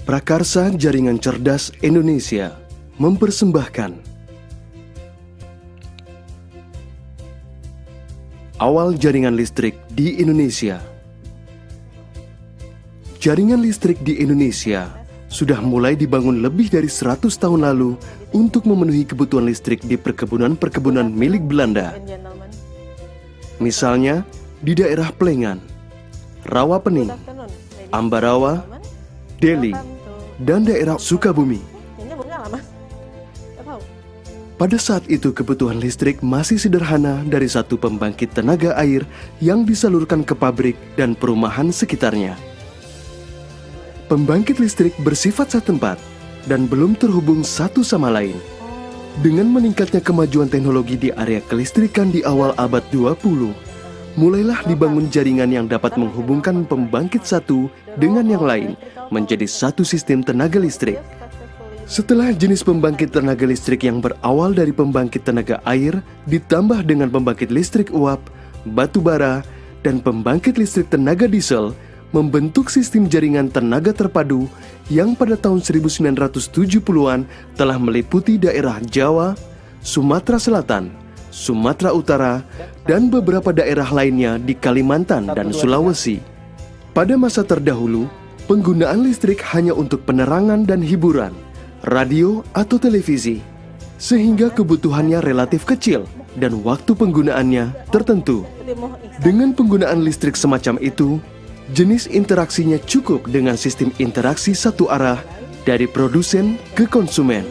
Prakarsa Jaringan Cerdas Indonesia mempersembahkan Awal Jaringan Listrik di Indonesia. Jaringan listrik di Indonesia sudah mulai dibangun lebih dari 100 tahun lalu untuk memenuhi kebutuhan listrik di perkebunan-perkebunan milik Belanda. Misalnya di daerah Plengan, Rawapening, Ambarawa, Deli, dan daerah Sukabumi. Pada saat itu kebutuhan listrik masih sederhana dari satu pembangkit tenaga air yang disalurkan ke pabrik dan perumahan sekitarnya. Pembangkit listrik bersifat setempat dan belum terhubung satu sama lain. Dengan meningkatnya kemajuan teknologi di area kelistrikan di awal abad 20, mulailah dibangun jaringan yang dapat menghubungkan pembangkit satu dengan yang lain menjadi satu sistem tenaga listrik. Setelah jenis pembangkit tenaga listrik yang berawal dari pembangkit tenaga air ditambah dengan pembangkit listrik uap, batu bara, dan pembangkit listrik tenaga diesel, membentuk sistem jaringan tenaga terpadu yang pada tahun 1970-an telah meliputi daerah Jawa, Sumatera Selatan, Sumatera Utara, dan beberapa daerah lainnya di Kalimantan dan Sulawesi. Pada masa terdahulu, penggunaan listrik hanya untuk penerangan dan hiburan, radio atau televisi, sehingga kebutuhannya relatif kecil dan waktu penggunaannya tertentu. Dengan penggunaan listrik semacam itu, jenis interaksinya cukup dengan sistem interaksi satu arah dari produsen ke konsumen.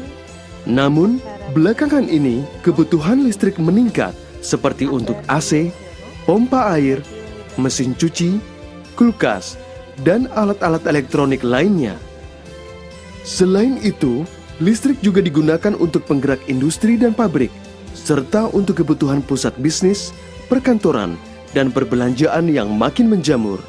Namun, belakangan ini kebutuhan listrik meningkat seperti untuk AC, pompa air, mesin cuci, kulkas, dan alat-alat elektronik lainnya. Selain itu, listrik juga digunakan untuk penggerak industri dan pabrik, serta untuk kebutuhan pusat bisnis, perkantoran, dan perbelanjaan yang makin menjamur.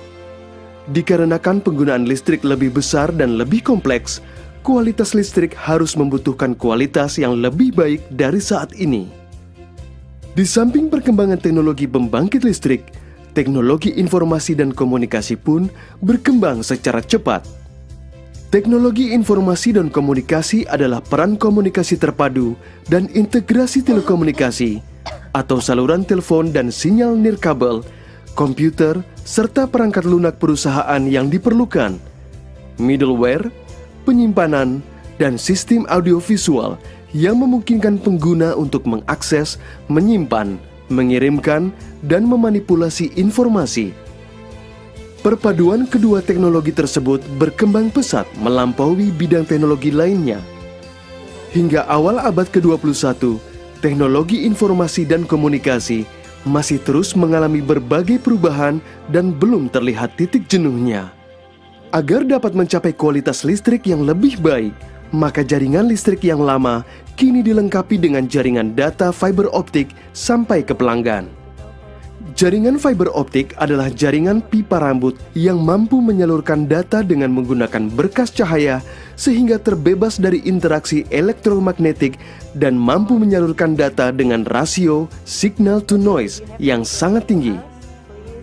Dikarenakan penggunaan listrik lebih besar dan lebih kompleks, kualitas listrik harus membutuhkan kualitas yang lebih baik dari saat ini. Di samping perkembangan teknologi pembangkit listrik, teknologi informasi dan komunikasi pun berkembang secara cepat. Teknologi informasi dan komunikasi adalah peran komunikasi terpadu dan integrasi telekomunikasi atau saluran telepon dan sinyal nirkabel, komputer, serta perangkat lunak perusahaan yang diperlukan, middleware, penyimpanan, dan sistem audiovisual yang memungkinkan pengguna untuk mengakses, menyimpan, mengirimkan, dan memanipulasi informasi. Perpaduan kedua teknologi tersebut berkembang pesat melampaui bidang teknologi lainnya. Hingga awal abad ke-21, teknologi informasi dan komunikasi masih terus mengalami berbagai perubahan dan belum terlihat titik jenuhnya. Agar dapat mencapai kualitas listrik yang lebih baik, maka jaringan listrik yang lama kini dilengkapi dengan jaringan data fiber optik sampai ke pelanggan. Jaringan fiber optik adalah jaringan pipa rambut yang mampu menyalurkan data dengan menggunakan berkas cahaya sehingga terbebas dari interaksi elektromagnetik dan mampu menyalurkan data dengan rasio signal to noise yang sangat tinggi.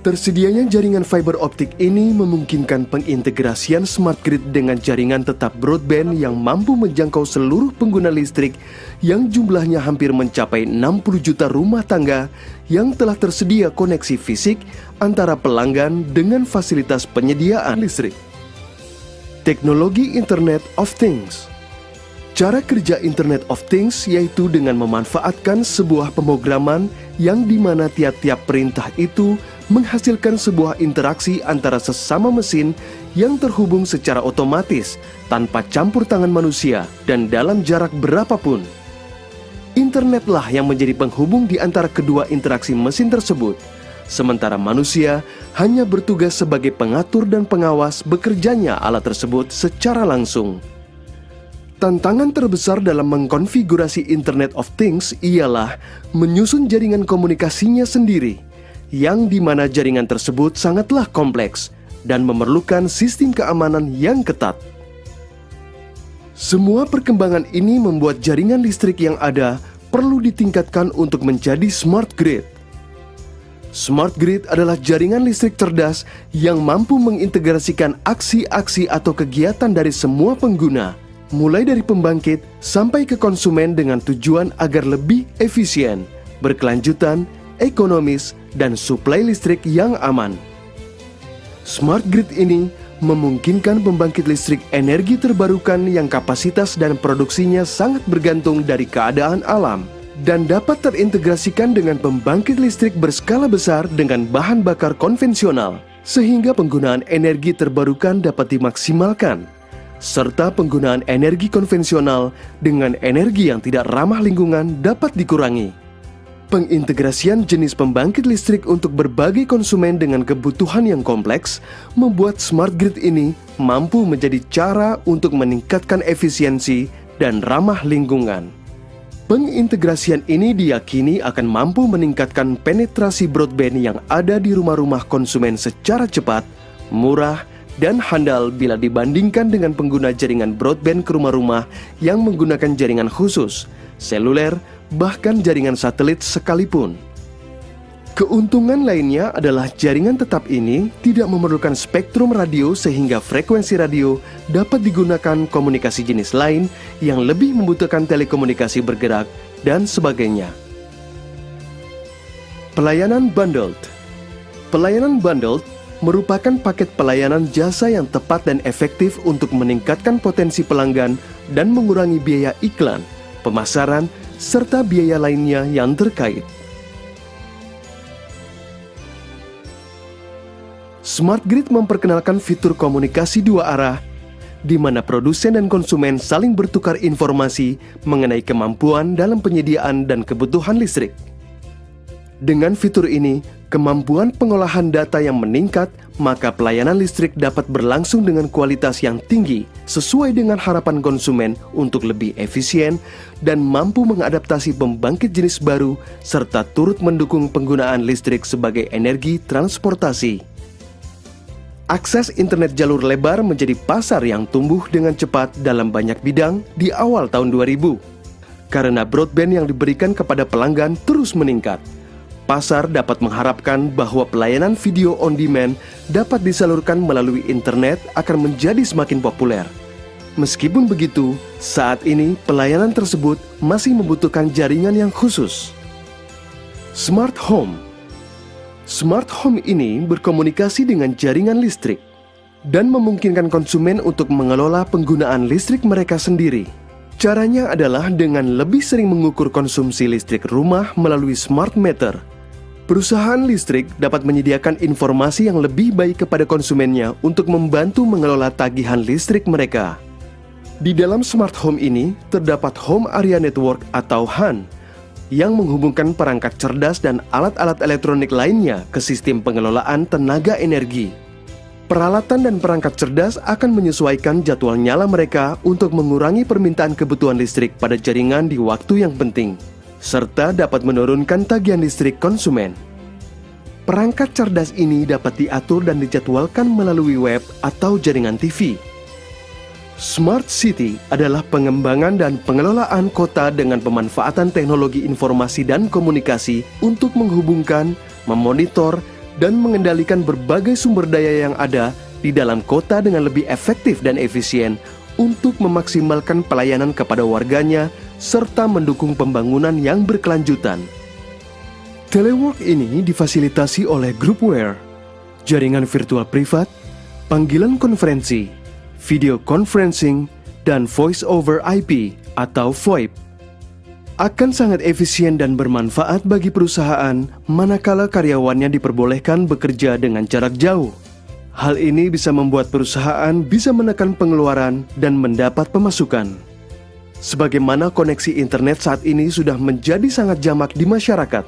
Tersedianya jaringan fiber optik ini memungkinkan pengintegrasian smart grid dengan jaringan tetap broadband yang mampu menjangkau seluruh pengguna listrik yang jumlahnya hampir mencapai 60 juta rumah tangga yang telah tersedia koneksi fisik antara pelanggan dengan fasilitas penyediaan listrik. Teknologi Internet of Things. Cara kerja Internet of Things yaitu dengan memanfaatkan sebuah pemrograman yang dimana tiap-tiap perintah itu menghasilkan sebuah interaksi antara sesama mesin yang terhubung secara otomatis tanpa campur tangan manusia dan dalam jarak berapapun. Internetlah yang menjadi penghubung di antara kedua interaksi mesin tersebut, sementara manusia hanya bertugas sebagai pengatur dan pengawas bekerjanya alat tersebut secara langsung. Tantangan terbesar dalam mengkonfigurasi Internet of Things ialah menyusun jaringan komunikasinya sendiri, yang dimana jaringan tersebut sangatlah kompleks dan memerlukan sistem keamanan yang ketat. Semua perkembangan ini membuat jaringan listrik yang ada perlu ditingkatkan untuk menjadi smart grid. Smart Grid adalah jaringan listrik cerdas yang mampu mengintegrasikan aksi-aksi atau kegiatan dari semua pengguna, mulai dari pembangkit sampai ke konsumen dengan tujuan agar lebih efisien, berkelanjutan, ekonomis, dan suplai listrik yang aman. Smart Grid ini memungkinkan pembangkit listrik energi terbarukan yang kapasitas dan produksinya sangat bergantung dari keadaan alam dan dapat terintegrasikan dengan pembangkit listrik berskala besar dengan bahan bakar konvensional, sehingga penggunaan energi terbarukan dapat dimaksimalkan, serta penggunaan energi konvensional dengan energi yang tidak ramah lingkungan dapat dikurangi. Pengintegrasian jenis pembangkit listrik untuk berbagai konsumen dengan kebutuhan yang kompleks membuat Smart Grid ini mampu menjadi cara untuk meningkatkan efisiensi dan ramah lingkungan. Pengintegrasian ini diyakini akan mampu meningkatkan penetrasi broadband yang ada di rumah-rumah konsumen secara cepat, murah, dan handal bila dibandingkan dengan pengguna jaringan broadband ke rumah-rumah yang menggunakan jaringan khusus, seluler, bahkan jaringan satelit sekalipun. Keuntungan lainnya adalah jaringan tetap ini tidak memerlukan spektrum radio sehingga frekuensi radio dapat digunakan komunikasi jenis lain yang lebih membutuhkan telekomunikasi bergerak dan sebagainya. Pelayanan bundled. Pelayanan bundled merupakan paket pelayanan jasa yang tepat dan efektif untuk meningkatkan potensi pelanggan dan mengurangi biaya iklan, pemasaran, serta biaya lainnya yang terkait. Smart Grid memperkenalkan fitur komunikasi dua arah, di mana produsen dan konsumen saling bertukar informasi mengenai kemampuan dalam penyediaan dan kebutuhan listrik. Dengan fitur ini, kemampuan pengolahan data yang meningkat, maka pelayanan listrik dapat berlangsung dengan kualitas yang tinggi sesuai dengan harapan konsumen untuk lebih efisien dan mampu mengadaptasi pembangkit jenis baru serta turut mendukung penggunaan listrik sebagai energi transportasi. Akses internet jalur lebar menjadi pasar yang tumbuh dengan cepat dalam banyak bidang di awal tahun 2000. Karena broadband yang diberikan kepada pelanggan terus meningkat, pasar dapat mengharapkan bahwa pelayanan video on demand dapat disalurkan melalui internet akan menjadi semakin populer. Meskipun begitu, saat ini pelayanan tersebut masih membutuhkan jaringan yang khusus. Smart Home. Smart Home ini berkomunikasi dengan jaringan listrik dan memungkinkan konsumen untuk mengelola penggunaan listrik mereka sendiri. Caranya adalah dengan lebih sering mengukur konsumsi listrik rumah melalui smart meter. Perusahaan listrik dapat menyediakan informasi yang lebih baik kepada konsumennya untuk membantu mengelola tagihan listrik mereka. Di dalam Smart Home ini terdapat Home Area Network atau HAN yang menghubungkan perangkat cerdas dan alat-alat elektronik lainnya ke sistem pengelolaan tenaga energi. Peralatan dan perangkat cerdas akan menyesuaikan jadwal nyala mereka untuk mengurangi permintaan kebutuhan listrik pada jaringan di waktu yang penting, serta dapat menurunkan tagihan listrik konsumen. Perangkat cerdas ini dapat diatur dan dijadwalkan melalui web atau jaringan TV. Smart City adalah pengembangan dan pengelolaan kota dengan pemanfaatan teknologi informasi dan komunikasi untuk menghubungkan, memonitor, dan mengendalikan berbagai sumber daya yang ada di dalam kota dengan lebih efektif dan efisien untuk memaksimalkan pelayanan kepada warganya serta mendukung pembangunan yang berkelanjutan. Telework ini difasilitasi oleh Groupware, jaringan virtual privat, panggilan konferensi, video conferencing, dan voice over IP atau VoIP. Akan sangat efisien dan bermanfaat bagi perusahaan manakala karyawannya diperbolehkan bekerja dengan jarak jauh. Hal ini bisa membuat perusahaan bisa menekan pengeluaran dan mendapat pemasukan. Sebagaimana koneksi internet saat ini sudah menjadi sangat jamak di masyarakat,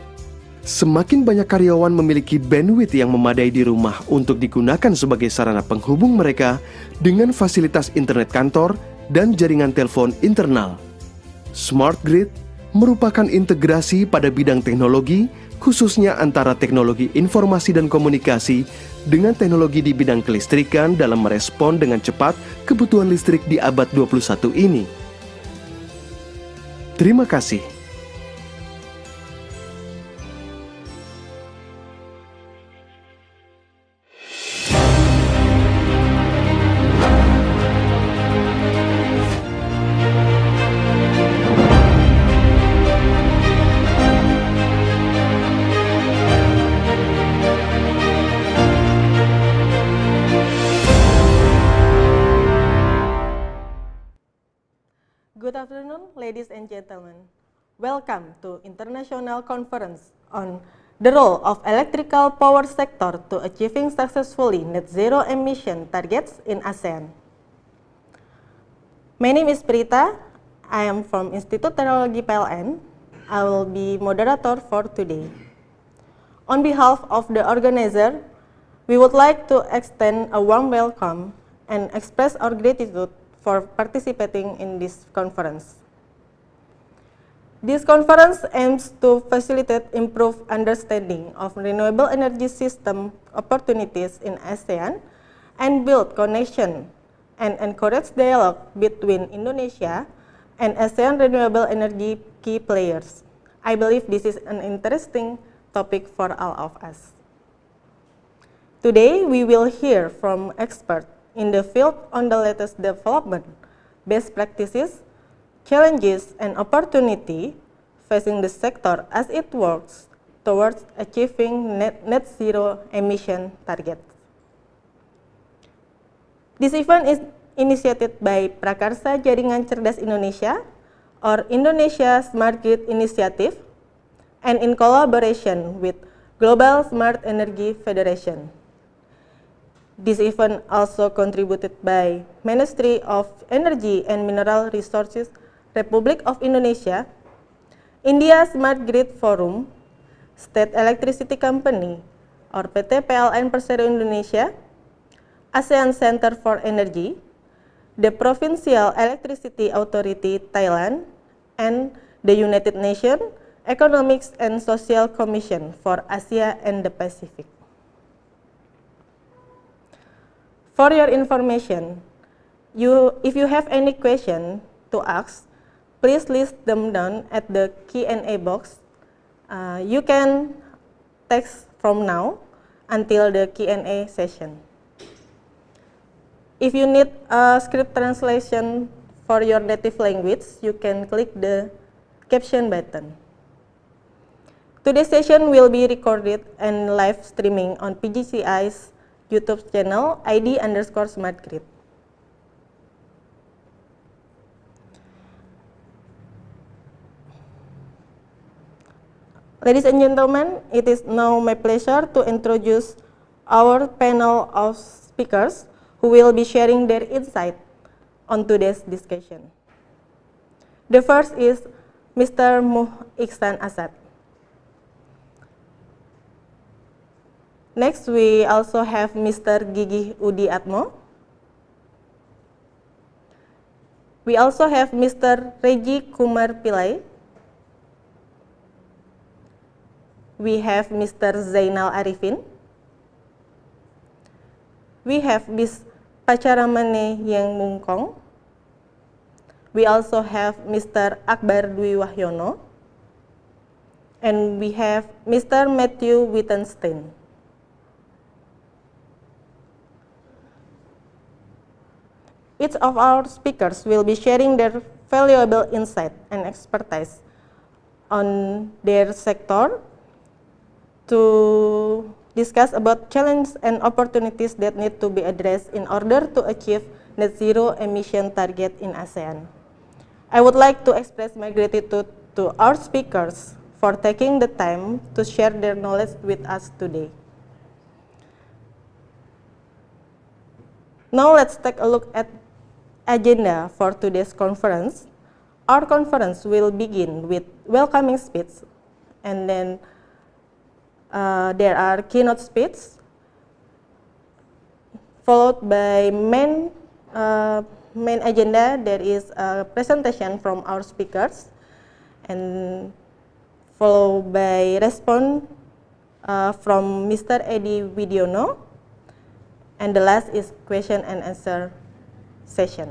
semakin banyak karyawan memiliki bandwidth yang memadai di rumah untuk digunakan sebagai sarana penghubung mereka dengan fasilitas internet kantor dan jaringan telepon internal. Smart Grid merupakan integrasi pada bidang teknologi, khususnya antara teknologi informasi dan komunikasi dengan teknologi di bidang kelistrikan dalam merespon dengan cepat kebutuhan listrik di abad 21 ini. Terima kasih. Good afternoon, ladies and gentlemen. Welcome to International Conference on the role of electrical power sector to achieving successfully net zero emission targets in ASEAN. My name is Prita. I am from Institute Teknologi PLN. I will be moderator for today. On behalf of the organizer, we would like to extend a warm welcome and express our gratitude for participating in this conference. This conference aims to facilitate improved understanding of renewable energy system opportunities in ASEAN and build connection and encourage dialogue between Indonesia and ASEAN renewable energy key players. I believe this is an interesting topic for all of us. Today, we will hear from experts in the field on the latest development, best practices, challenges, and opportunity facing the sector as it works towards achieving net zero emission targets. This event is initiated by Prakarsa Jaringan Cerdas Indonesia or Indonesia Smart Grid Initiative and in collaboration with Global Smart Energy Federation. This event also contributed by Ministry of Energy and Mineral Resources, Republic of Indonesia, India Smart Grid Forum, State Electricity Company or PT PLN Persero Indonesia, ASEAN Center for Energy, the Provincial Electricity Authority Thailand, and the United Nations Economic and Social Commission for Asia and the Pacific. For your information, if you have any question to ask, please list them down at the Q&A box. You can text from now until the Q&A session. If you need a script translation for your native language, you can click the caption button. Today's session will be recorded and live streaming on PJCI's YouTube channel ID_SmartGrid. Ladies and gentlemen, it is now my pleasure to introduce our panel of speakers who will be sharing their insight on today's discussion. The first is Mr. Muh Ihsan Asad. Next, we also have Mr. Gigi Udi Atmo. We also have Mr. Regi Kumar Pillai. We have Mr. Zainal Arifin. We have Ms. Pacaramane Yang Mungkong. We also have Mr. Akbar Dwi Wahyono. And we have Mr. Matthew Wittenstein. Each of our speakers will be sharing their valuable insight and expertise on their sector to discuss about challenges and opportunities that need to be addressed in order to achieve net zero emission target in ASEAN. I would like to express my gratitude to our speakers for taking the time to share their knowledge with us today. Now let's take a look at agenda for today's conference. Our conference will begin with welcoming speech, and then there are keynote speeches, followed by main agenda. There is a presentation from our speakers, and followed by response from Mr. Edi Widiono, and the last is question and answer session.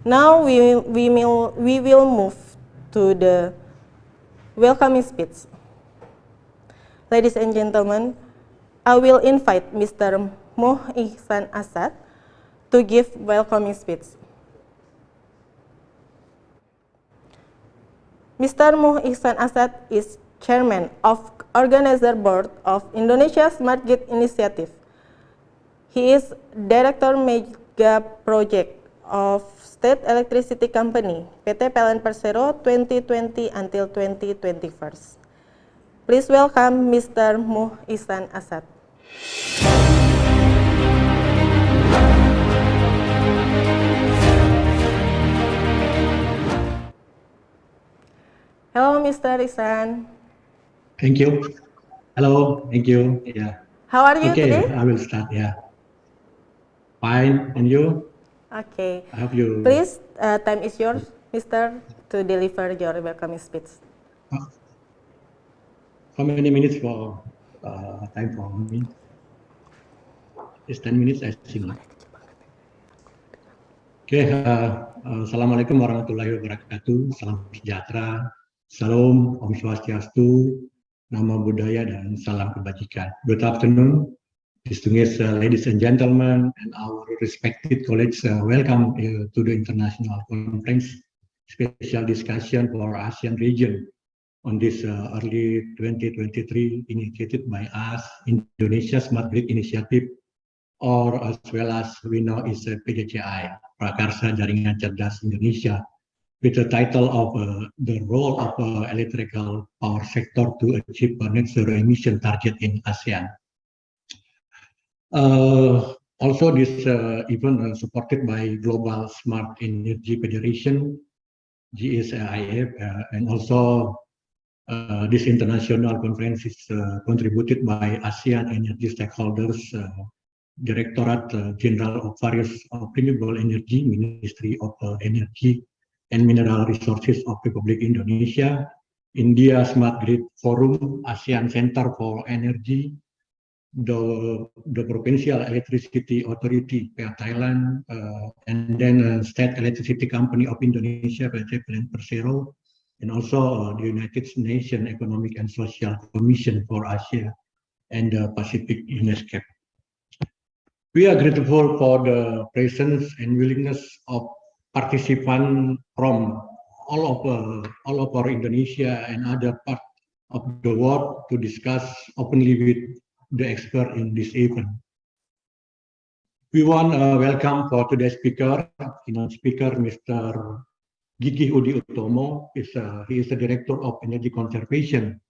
Now we will move to the welcoming speech. Ladies and gentlemen, I will invite Mr. Muh Ihsan Asad to give welcoming speech. Mr. Muh Ihsan Asad is Chairman of Organizer Board of Indonesia Smart Grid Initiative. He is Director Mega Project of State Electricity Company, PT PLN Persero 2020 until 2021. Please welcome Mr. Muh Ihsan Asad. Hello, Mr. Ihsan. Thank you. Hello, thank you. Yeah. How are you Okay, today? I will start. Yeah. Fine, and you? Okay. I hope you. Please, time is yours, Mr. to deliver your welcoming speech. How many minutes for time for me? It's 10 minutes, I think. Okay, Assalamualaikum warahmatullahi wabarakatuh. Salam sejahtera, salam, Om Swastiastu, Nama Budaya, dan salam kebajikan. Good afternoon, distinguished ladies and gentlemen, and our respected colleagues. Welcome to the International Conference, special discussion for ASEAN region on this early 2023 initiated by us, Indonesia Smart Grid Initiative, or as well as we know is PJCI, Prakarsa Jaringan Cerdas Indonesia, with the title of the role of electrical power sector to achieve a net zero emission target in ASEAN. Also, this event supported by Global Smart Energy Federation, GSEF, and also this international conference is contributed by ASEAN energy stakeholders, Directorate General of various Renewable Energy, Ministry of Energy and Mineral Resources of Republic Indonesia, India Smart Grid Forum, ASEAN Center for Energy, the Provincial Electricity Authority, Thailand, and then State Electricity Company of Indonesia, PT PLN Persero, and also the United Nations Economic and Social Commission for ASEA and the Pacific UNESCO. We are grateful for the presence and willingness of participants from all of our Indonesia and other parts of the world to discuss openly with the expert in this event. We want to welcome for today's speaker, keynote speaker, Mr. Gigi Udi Utomo. He is the Director of Energy Conservation,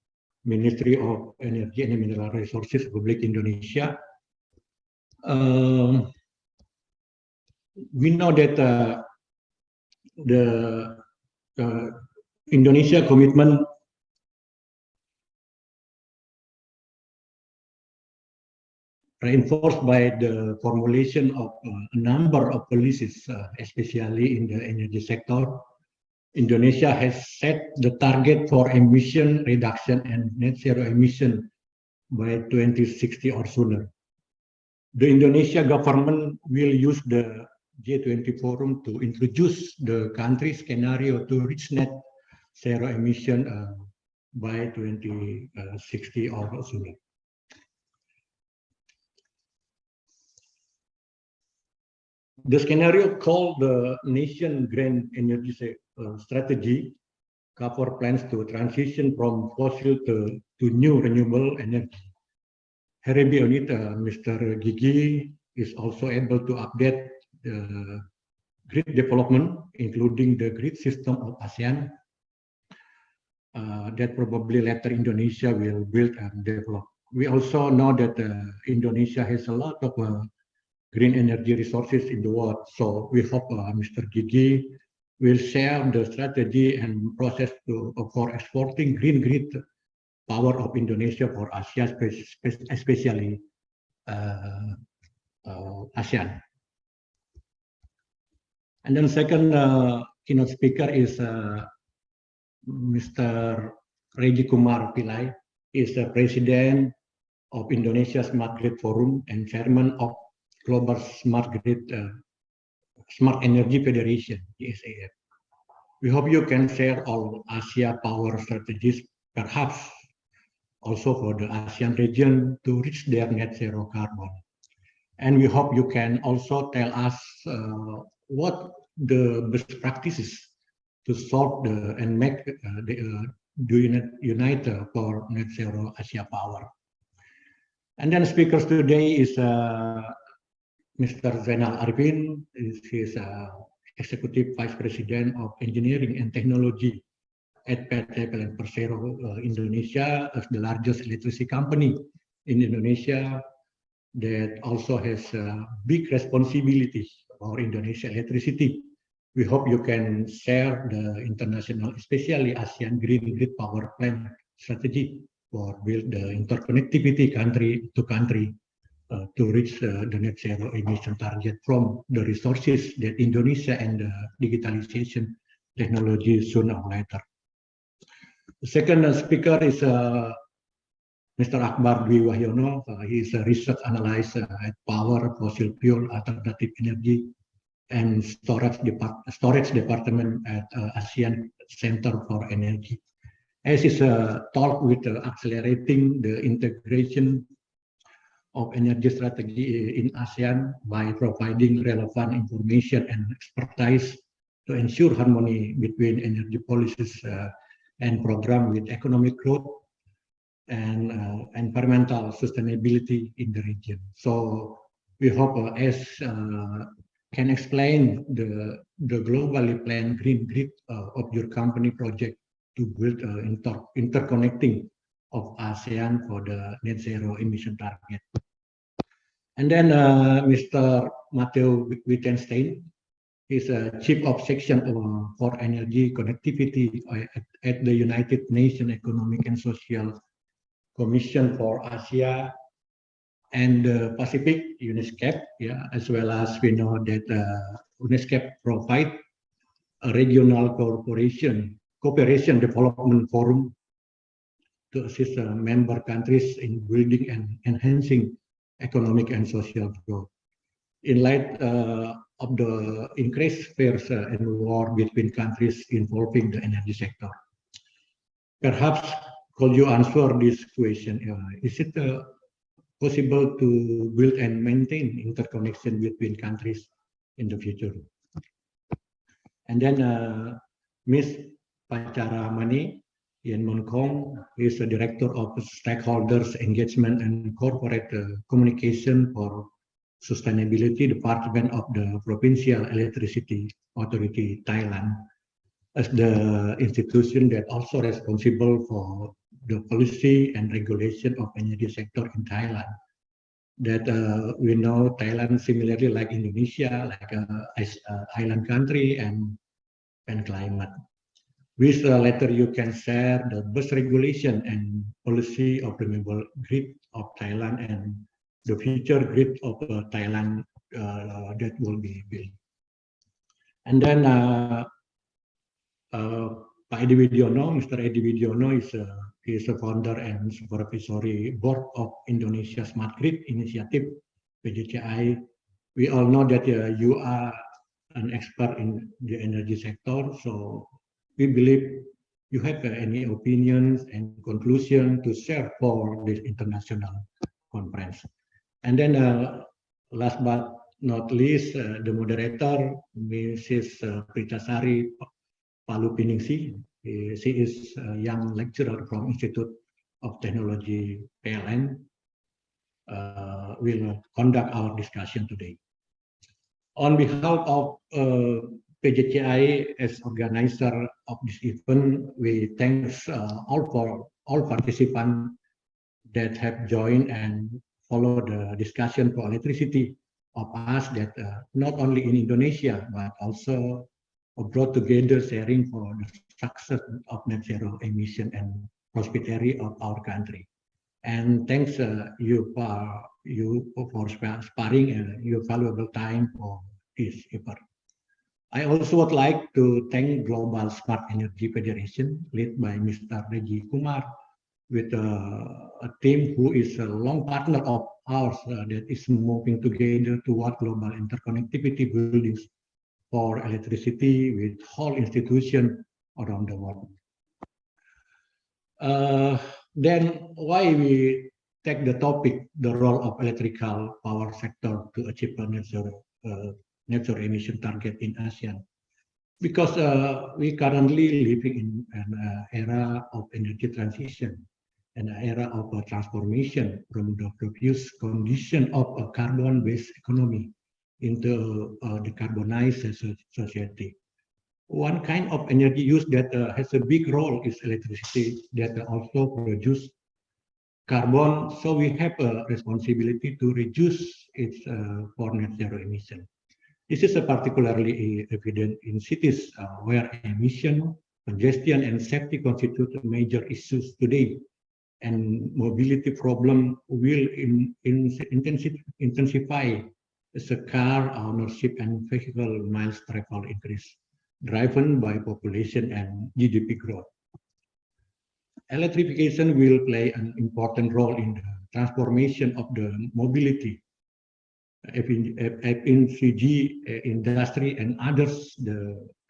Ministry of Energy and Mineral Resources, Republik Indonesia. We know that the Indonesia commitment reinforced by the formulation of a number of policies, especially in the energy sector. Indonesia has set the target for emission reduction and net zero emission by 2060 or sooner. The Indonesia government will use the G20 forum to introduce the country scenario to reach net zero emission by 2060 or sooner. The scenario called the Nation Green Energy Strategy cover plans to transition from fossil to new renewable energy. Hereby on it, Mr. Gigi is also able to update the grid development, including the grid system of ASEAN, that probably later Indonesia will build and develop. We also know that Indonesia has a lot of green energy resources in the world. So we hope Mr. Gigi will share the strategy and process for exporting green grid power of Indonesia for ASEAN, especially ASEAN. And then second keynote speaker is Mr. Regi Kumar Pillai. He is the President of Indonesia Smart Grid Forum and Chairman of Global Smart Grid Smart Energy Federation, GSEF. We hope you can share all ASEA power strategies, perhaps also for the ASEAN region to reach their net zero carbon. And we hope you can also tell us what the best practices to solve and make the unite for net zero ASEA power. And then speakers today is Mr. Zainal Arifin. He is Executive Vice President of Engineering and Technology at PT PLN Persero Indonesia, as the largest electricity company in Indonesia, that also has big responsibilities for Indonesia electricity. We hope you can share the international, especially ASEAN Green Grid Power Plant strategy for build the interconnectivity country to country to reach the net zero emission target from the resources that Indonesia and the digitalization technology sooner or later. The second speaker is Mr. Akbar Dwi Wahyono. He is a research analyst at Power, Fossil Fuel, Alternative Energy, and Storage Department at ASEAN Center for Energy. As is a talk with accelerating the integration of energy strategy in ASEAN by providing relevant information and expertise to ensure harmony between energy policies and program with economic growth and environmental sustainability in the region. So we hope as can explain the globally planned green grid of your company project to build interconnecting of ASEAN for the net zero emission target. And then Mr. Matteo Wittgenstein is a Chief of Section for Energy Connectivity at the United Nations Economic and Social Commission for ASEA and the Pacific, UNESCAP, yeah, as well as we know that UNESCAP provide a regional cooperation development forum to assist member countries in building and enhancing economic and social growth. In light of the increased fears and war between countries involving the energy sector, perhaps could you answer this question? Is it possible to build and maintain interconnection between countries in the future? And then Ms. Pacara Mani Yen Monkong is the Director of Stakeholders Engagement and Corporate Communication for Sustainability Department of the Provincial Electricity Authority, Thailand, as the institution that also responsible for the policy and regulation of energy sector in Thailand. That we know Thailand, similarly like Indonesia, like an island country and climate. With later you can share the best regulation and policy of renewable grid of Thailand and the future grid of Thailand that will be built. And then Pak Edi Widiono, Mr. Edi Widiono is a founder and supervisory board of Indonesia Smart Grid Initiative, PJCI. We all know that you are an expert in the energy sector, so we believe you have any opinions and conclusion to share for this international conference. And then last but not least, the moderator, Mrs. Pritasari Palupiningsi. She is a young lecturer from Institute of Technology PLN. Will conduct our discussion today. On behalf of PJCI as organizer of this event, we thanks all participants that have joined and followed the discussion for electricity of us that not only in Indonesia but also brought together sharing for the success of net zero emission and prosperity of our country. And thanks you for sparing your valuable time for this effort. I also would like to thank Global Smart Energy Federation, led by Mr. Reggie Kumar, with a team who is a long partner of ours that is moving together toward global interconnectivity buildings for electricity with whole institution around the world. Then why we take the topic, the role of electrical power sector to achieve a net zero emission target in ASEAN? Because we currently living in an era of energy transition, an era of transformation from the previous condition of a carbon-based economy into a decarbonized society. One kind of energy use that has a big role is electricity that also produce carbon. So we have a responsibility to reduce its for net zero emission. This is particularly evident in cities where emission, congestion, and safety constitute major issues today. And mobility problem will intensify as a car ownership and vehicle miles travel increase, driven by population and GDP growth. Electrification will play an important role in the transformation of the mobility. FMCG industry and others,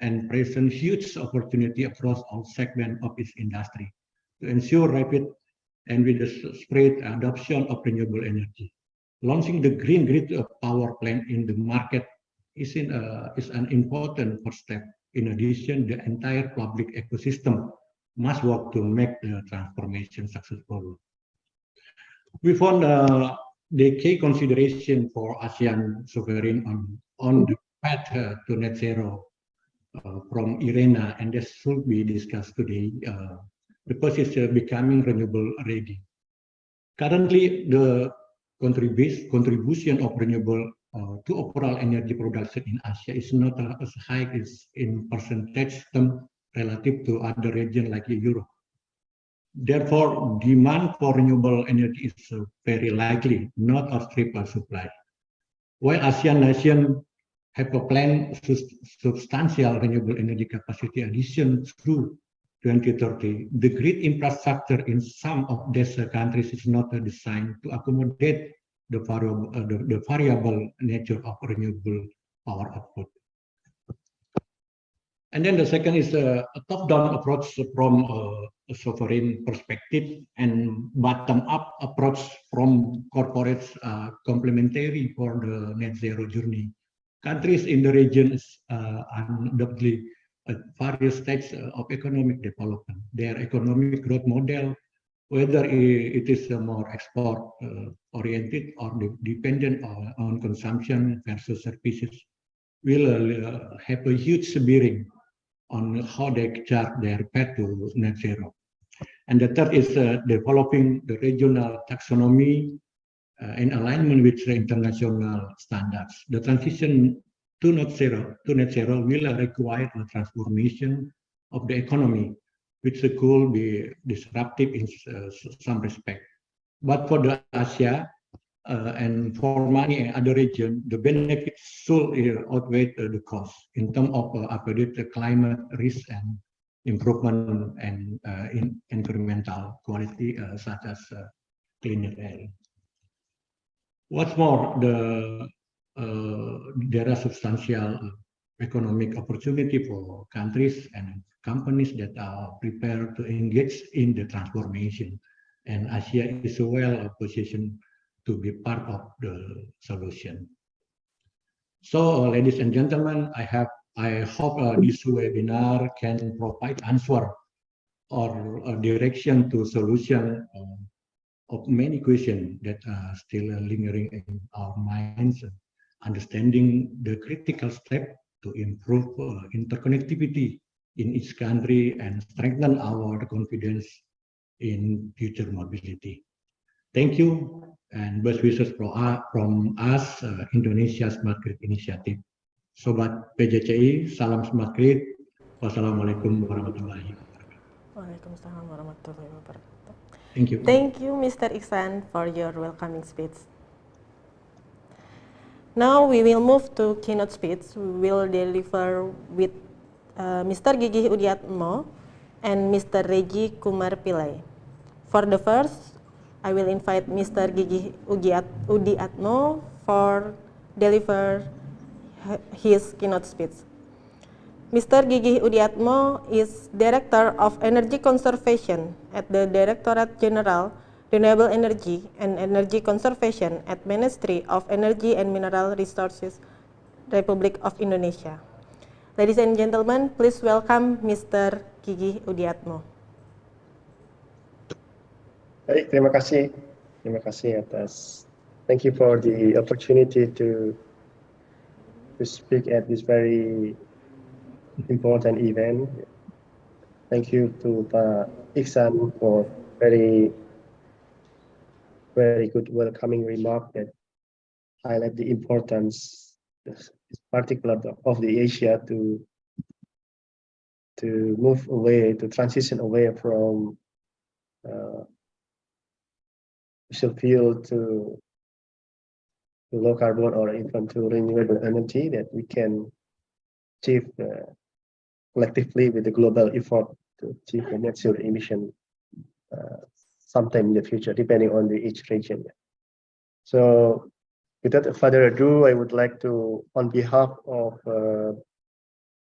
and present huge opportunity across all segments of its industry to ensure rapid and widespread adoption of renewable energy. Launching the green grid power plant in the market is an important first step. In addition, the entire public ecosystem must work to make the transformation successful. We found the key consideration for ASEAN sovereign on the path to net zero from IRENA, and this should be discussed today. The first is becoming renewable ready. Currently, the contribution of renewable to overall energy production in Asia is not as high as in percentage term relative to other regions like Europe. Therefore, demand for renewable energy is very likely not outstrip supply. While ASEAN nations have a planned substantial renewable energy capacity addition through 2030, the grid infrastructure in some of these countries is not designed to accommodate the variable nature of renewable power output. And then the second is a top-down approach from a sovereign perspective, and bottom-up approach from corporates complementary for the net zero journey. Countries in the region are undoubtedly at various stages of economic development. Their economic growth model, whether it is more export-oriented or dependent on consumption versus services, will have a huge bearing on how they chart their path to net zero. And the third is developing the regional taxonomy in alignment with the international standards. The transition to net zero will require a transformation of the economy, which could be disruptive in some respect. But for the ASEA and for many other regions, the benefits should outweigh the cost in terms of avoided climate risk and improvement and in environmental quality, such as cleaner air. What's more, there are substantial economic opportunity for countries and companies that are prepared to engage in the transformation, and ASEA is well positioned to be part of the solution. So, ladies and gentlemen, I hope this webinar can provide answer or a direction to solution of many questions that are still lingering in our minds. Understanding the critical step to improve interconnectivity in each country and strengthen our confidence in future mobility. Thank you, and best wishes from us, Indonesia Smart Grid Initiative. Sobat PJCI, salam Smart Grid. Wassalamualaikum warahmatullahi wabarakatuh. Waalaikumsalam warahmatullahi wabarakatuh. Thank you. Thank you, Mr. Iksan, for your welcoming speech. Now we will move to keynote speech. We will deliver with Mr. Gigih Udiatmo and Mr. Regi Kumar Pillai. For the first, I will invite Mr. Gigih Udiatmo for deliver his keynote speech. Mr. Gigih Udiatmo is Director of Energy Conservation at the Directorate General Renewable Energy and Energy Conservation at Ministry of Energy and Mineral Resources, Republic of Indonesia. Ladies and gentlemen, please welcome Mr. Gigih Udiatmo. Baik, terima kasih atas. Thank you for the opportunity to to speak at this very important event. Thank you to Iksan for very good welcoming remark that highlight the importance, in particular of the Asia to move away, to transition away from fossil fuel to low carbon or even to renewable energy, that we can achieve collectively with the global effort to achieve a net zero emission sometime in the future, depending on each region. So without further ado, I would like to, on behalf of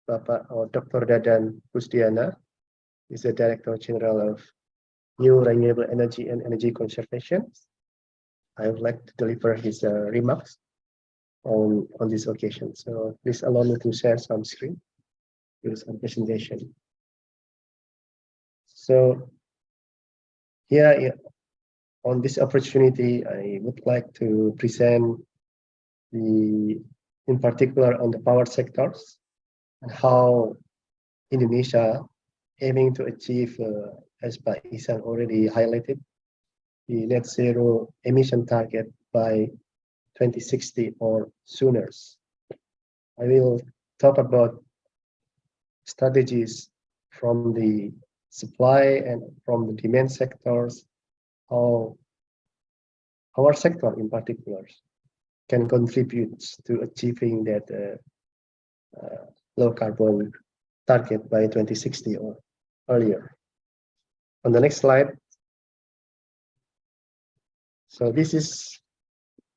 Dr. Dadan Kusdiana, is the Director General of New Renewable Energy and Energy Conservation. I would like to deliver his remarks on this occasion. So please allow me to share some screen, do some presentation. So here, on this opportunity, I would like to present in particular on the power sectors and how Indonesia aiming to achieve, as Pak Isan already highlighted, the net zero emission target by 2060 or sooner. I will talk about strategies from the supply and from the demand sectors, how our sector in particular can contribute to achieving that low carbon target by 2060 or earlier. On the next slide. So this is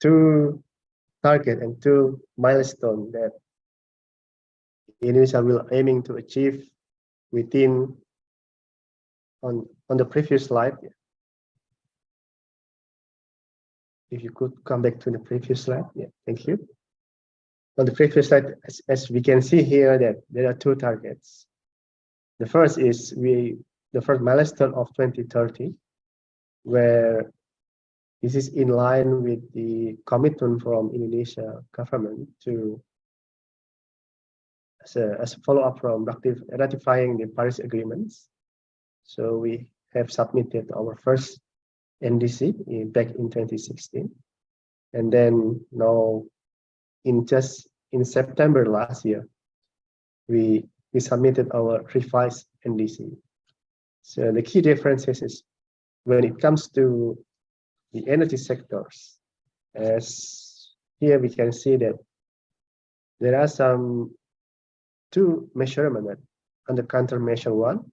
two target and two milestones that Indonesia will aiming to achieve within, on the previous slide. If you could come back to the previous slide. Yeah, thank you. On the previous slide, as we can see here, that there are two targets. The first is the first milestone of 2030, where this is in line with the commitment from Indonesia government to, as a follow-up from ratifying the Paris agreements. So we have submitted our first NDC back in 2016, and then now in September last year, we submitted our revised NDC. So the key differences is when it comes to the energy sectors, as here we can see that there are some two measurements under countermeasure 1,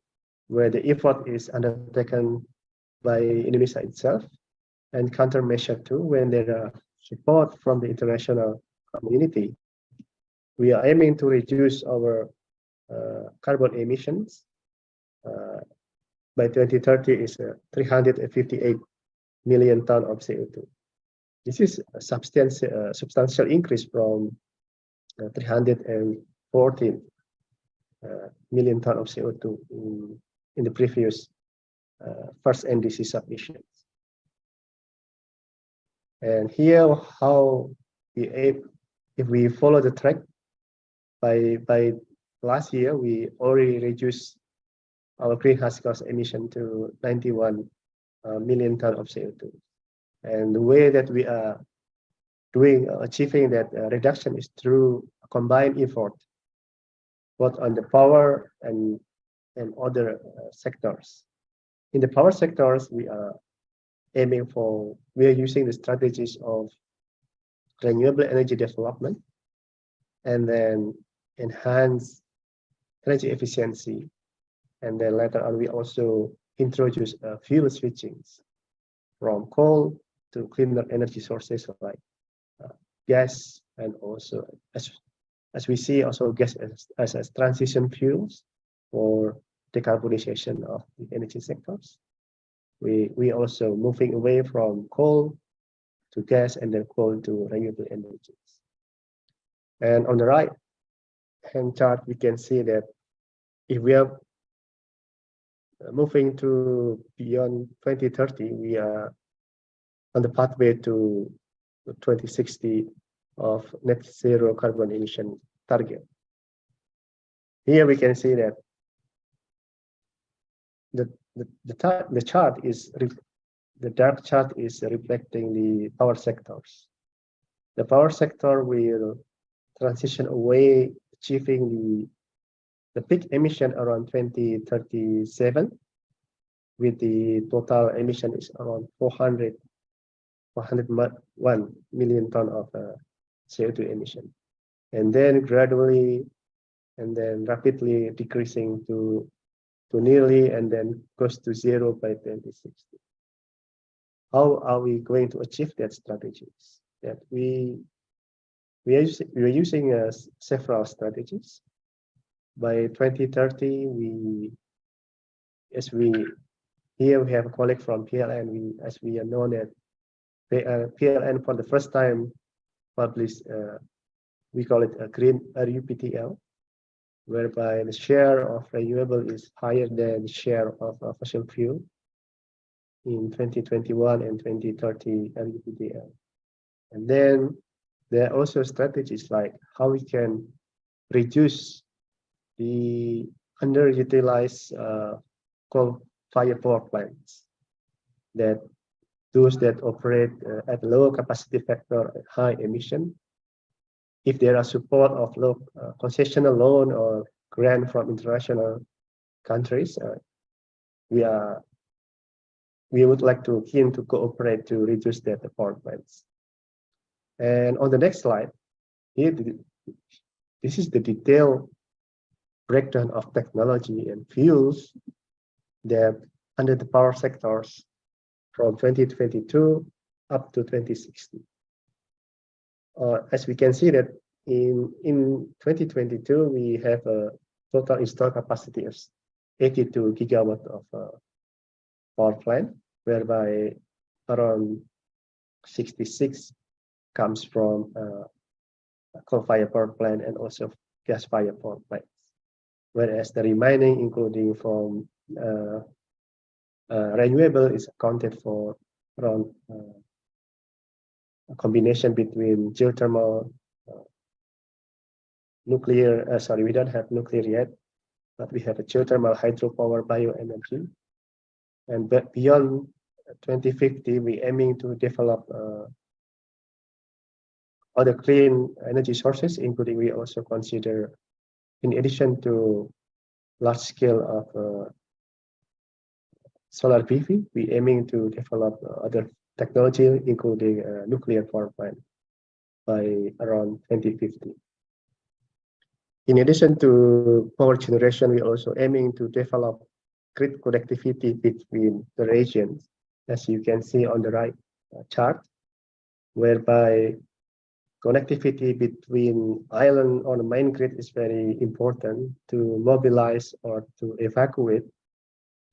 where the effort is undertaken by Indonesia itself, and countermeasure 2, when there are support from the international community. We are aiming to reduce our carbon emissions by 2030 is 358 million tons of CO2. This is a substantial increase from 314 million tons of CO2 in the previous first NDC submissions. And here, how we aim, if we follow the track, by last year, we already reduced our greenhouse gas emission to 91 million tons of CO2. And the way that we are achieving that reduction is through a combined effort, both on the power and other sectors. In the power sectors, we are using the strategies of renewable energy development, and then enhance energy efficiency. And then later on, we also introduce fuel switching from coal to cleaner energy sources like gas, and also as we see also gas as transition fuels for decarbonization of the energy sectors. We also moving away from coal to gas, and then coal to renewable energies. And on the right hand chart, we can see that if we are moving to beyond 2030, we are on the pathway to 2060 of net zero carbon emission target. Here we can see that the chart is the dark chart is reflecting the power sectors. The power sector will transition away, achieving the peak emission around 2037, with the total emission is around 401 million ton of CO2 emission, and then gradually and then rapidly decreasing to nearly and then goes to zero by 2060. How are we going to achieve that strategies? That we are using several strategies. By 2030, here we have a colleague from PLN. As we know that PLN for the first time published, we call it a green RUPTL, whereby the share of renewable is higher than the share of fossil fuel in 2021 and 2030 RUPTL. And then there are also strategies like how we can reduce the underutilized coal-fired power plants, that those that operate at low capacity factor, high emission. If there are support of low concessional loan or grant from international countries, we would like to keen to cooperate to reduce that power plants. And on the next slide, here this is the detailed breakdown of technology and fuels that under the power sectors from 2022 up to 2060. As we can see that in 2022, we have a total installed capacity of 82 gigawatt of power plant, whereby around 66 comes from coal-fired power plant and also gas-fired power plants. Whereas the remaining, including from renewable, is accounted for around a combination between geothermal, nuclear. Sorry, we don't have nuclear yet, but we have a geothermal, hydropower, bioenergy. And beyond 2050, we're aiming to develop other clean energy sources, including we also consider, in addition to large scale of solar PV, we're aiming to develop other technology, including nuclear power plant by around 2050. In addition to power generation, we're also aiming to develop grid connectivity between the regions, as you can see on the right chart, whereby connectivity between island on the main grid is very important to mobilize or to evacuate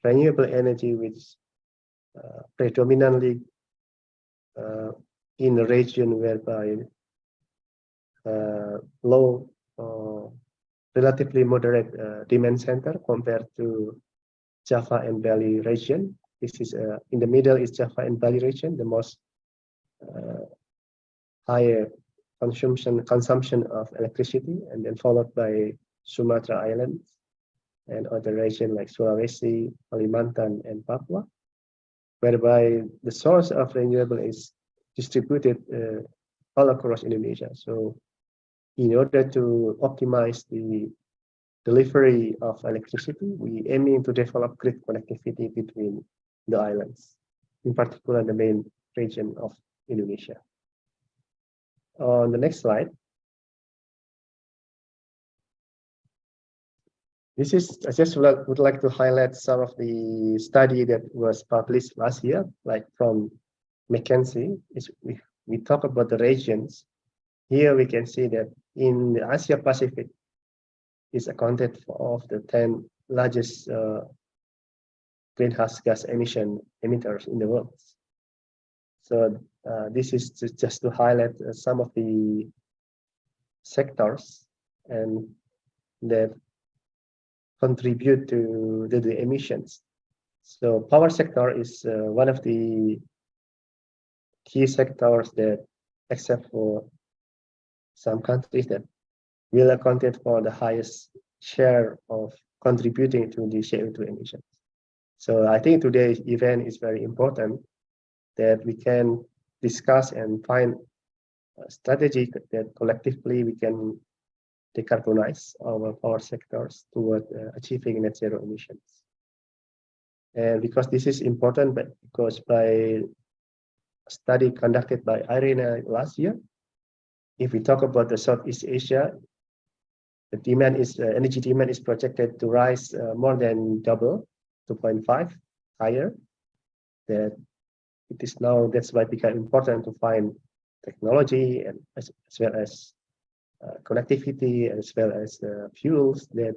renewable energy, which predominantly in a region whereby low relatively moderate demand center compared to Java and Bali region. This is in the middle is Java and Bali region, the most higher consumption of electricity, and then followed by Sumatra Islands and other regions like Sulawesi, Kalimantan, and Papua, whereby the source of renewable is distributed all across Indonesia. So in order to optimize the delivery of electricity, we aiming to develop grid connectivity between the islands, in particular the main region of Indonesia. On the next slide, this is, I just would like to highlight some of the study that was published last year, like from McKinsey. We talk about the regions. Here we can see that in the Asia Pacific is accounted for of the 10 largest greenhouse gas emitters in the world. So this is just to highlight some of the sectors and that contribute to the emissions. So power sector is one of the key sectors that, except for some countries that will account for the highest share of contributing to the CO2 emissions. So I think today's event is very important that we can discuss and find a strategy that collectively we can decarbonize our power sectors toward achieving net zero emissions. And because this is important, because by a study conducted by IRENA last year, if we talk about the Southeast Asia, the demand is energy demand is projected to rise more than double, 2.5 higher. That it is now, that's why it became important to find technology and as well as connectivity, as well as fuels that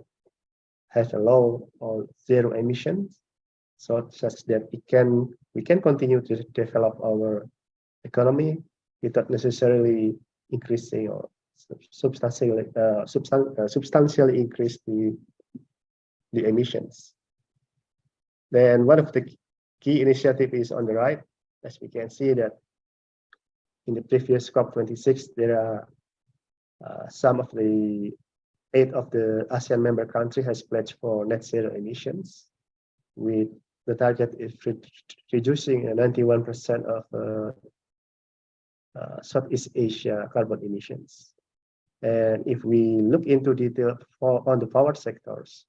have a low or zero emissions, so such that we can continue to develop our economy without necessarily increasing or substantially increase the emissions. Then one of the key initiative is on the right, as we can see that in the previous COP26 there are some of the 8 of the ASEAN member countries has pledged for net zero emissions, with the target is reducing 91% of Southeast Asia carbon emissions. And if we look into detail on the power sectors,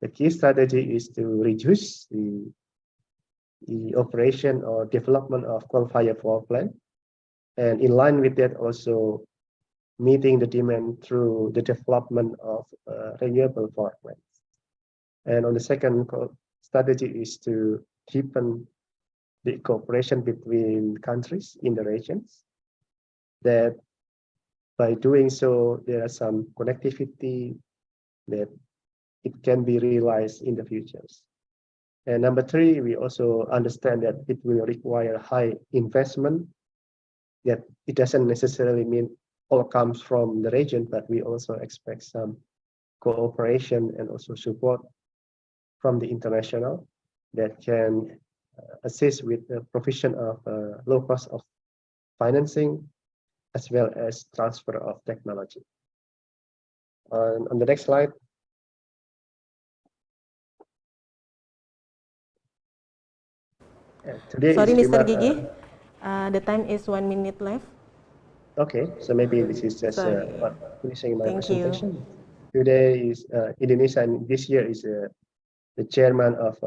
the key strategy is to reduce the operation or development of coal-fired power plant, and in line with that also meeting the demand through the development of renewable power plants. And on the second strategy is to deepen the cooperation between countries in the regions, that by doing so there are some connectivity that it can be realized in the futures. And number 3, we also understand that it will require high investment, that it doesn't necessarily mean all comes from the region, but we also expect some cooperation and also support from the international that can assist with the provision of low cost of financing, as well as transfer of technology. On the next slide. Today Sorry, is Mr. Gigi, the time is 1 minute left. Okay, so maybe this is just finishing my Thank presentation. Today is Indonesia, and this year is the chairman of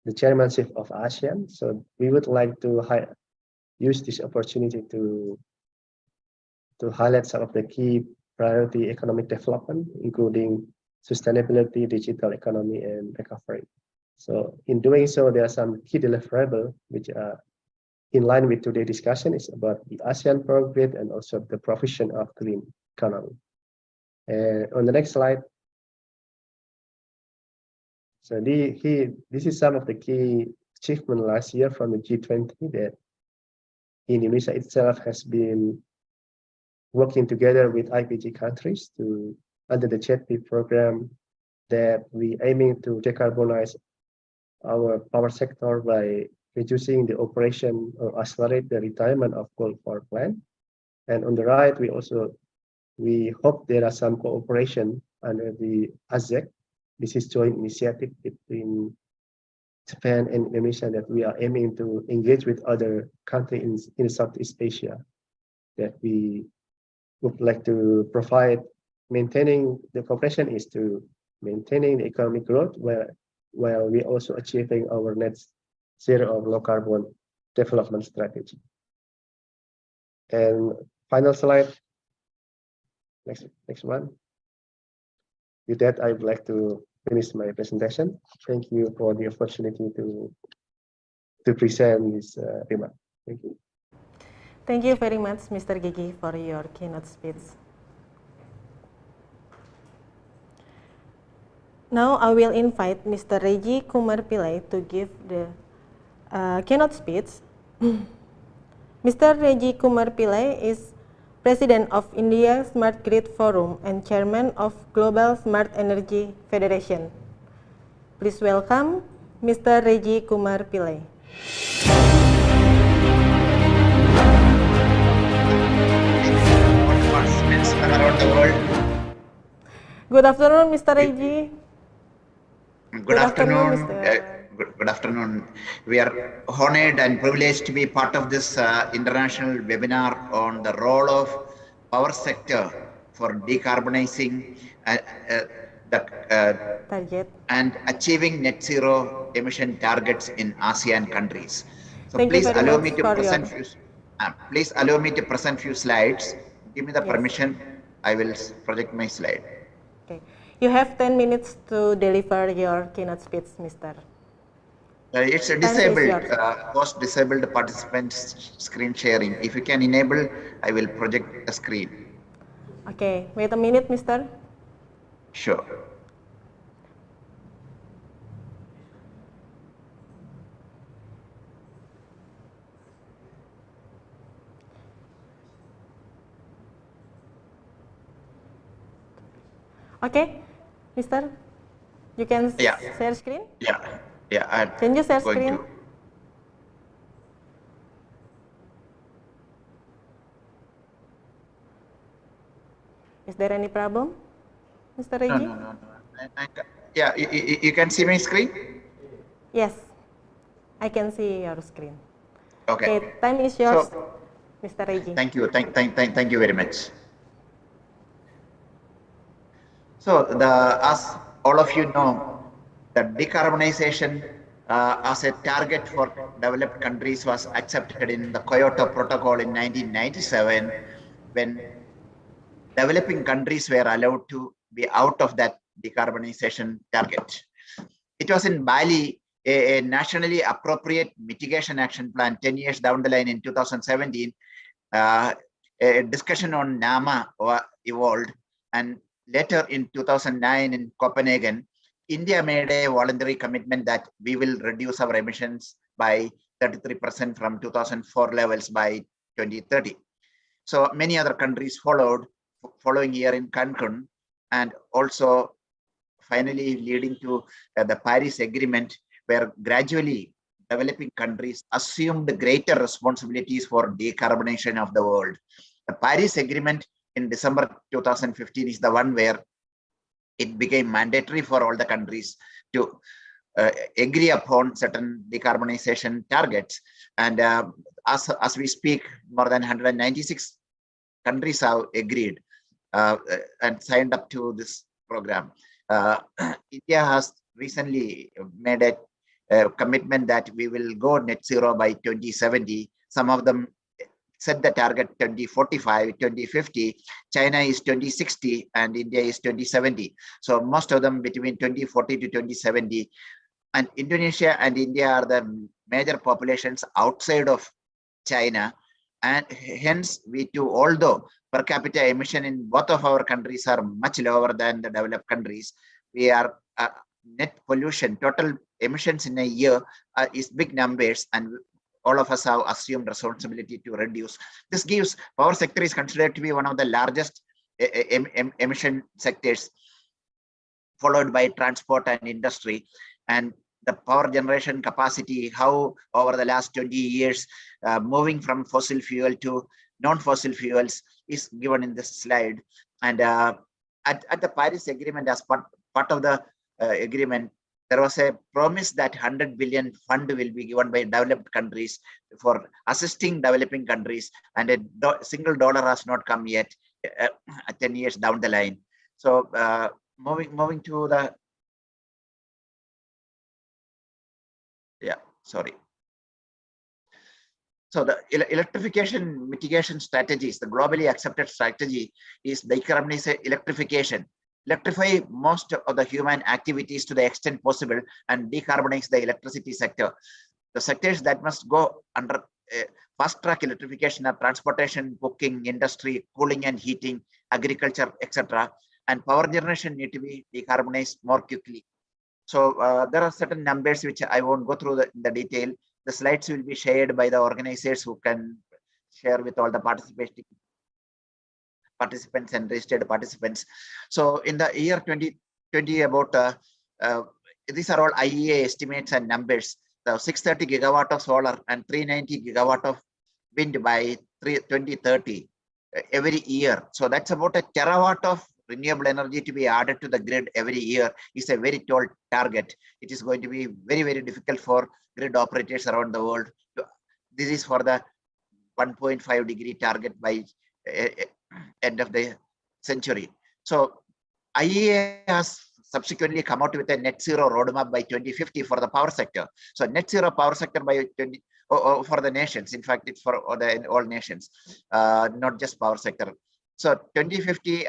the chairmanship of ASEAN. So we would like to use this opportunity to highlight some of the key priority economic development, including sustainability, digital economy, and recovery. So in doing so, there are some key deliverables which are in line with today's discussion. Is about the ASEAN Power Grid and also the provision of green economy. And on the next slide. So this is some of the key achievement last year from the G20, that Indonesia itself has been working together with IPG countries to under the JETP program, that we aiming to decarbonize our power sector by reducing the operation or accelerate the retirement of coal power plant. And on the right, we hope there are some cooperation under the ASEC. This is joint initiative between Japan and Indonesia, that we are aiming to engage with other countries in Southeast Asia, that we would like to provide. Maintaining the cooperation is to maintaining the economic growth, while we also achieving our net zero of low carbon development strategy. And final slide. Next one. With that, I would like to finish my presentation. Thank you for the opportunity to present this remark. Thank you. Thank you very much, Mr. Gigi, for your keynote speech. Now I will invite Mr. Reji Kumar Pillai to give the keynote speech. Mr. Reji Kumar Pillai is President of India Smart Grid Forum and Chairman of Global Smart Energy Federation. Please welcome Mr. Reji Kumar Pillai. friends from around the world. Good afternoon, Mr. Reji. Good afternoon. Mr. Good afternoon. We are honored and privileged to be part of this international webinar on the role of power sector for decarbonizing Target. and achieving net zero emission targets in ASEAN countries. So Thank you please very allow much me to for present your- please allow me to present few slides. Give me the Yes. permission. I will project my slide. Okay. You have 10 minutes to deliver your keynote speech, Mr. It's a Time is disabled, yours. post-disabled participants screen sharing. If you can enable, I will project the screen. Okay, wait a minute, Mr. Sure. Okay, Mr. You can Yeah. share screen? Yeah. I'm Can you share going screen? to. Is there any problem, Mr. No. Reji? Yeah, you can see my screen? Yes, I can see your screen. Okay. Okay, time is yours, So, Mr. Reji. thank you. Thank you very much. So, as all of you know, the decarbonization as a target for developed countries was accepted in the Kyoto Protocol in 1997, when developing countries were allowed to be out of that decarbonization target. It was in Bali, a nationally appropriate mitigation action plan 10 years down the line in 2017. A discussion on NAMA evolved, and later in 2009 in Copenhagen, India made a voluntary commitment that we will reduce our emissions by 33% from 2004 levels by 2030. So many other countries followed following year in Cancun, and also finally leading to the Paris Agreement, where gradually developing countries assumed greater responsibilities for decarbonization of the world. The Paris Agreement in December 2015 is the one where it became mandatory for all the countries to agree upon certain decarbonization targets. And as we speak, more than 196 countries have agreed and signed up to this program. India has recently made a commitment that we will go net zero by 2070. Some of them set the target 2045, 2050. China is 2060 and India is 2070. So most of them between 2040 to 2070. And Indonesia and India are the major populations outside of China. And hence we too, although per capita emission in both of our countries are much lower than the developed countries, we are net pollution, total emissions in a year is big numbers, and all of us have assumed responsibility to reduce. This gives power sector is considered to be one of the largest emission sectors, followed by transport and industry. And the power generation capacity, how over the last 20 years, moving from fossil fuel to non-fossil fuels is given in this slide. And at the Paris Agreement, as part of the agreement, there was a promise that 100 billion fund will be given by developed countries for assisting developing countries, and a single dollar has not come yet 10 years down the line. So moving to the, So the electrification mitigation strategies, the globally accepted strategy is decarbonize electrification. Electrify most of the human activities to the extent possible and decarbonize the electricity sector. The sectors that must go under fast track electrification are transportation, cooking, industry, cooling and heating, agriculture, etc. And power generation need to be decarbonized more quickly. So there are certain numbers which I won't go through the detail. The slides will be shared by the organizers who can share with all the participants and registered participants. So in the year 2020, about these are all IEA estimates and numbers. The 630 gigawatt of solar and 390 gigawatt of wind by 2030. every year. So that's about a terawatt of renewable energy to be added to the grid every year is a very tall target. It is going to be very, very difficult for grid operators around the world. This is for the 1.5 degree target by end of the century. So IEA has subsequently come out with a net zero roadmap by 2050 for the power sector. So net zero power sector by 20 for the nations. In fact, it's for all nations, not just power sector. So 2050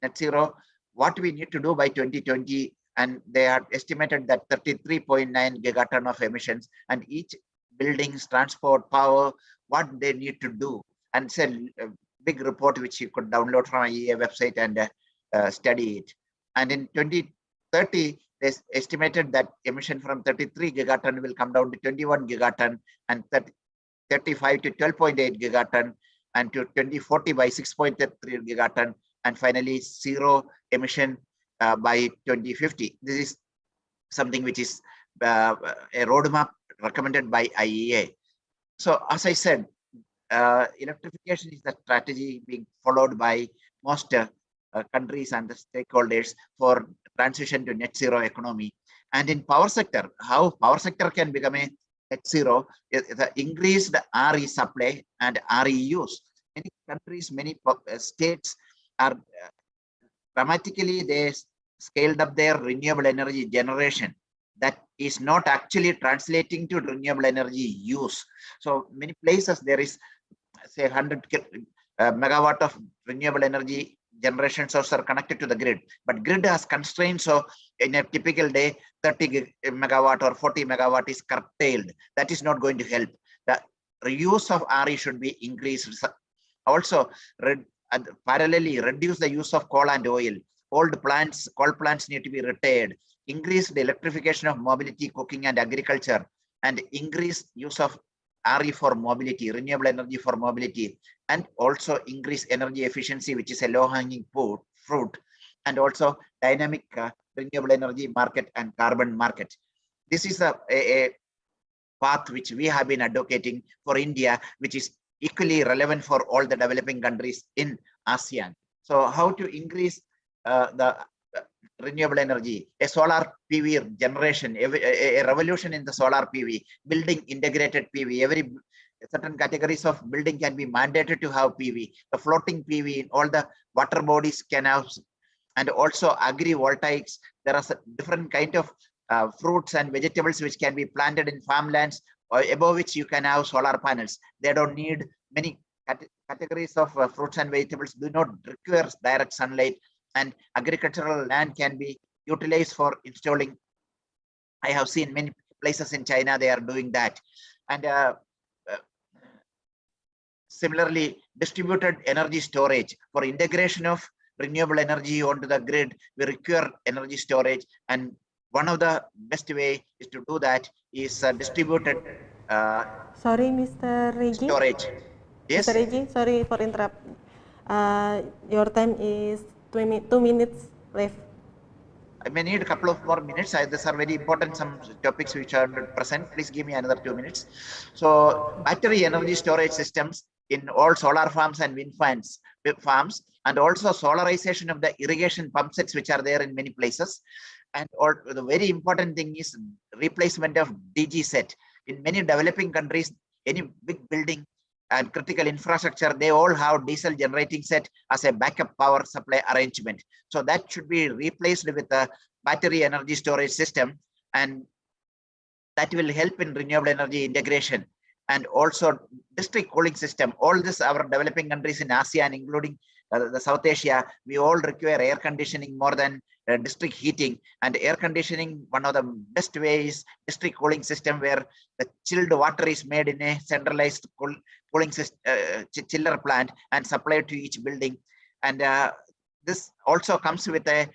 net zero, what we need to do by 2020, and they are estimated that 33.9 gigaton of emissions, and each buildings, transport, power, what they need to do. And it's a big report which you could download from IEA website and study it. And in 2030, they estimated that emission from 33 gigaton will come down to 21 gigaton, and 35 to 12.8 gigaton, and to 2040 by 6.3 gigaton, and finally zero emission by 2050. This is something which is a roadmap recommended by IEA. So as I said, electrification is the strategy being followed by most countries and the stakeholders for transition to net zero economy. And in power sector, how power sector can become a net zero is the increased RE supply and RE use. Many countries, many states are dramatically, they scaled up their renewable energy generation. That is not actually translating to renewable energy use. So many places there is, say, 100 megawatt of renewable energy generation sources are connected to the grid, but grid has constraints. So in a typical day, 30 megawatt or 40 megawatt is curtailed. That is not going to help. The reuse of RE should be increased. Also, parallelly reduce the use of coal and oil. Old plants, coal plants need to be retired. Increase the electrification of mobility, cooking and agriculture, and increase use of RE for mobility, renewable energy for mobility, and also increase energy efficiency, which is a low-hanging fruit, and also dynamic renewable energy market and carbon market. This is a path which we have been advocating for India, which is equally relevant for all the developing countries in ASEAN. So how to increase the renewable energy, a solar PV generation, a revolution in the solar PV, building integrated PV. Every certain categories of building can be mandated to have PV. The floating PV in all the water bodies can have, and also agrivoltaics. There are different kind of fruits and vegetables which can be planted in farmlands, or above which you can have solar panels. They don't need many categories of fruits and vegetables do not require direct sunlight, and agricultural land can be utilized for installing. I have seen many places in China, they are doing that. And similarly, distributed energy storage for integration of renewable energy onto the grid, we require energy storage. And one of the best way is to do that is distributed Sorry, Mr. Regi. Storage. Yes. Mr. Regi, sorry for interrupt. Your time is 2 minutes left. I may need a couple of more minutes. These are very important, some topics which are present. Please give me another 2 minutes. So battery energy storage systems in all solar farms and wind farms, and also solarization of the irrigation pump sets which are there in many places. And the very important thing is replacement of DG set. In many developing countries, any big building and critical infrastructure, they all have diesel generating set as a backup power supply arrangement. So that should be replaced with a battery energy storage system, and that will help in renewable energy integration. And also district cooling system. All this, our developing countries in ASEAN, including the South Asia, we all require air conditioning more than district heating. And air conditioning, one of the best ways, district cooling system, where the chilled water is made in a centralized cooling system, chiller plant, and supplied to each building. And this also comes with a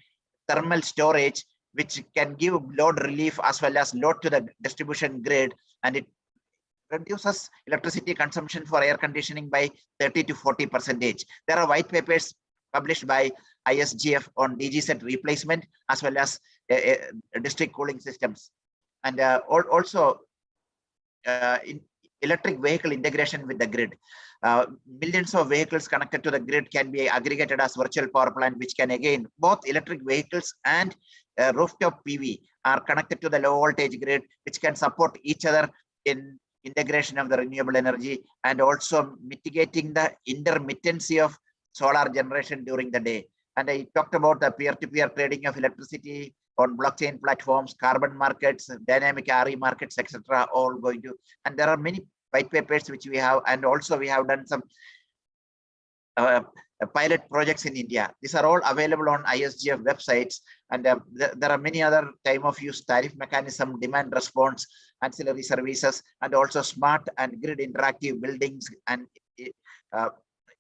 thermal storage, which can give load relief as well as load to the distribution grid, and it reduces electricity consumption for air conditioning by 30 to 40%. There are white papers published by ISGF on DG set replacement as well as district cooling systems. And also in electric vehicle integration with the grid. Millions of vehicles connected to the grid can be aggregated as virtual power plant, which can again, both electric vehicles and rooftop PV are connected to the low voltage grid, which can support each other in integration of the renewable energy and also mitigating the intermittency of solar generation during the day. And I talked about the peer-to-peer trading of electricity on blockchain platforms, carbon markets, dynamic RE markets, etc. All going to, and there are many white papers which we have, and also we have done some pilot projects in India. These are all available on ISGF websites, and there are many other time of use tariff mechanism, demand response, ancillary services, and also smart and grid interactive buildings and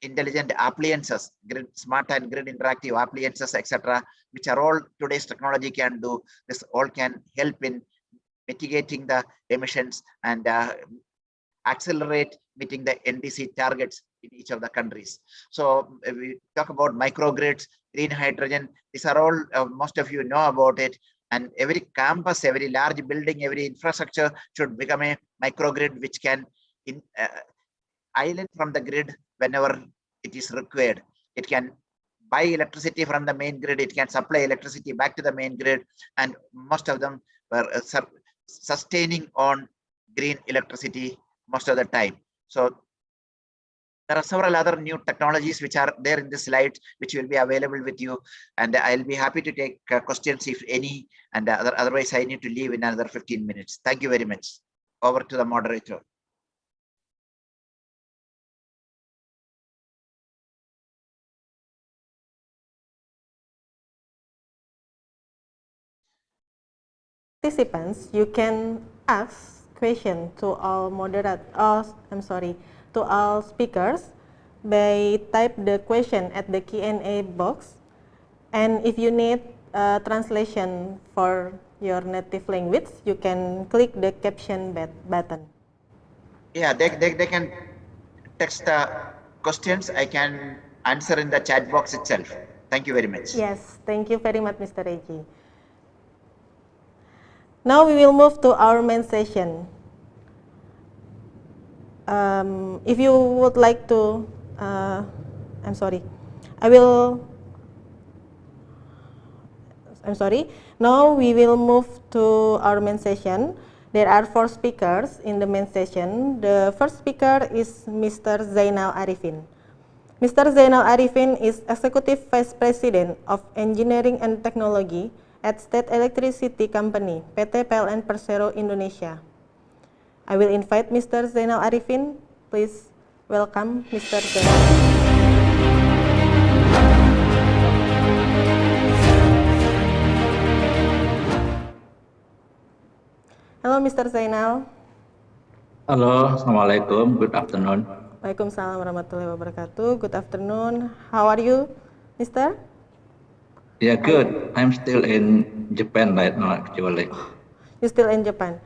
intelligent appliances, grid smart and grid interactive appliances, etc., which are all today's technology can do. This all can help in mitigating the emissions and accelerate meeting the NDC targets in each of the countries. So we talk about microgrids, green hydrogen. These are all most of you know about it. And every campus, every large building, every infrastructure should become a microgrid, which can island from the grid whenever it is required. It can buy electricity from the main grid. It can supply electricity back to the main grid, and most of them were sustaining on green electricity most of the time. So there are several other new technologies which are there in this slide, which will be available with you, and I'll be happy to take questions if any, and otherwise I need to leave in another 15 minutes. Thank you very much. Over to the moderator. Participants, you can ask question to all to all speakers by type the question at the Q&A box, and if you need translation for your native language, you can click the caption button. Yeah, they can text the questions. I can answer in the chat box itself. Thank you very much. Yes, thank you very much, Mr. Reggie. Now we will move to our main session. If you would like to, I'm sorry. Now we will move to our main session. There are 4 speakers in the main session. The first speaker is Mr. Zainal Arifin. Mr. Zainal Arifin is Executive Vice President of Engineering and Technology at State Electricity Company, PT PLN Persero Indonesia. I will invite Mr. Zainal Arifin. Please welcome Mr. Zainal. Hello, Mr. Zainal. Hello, Assalamualaikum. Good afternoon. Waalaikumsalam warahmatullahi wabarakatuh. Good afternoon. How are you, Mr.? Yeah, good. I'm still in Japan right now, actually. You're still in Japan.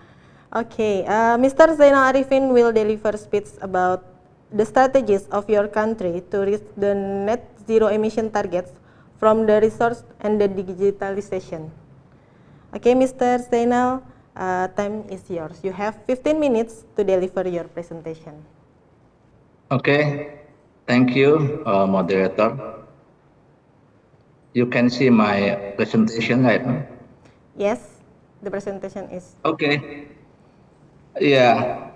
Okay. Mr. Zainal Arifin will deliver speech about the strategies of your country to reach the net zero emission targets from the resource and the digitalization. Okay, Mr. Zainal, time is yours. You have 15 minutes to deliver your presentation. Okay. Thank you, moderator. You can see my presentation right now? Yes, the presentation is. Okay. Yeah.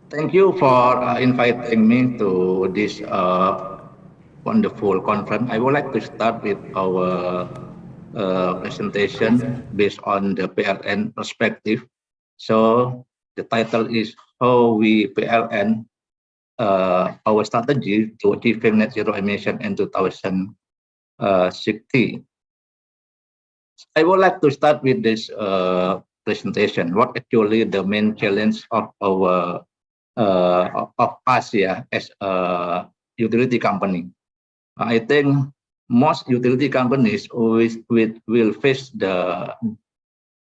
Thank you for inviting me to this wonderful conference. I would like to start with our presentation based on the PLN perspective. So the title is How We PLN Our Strategy to Achieving Net Zero Emission in 2060. I would like to start with this presentation. What actually the main challenge of our of ASEA as a utility company? I think most utility companies always will face the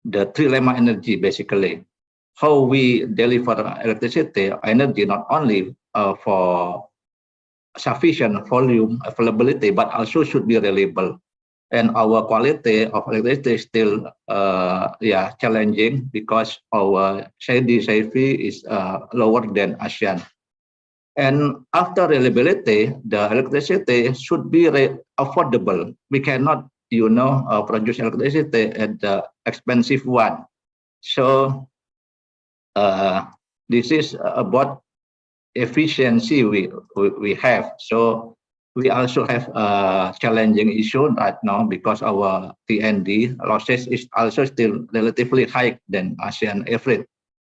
trilemma energy, basically. How we deliver electricity, energy, not only for sufficient volume availability, but also should be reliable. and our quality of electricity is still challenging because our CDCV is lower than ASEAN. And after reliability, the electricity should be affordable. We cannot, produce electricity at the expensive one. So this is about efficiency we have. So we also have a challenging issue right now because our T&D losses is also still relatively high than ASEAN average,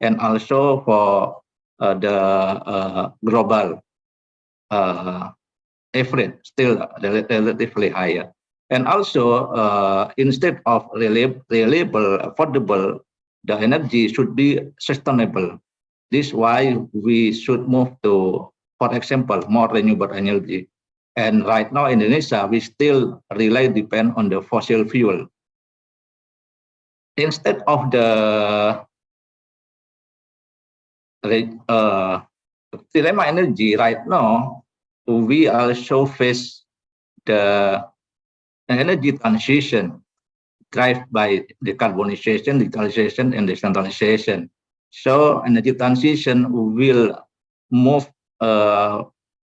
and also for the global average still relatively higher. And also instead of reliable, affordable, the energy should be sustainable. This is why we should move to, for example, more renewable energy. And right now in Indonesia, we still depend on the fossil fuel. Instead of the dilemma energy right now, we also face the energy transition driven by decarbonization, digitalization, and decentralization. So energy transition will move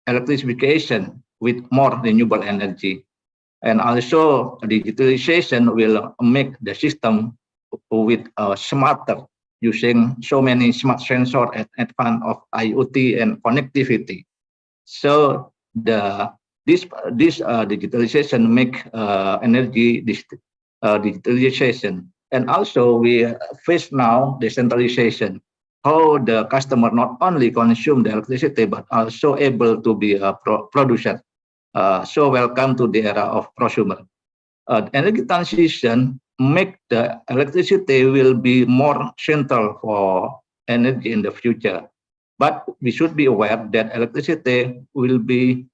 electrification with more renewable energy. And also digitalization will make the system with smarter, using so many smart sensors and advance of IoT and connectivity. So this digitalization make energy digitalization. And also we face now decentralization, how the customer not only consume the electricity but also able to be a producer. So welcome to the era of prosumer. Energy transition make the electricity will be more central for energy in the future. But we should be aware that electricity will be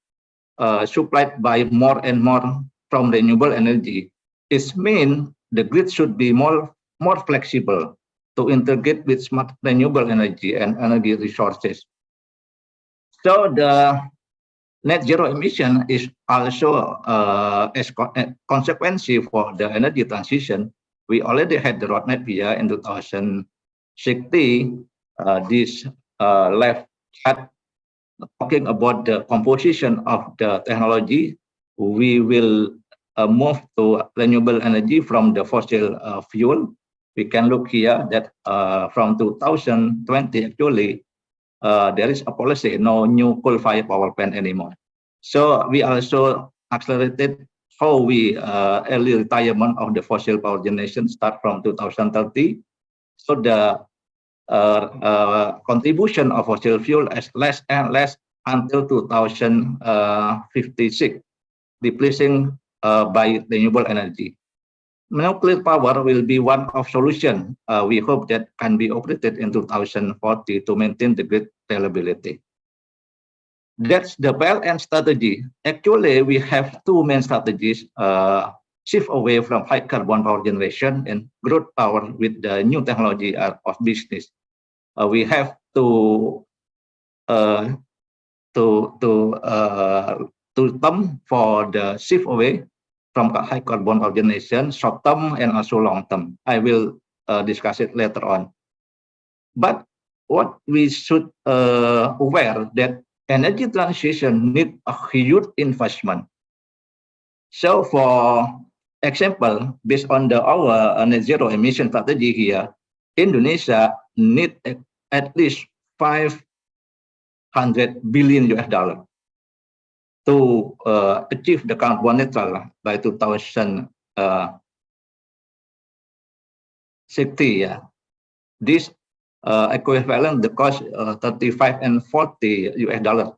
supplied by more and more from renewable energy. It means the grid should be more flexible to integrate with smart renewable energy and energy resources. So the net zero emission is also as a consequence for the energy transition. We already had the roadmap here in 2060. This left chart talking about the composition of the technology. We will move to renewable energy from the fossil fuel. We can look here that from 2020 actually there is a policy, no new coal-fired power plant anymore. So we also accelerated how we early retirement of the fossil power generation start from 2030. So the contribution of fossil fuel is less and less until 2056, replacing by renewable energy. Nuclear power will be one of solutions. We hope that can be operated in 2040 to maintain the grid reliability. That's the PLN strategy. Actually, we have two main strategies: shift away from high carbon power generation and growth power with the new technology of business. We have to term for the shift away from high carbon power generation, short term and also long term. I will discuss it later on. But what we should aware that energy transition need a huge investment. So for example, based on our net zero emission strategy here, Indonesia need at least $500 billion to achieve the carbon neutral by 2060. Yeah. This equivalent the cost 35 and $40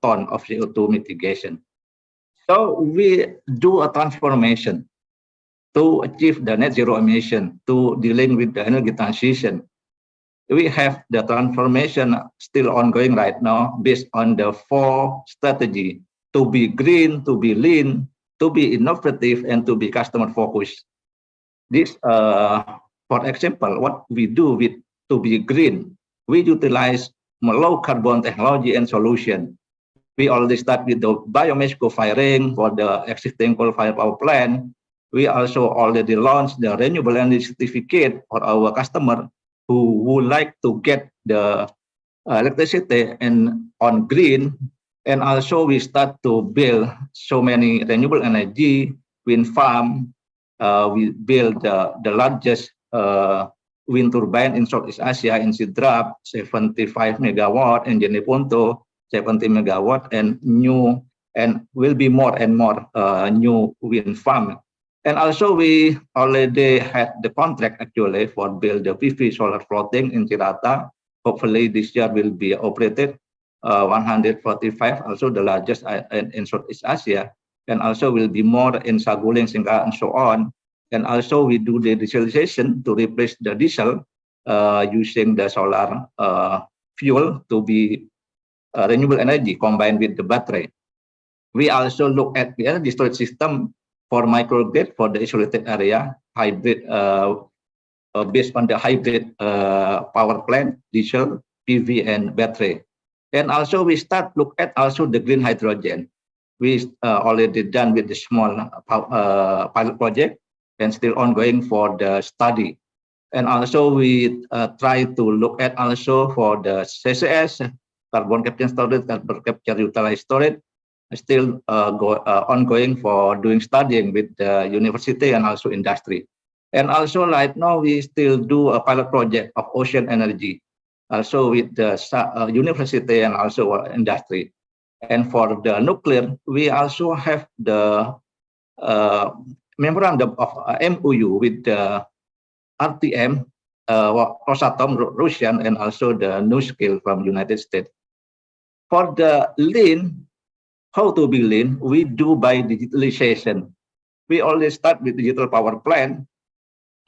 ton of CO2 mitigation. So we do a transformation to achieve the net zero emission, to dealing with the energy transition. We have the transformation still ongoing right now based on the 4 strategy: to be green, to be lean, to be innovative, and to be customer focused. This, for example, what we do with to be green, we utilize low carbon technology and solution. We already start with the biomass co-firing for the existing coal-fired power plant. we also already launched the renewable energy certificate for our customer who would like to get the electricity and on green. And also we start to build so many renewable energy wind farm. We build the largest wind turbine in Southeast Asia in Sidrap, 75 megawatt, in Jeneponto, 70 megawatt, and will be more and more new wind farm. And also we already had the contract actually for build the PV solar floating in Cirata. Hopefully this year will be operated 145, also the largest in Southeast Asia, and also will be more in Saguling, Singapore, and so on. And also we do the digitalization to replace the diesel using the solar fuel to be renewable energy combined with the battery. We also look at the energy storage system for microgrid for the isolated area, hybrid based on the hybrid power plant, diesel, PV, and battery. And also we start look at also the green hydrogen. We already done with the small pilot project and still ongoing for the study. And also we try to look at also for the CCS, carbon capture storage, carbon capture utilized storage, still ongoing for doing studying with the university and also industry. And also right now we still do a pilot project of ocean energy, also with the university and also industry. And for the nuclear, we also have the memorandum of MOU with the RTM, Rosatom, Russian, and also the NuScale from United States. For the lean, how to be lean, we do by digitalization. We always start with digital power plant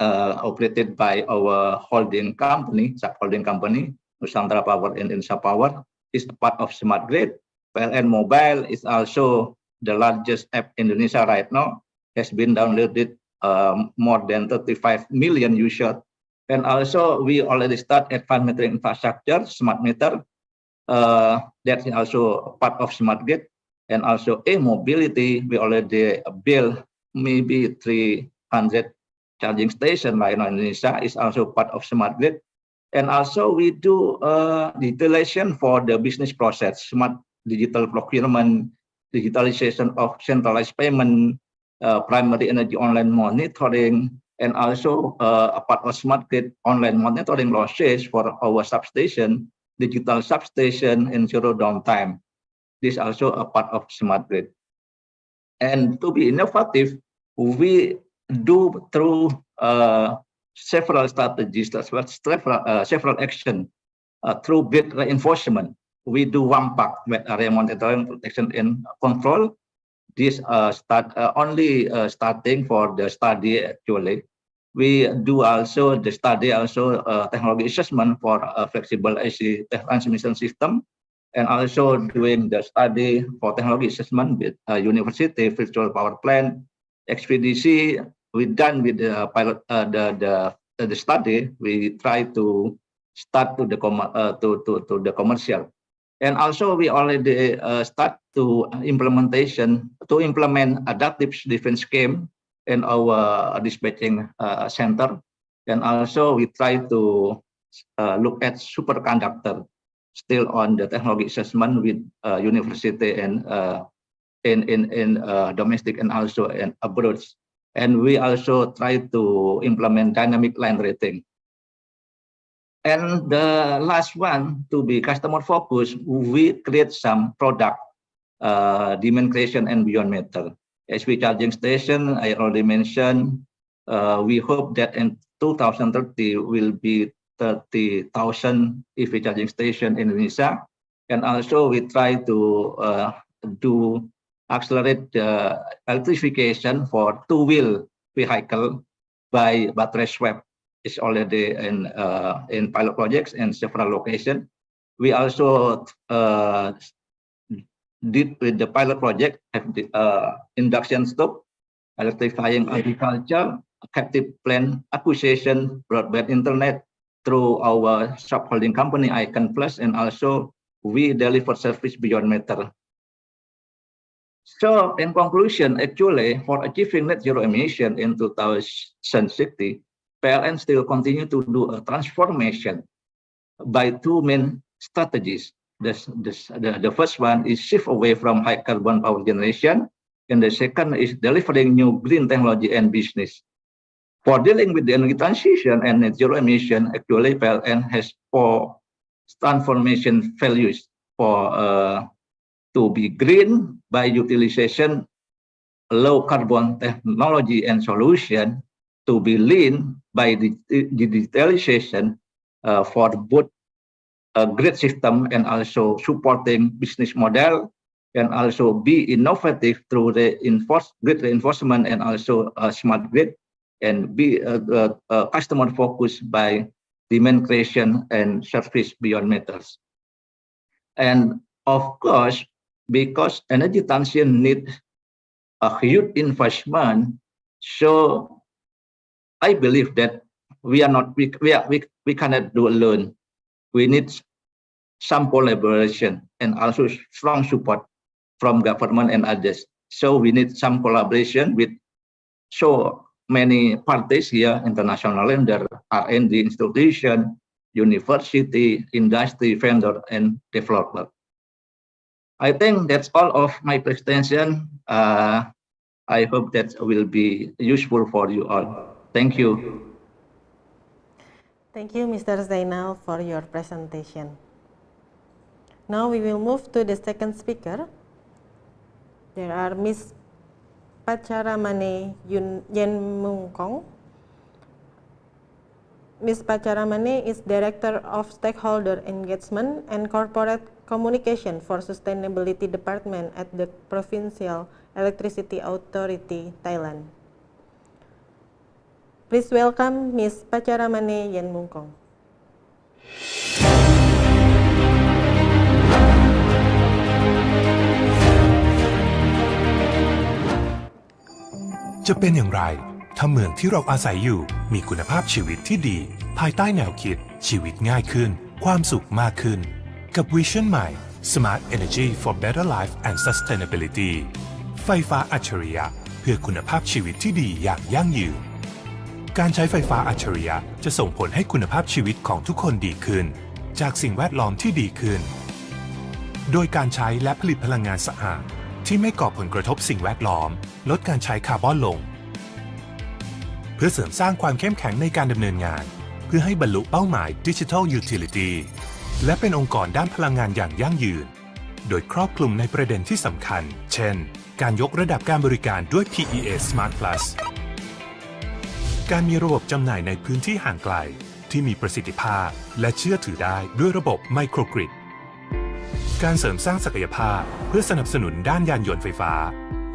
operated by our holding company, sub-holding company, Nusantara Power and Indonesia Power, is part of Smart Grid. PLN Mobile is also the largest app in Indonesia right now, has been downloaded more than 35 million users. And also we already start advanced metering infrastructure, smart meter, that's also part of Smart Grid. And also e-mobility, we already built maybe 300 charging stations right now in Indonesia, is also part of Smart Grid. And also we do digitalization for the business process, smart digital procurement, digitalization of centralized payment, primary energy online monitoring, and also a part of Smart Grid online monitoring losses for our substation, digital substation, and zero downtime. This is also a part of Smart Grid. And to be innovative, we do through several strategies, several actions through grid reinforcement. We do WAMPAC, with area monitoring, protection, and control. This starting for the study actually. We do also the study, technology assessment for a flexible AC transmission system, and also doing the study for technology assessment with university virtual power plant, expedition. We done with the pilot the study. We try to start to the commercial, and also we already start to implement adaptive defense scheme in our dispatching center, and also we try to look at superconductor, still on the technology assessment with university and in domestic and also in abroad. And we also try to implement dynamic line rating. And the last one, to be customer focused, we create some product demand creation and beyond meter. SV charging station, I already mentioned. We hope that in 2030 will be 30,000 EV charging station in Indonesia. And also we try to accelerate the electrification for two-wheel vehicle by battery swap. Is already in pilot projects in several locations. We also did with the pilot project have the induction stove, electrifying agriculture, captive plant acquisition, broadband internet through our sub-holding company Icon Plus, and also we deliver service beyond meter. So in conclusion, actually, for achieving net zero emission in 2060, PLN still continue to do a transformation by two main strategies. The first one is shift away from high carbon power generation, and the second is delivering new green technology and business. For dealing with the energy transition and net zero emission, actually PLN has 4 transformation values for to be green by utilization low carbon technology and solution, to be lean by the digitalization for both grid system and also supporting business model, and also be innovative through the grid reinforcement and also smart grid, and be customer focused by demand creation and service beyond meters. And of course, because energy transition needs a huge investment, so I believe that we cannot do alone. We need some collaboration and also strong support from government and others. So we need some collaboration with so many parties here, international lender, R&D institution, university, industry, vendor, and developer. I think that's all of my presentation. I hope that will be useful for you all. Thank you. Thank you, Mr. Zainal, for your presentation. Now we will move to the second speaker. There are Ms. Pacharamane Yenmungkong. Ms. Pacharamane is Director of Stakeholder Engagement and Corporate Communication for Sustainability Department at the Provincial Electricity Authority, Thailand. Please welcome Ms. Pacharamane Yenmungkong.จะเป็นอย่างไรถ้าเมืองที่เราอาศัยอยู่มีคุณภาพชีวิตที่ดีภายใต้แนวคิดชีวิตง่ายขึ้นความสุขมากขึ้นกับวิชั่นใหม่ Smart Energy for Better Life and Sustainability ไฟฟ้าอัจฉริยะเพื่อคุณภาพชีวิตที่ดีอย่างยั่งยืนการใช้ไฟฟ้าอัจฉริยะจะส่งผลให้คุณภาพชีวิตของทุกคนดีขึ้นจากสิ่งแวดล้อมที่ดีขึ้นโดยการใช้และผลิตพลังงานสะอาดที่ไม่ก่อผลกระทบสิ่งแวดล้อมลดการใช้คาร์บอนลงเพื่อเสริมสร้างความเข้มแข็งในการดำเนินงานเพื่อให้บรรลุเป้าหมาย Digital Utility และเป็นองค์กรด้านพลังงานอย่างยั่งยืนโดยครอบคลุมในประเด็นที่สำคัญเช่นการยกระดับการบริการด้วย PEA Smart Plus การมีระบบจำหน่ายในพื้นที่ห่างไกลที่มีประสิทธิภาพและเชื่อถือได้ด้วยระบบไมโครกริดการเสริมสร้างศักยภาพเพื่อสนับสนุนด้านยานยนต์ไฟฟ้า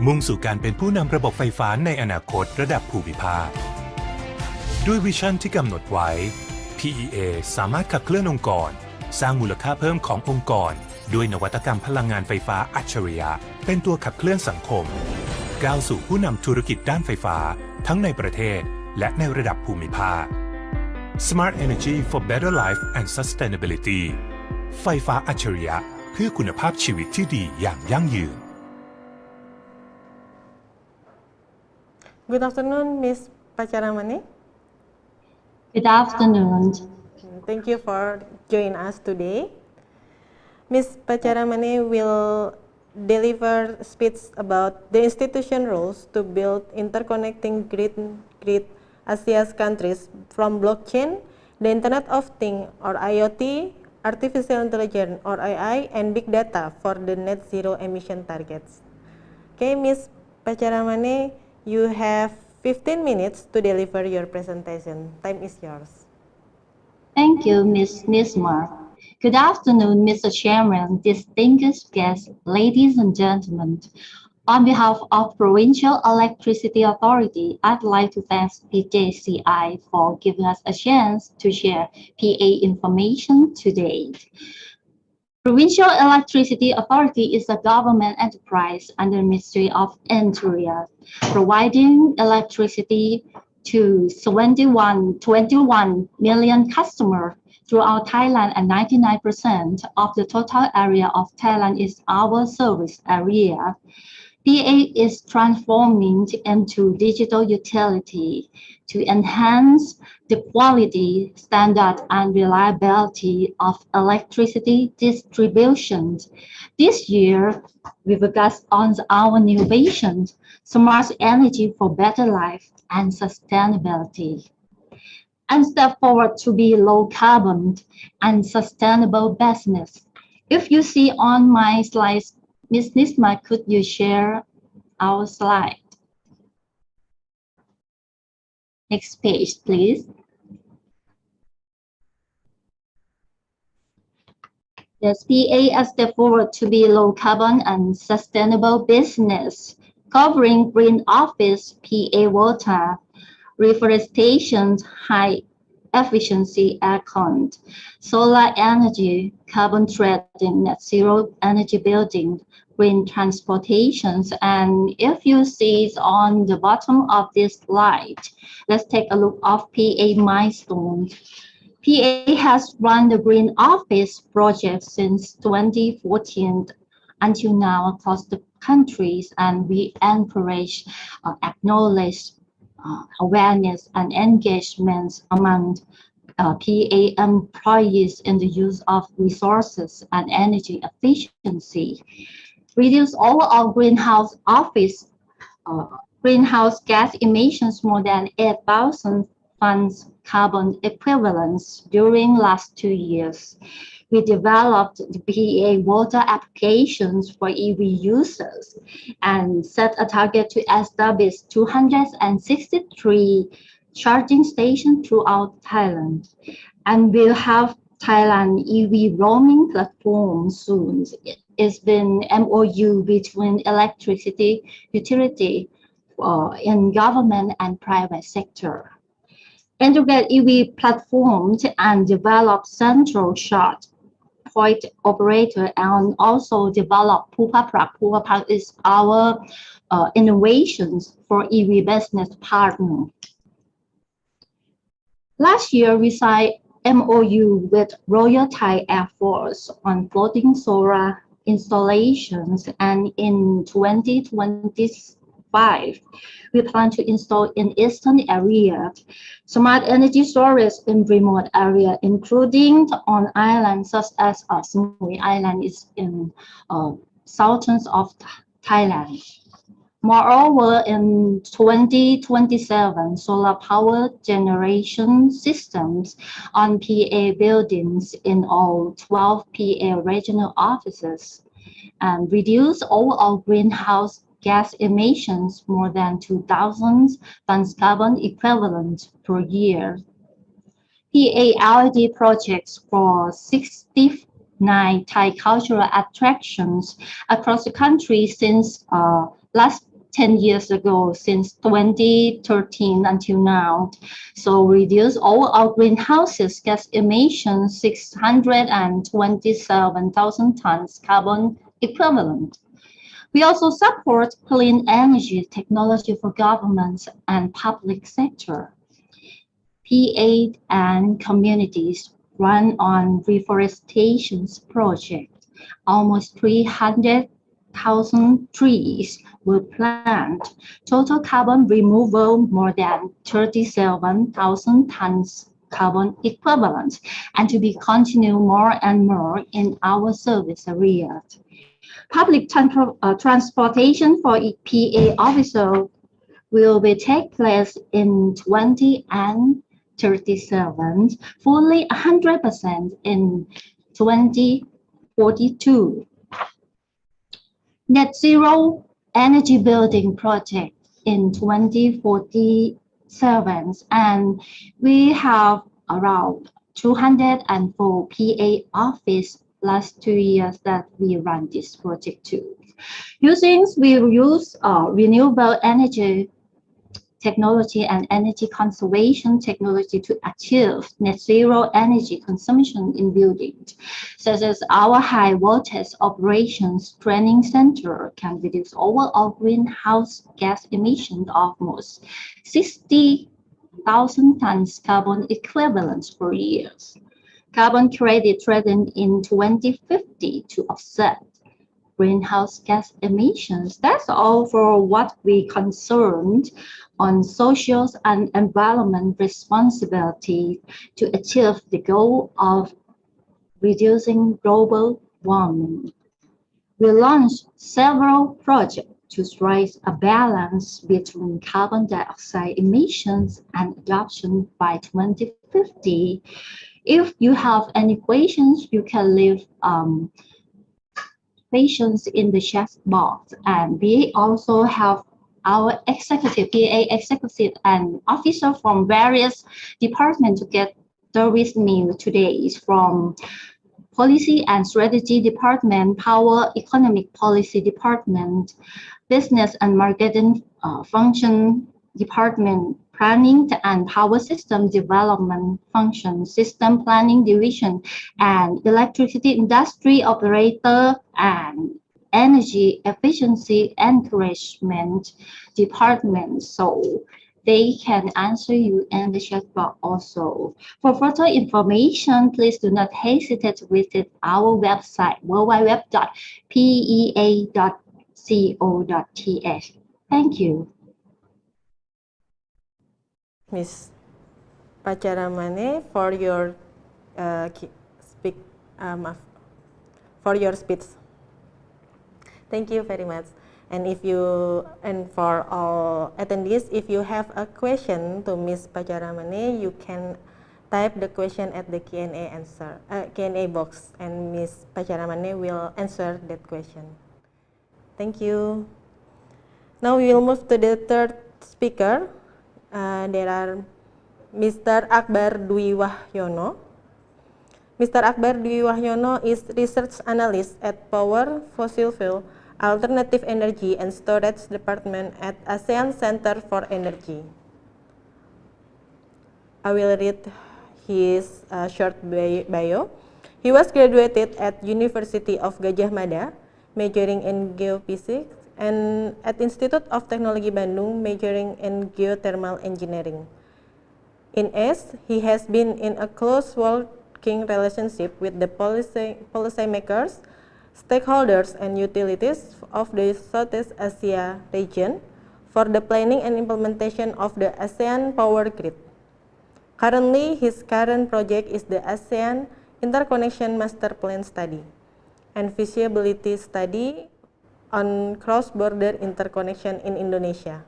มุ่งสู่การเป็นผู้นำระบบไฟฟ้าในอนาคตระดับภูมิภาคด้วยวิชั่นที่กำหนดไว้ PEA สามารถขับเคลื่อนองค์กรสร้างมูลค่าเพิ่มขององค์กรด้วยนวัตกรรมพลังงานไฟฟ้าอัจฉริยะเป็นตัวขับเคลื่อนสังคมก้าวสู่ผู้นำธุรกิจด้านไฟฟ้าทั้งในประเทศและในระดับภูมิภาค Smart Energy for Better Life and Sustainability ไฟฟ้าอัจฉริยะเพื่อคุณภาพชีวิตที่ดีอย่างยั่งยืน Good afternoon, Ms. Pacharamane. Good afternoon. Thank you for joining us today. Ms. Pacharamane will deliver speech about the institution roles to build interconnecting grid ASEA's countries from blockchain, the Internet of Things or IoT, artificial intelligence or AI, and big data for the net zero emission targets. Okay, Ms. Pacharamane, you have 15 minutes to deliver your presentation. Time is yours. Thank you, Ms. Nisma. Good afternoon, Mr. Chairman, distinguished guests, ladies and gentlemen. On behalf of Provincial Electricity Authority, I'd like to thank PJCI for giving us a chance to share PA information today. Provincial Electricity Authority is a government enterprise under the Ministry of Interior, providing electricity to 21 million customers throughout Thailand, and 99% of the total area of Thailand is our service area. PA is transforming into digital utility to enhance the quality, standard, and reliability of electricity distribution. This year, we focus on our innovations, smart energy for better life and sustainability, and step forward to be low carbon and sustainable business. If you see on my slides, Ms. Nisma, could you share our slide? Next page, please. Yes, PA a step forward to be low carbon and sustainable business, covering green office, PA water, reforestation, high efficiency aircon, solar energy, carbon trading, net zero energy building, green transportations. And if you see on the bottom of this slide, let's take a look of PA milestones. PA has run the Green Office project since 2014 until now across the countries, and we encourage, acknowledge, awareness and engagement among PA employees in the use of resources and energy efficiency. Reduce overall greenhouse gas emissions more than 8,000 tons carbon equivalents during last 2 years. We developed the PA water applications for EV users and set a target to establish 263 charging stations throughout Thailand. And we'll have Thailand EV roaming platform soon. It's been MOU between electricity utility in government and private sector. Integrate EV platforms and develop central charge point operator, and also develop Pupapak. Pupapak is our innovations for EV business partner. Last year, we signed MOU with Royal Thai Air Force on floating solar installations, and in 2025, we plan to install in eastern area smart energy storage in remote area, including on islands such as Samui Island is in southern of Thailand. Moreover, in 2027, solar power generation systems on PA buildings in all 12 PA regional offices, and reduce overall greenhouse gas emissions more than 2,000 tons carbon equivalent per year. PA LED projects for 69 Thai cultural attractions across the country since last 10 years ago, since 2013 until now. So reduce overall greenhouse gas emissions 627,000 tons carbon equivalent. We also support clean energy technology for governments and public sector. PA and communities run on reforestation project. Almost 300,000 trees were planted. Total carbon removal more than 37,000 tons carbon equivalent, and to be continued more and more in our service area. Public transportation for PA officer will take place in 2037, fully 100% in 2042. Net zero energy building project in 2047, and we have around 204 PA office last 2 years that we run this project too. We use renewable energy technology and energy conservation technology to achieve net zero energy consumption in buildings, such as our high voltage operations training center can reduce overall greenhouse gas emissions of almost 60,000 tons carbon equivalents per year. Carbon credit trading in 2050 to offset greenhouse gas emissions. That's all for what we concerned on social and environment responsibility to achieve the goal of reducing global warming. We launched several projects to strike a balance between carbon dioxide emissions and adoption by 2050. If you have any questions, you can leave questions in the chat box. And we also have our executive, PA executive and officer from various departments together with me today is from Policy and Strategy Department, Power Economic Policy Department, Business and Marketing Function Department, Planning and Power System Development Function, System Planning Division, and Electricity Industry Operator and Energy Efficiency Encouragement Department. So they can answer you in the chat box also. For further information, please do not hesitate to visit our website www.pea.co.th. Thank you. Miss Pacharamane, for your speech. Thank you very much. And for all attendees, if you have a question to Miss Pacharamane, you can type the question at the Q&A box, and Miss Pacharamane will answer that question. Thank you. Now we will move to the third speaker. There are Mr. Akbar Dwi Wahyono. Mr. Akbar Dwi Wahyono is research analyst at Power Fossil Fuel Alternative Energy and Storage Department at ASEAN Center for Energy. I will read his short bio. He was graduated at University of Gadjah Mada, majoring in geophysics, and at Institute of Technology Bandung, majoring in geothermal engineering. In ACE, he has been in a close working relationship with the policymakers, stakeholders, and utilities of the Southeast Asia region for the planning and implementation of the ASEAN Power Grid. Currently, his current project is the ASEAN Interconnection Master Plan Study and feasibility study on cross-border interconnection in Indonesia.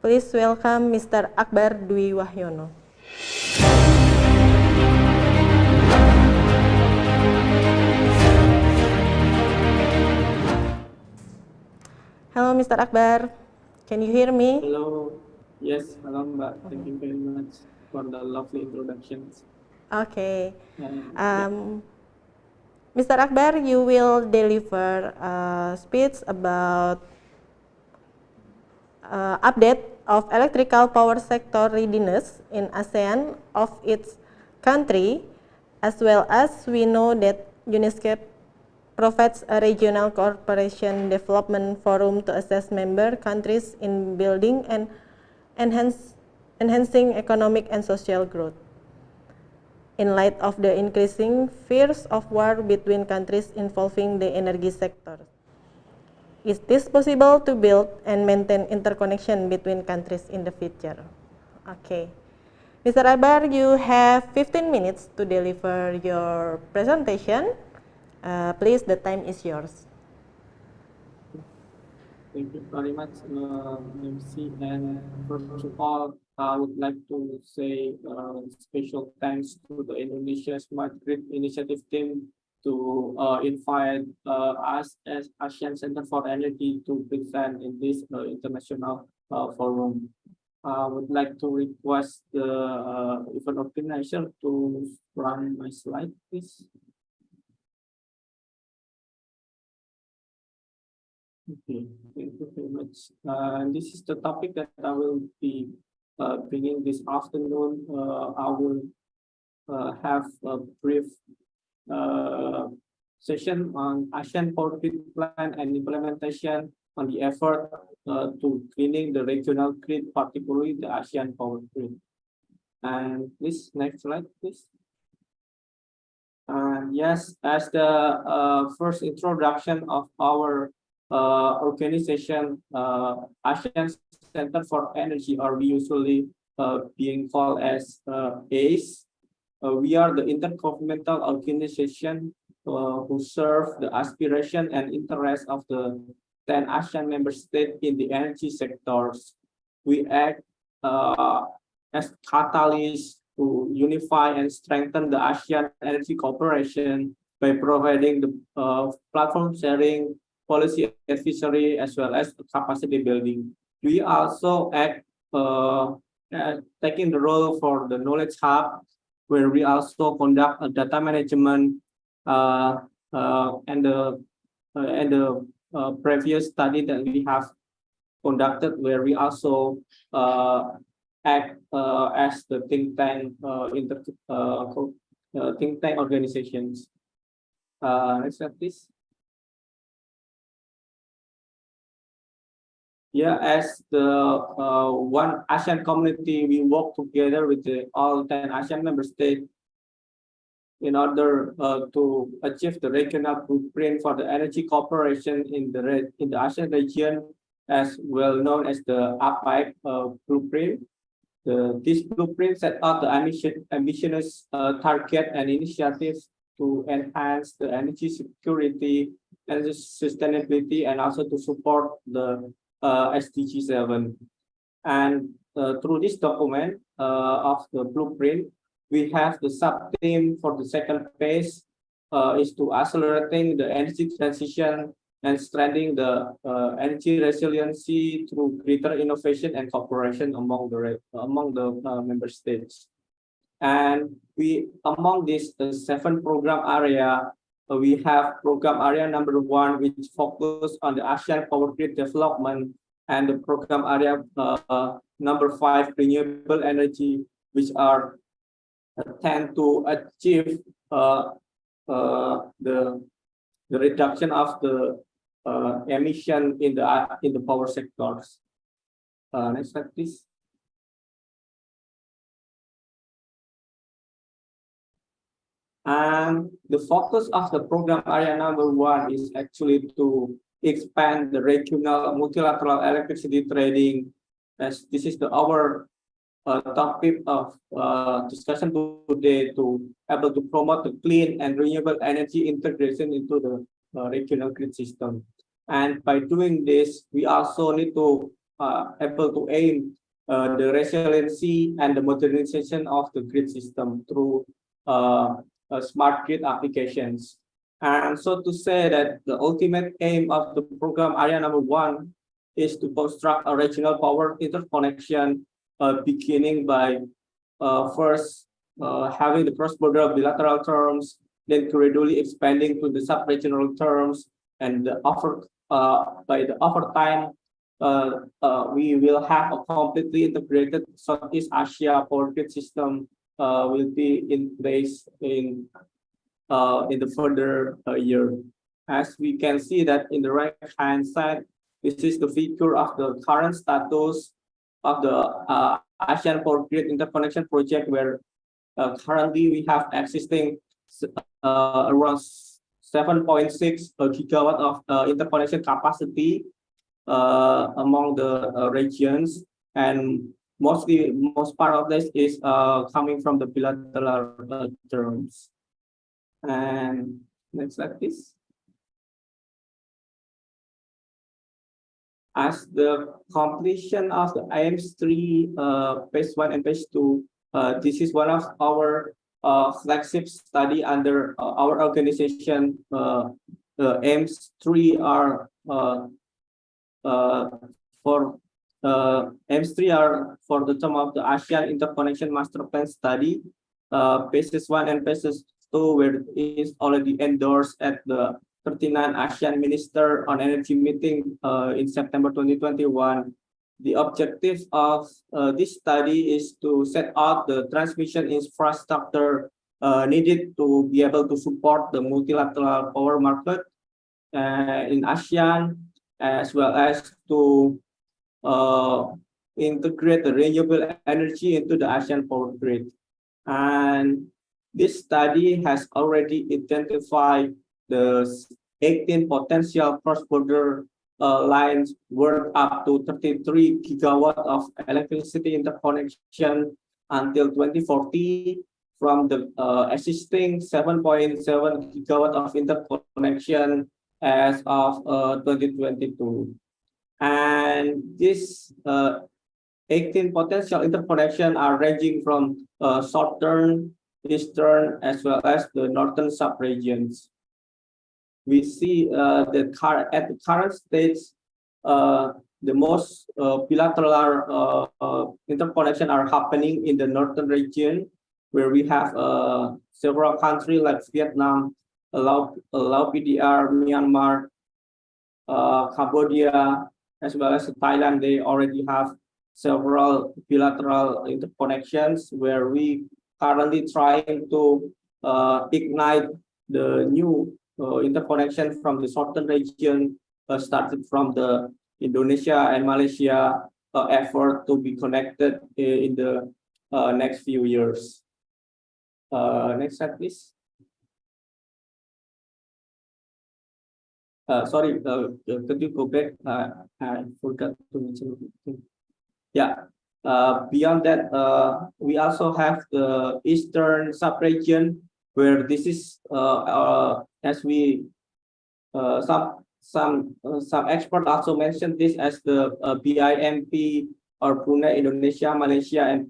Please welcome Mr. Akbar Dwi Wahyono. Hello, Mr. Akbar. Can you hear me? Hello. Yes, hello, Mbak. Thank you very much for the lovely introductions. Okay. Mr. Akbar, you will deliver a speech about update of electrical power sector readiness in ASEAN of its country, as well as we know that UNESCO provides a regional cooperation development forum to assess member countries in building and enhancing economic and social growth. In light of the increasing fears of war between countries involving the energy sector, is this possible to build and maintain interconnection between countries in the future? Okay. Mr. Akbar, you have 15 minutes to deliver your presentation. Please, the time is yours. Thank you very much, MC. And first of all, I would like to say special thanks to the Indonesia Smart Grid Initiative team to invite us as ASEAN Center for Energy to present in this international forum. I would like to request the event organizer to run my slide, please. Okay, thank you very much. This is the topic that I will be bringing this afternoon. I will have a brief session on ASEAN Power Grid Plan and implementation on the effort to greening the regional grid, particularly the ASEAN Power Grid. And please, next slide, please. Yes, as the first introduction of our organization, ASEAN Center for Energy, or we usually being called as ACE. We are the intergovernmental organization who serve the aspiration and interest of the 10 ASEAN member states in the energy sectors. We act as catalysts to unify and strengthen the ASEAN energy cooperation by providing the platform sharing, policy advisory, as well as capacity building. We also act taking the role for the knowledge hub, where we also conduct a data management and the previous study that we have conducted, where we also act as the think tank think tank organizations. Next slide, please. Yeah, as the one ASEAN community, we work together with all 10 ASEAN member states in order to achieve the regional blueprint for the energy cooperation in the ASEAN region, as well known as the APEC blueprint. This blueprint set out the ambitious target and initiatives to enhance the energy security and sustainability, and also to support the SDG 7. And through this document of the blueprint, we have the sub-theme for the second phase is to accelerating the energy transition and strengthening the energy resiliency through greater innovation and cooperation among the member states. And among these 7 program area, we have program area number 1, which focus on the ASEAN power grid development, and the program area number 5, renewable energy, which are tend to achieve the reduction of the emission in the power sectors. Next slide, please. And the focus of the program area number 1 is actually to expand the regional multilateral electricity trading, as this is our topic of discussion today, to able to promote the clean and renewable energy integration into the regional grid system. And by doing this, we also need to able to aim the resiliency and the modernization of the grid system through smart grid applications. And so to say that the ultimate aim of the program area number 1 is to construct a regional power interconnection, beginning by first having the cross-border bilateral terms, then gradually expanding to the sub-regional terms, and by the time we will have a completely integrated Southeast Asia power grid system will be in place in the further year. As we can see that in the right-hand side, this is the figure of the current status of the ASEAN Power Grid Interconnection Project, where currently we have existing around 7.6 gigawatt of interconnection capacity among the regions, and most part of this is coming from the bilateral terms. And next slide, please. As the completion of the AIMS-3 phase 1 and phase 2, this is one of our flagship study under our organization. AIMS-3 are AIMS-3 are for the term of the ASEAN Interconnection Master Plan study, phases 1 and phases 2, where it is already endorsed at the 39 ASEAN Minister on Energy meeting in September 2021. The objective of this study is to set out the transmission infrastructure needed to be able to support the multilateral power market in ASEAN, as well as to integrate the renewable energy into the ASEAN power grid. And This study has already identified the 18 potential cross-border lines worth up to 33 gigawatt of electricity interconnection until 2040 from the existing 7.7 gigawatt of interconnection as of 2022. And this 18 potential interconnection are ranging from southern, eastern, as well as the northern sub-regions. We see at the current stage, the most bilateral interconnection are happening in the northern region, where we have several countries like Vietnam, Laos, PDR, Myanmar, Cambodia, as well as Thailand. They already have several bilateral interconnections where we currently trying to ignite the new interconnection from the southern region, started from the Indonesia and Malaysia effort to be connected in the next few years. Next slide, please. Sorry, could you go back? I forgot to mention. Yeah. Beyond that, we also have the eastern sub-region, where this is as we some experts also mentioned this as the BIMP or Brunei, Indonesia, Malaysia, and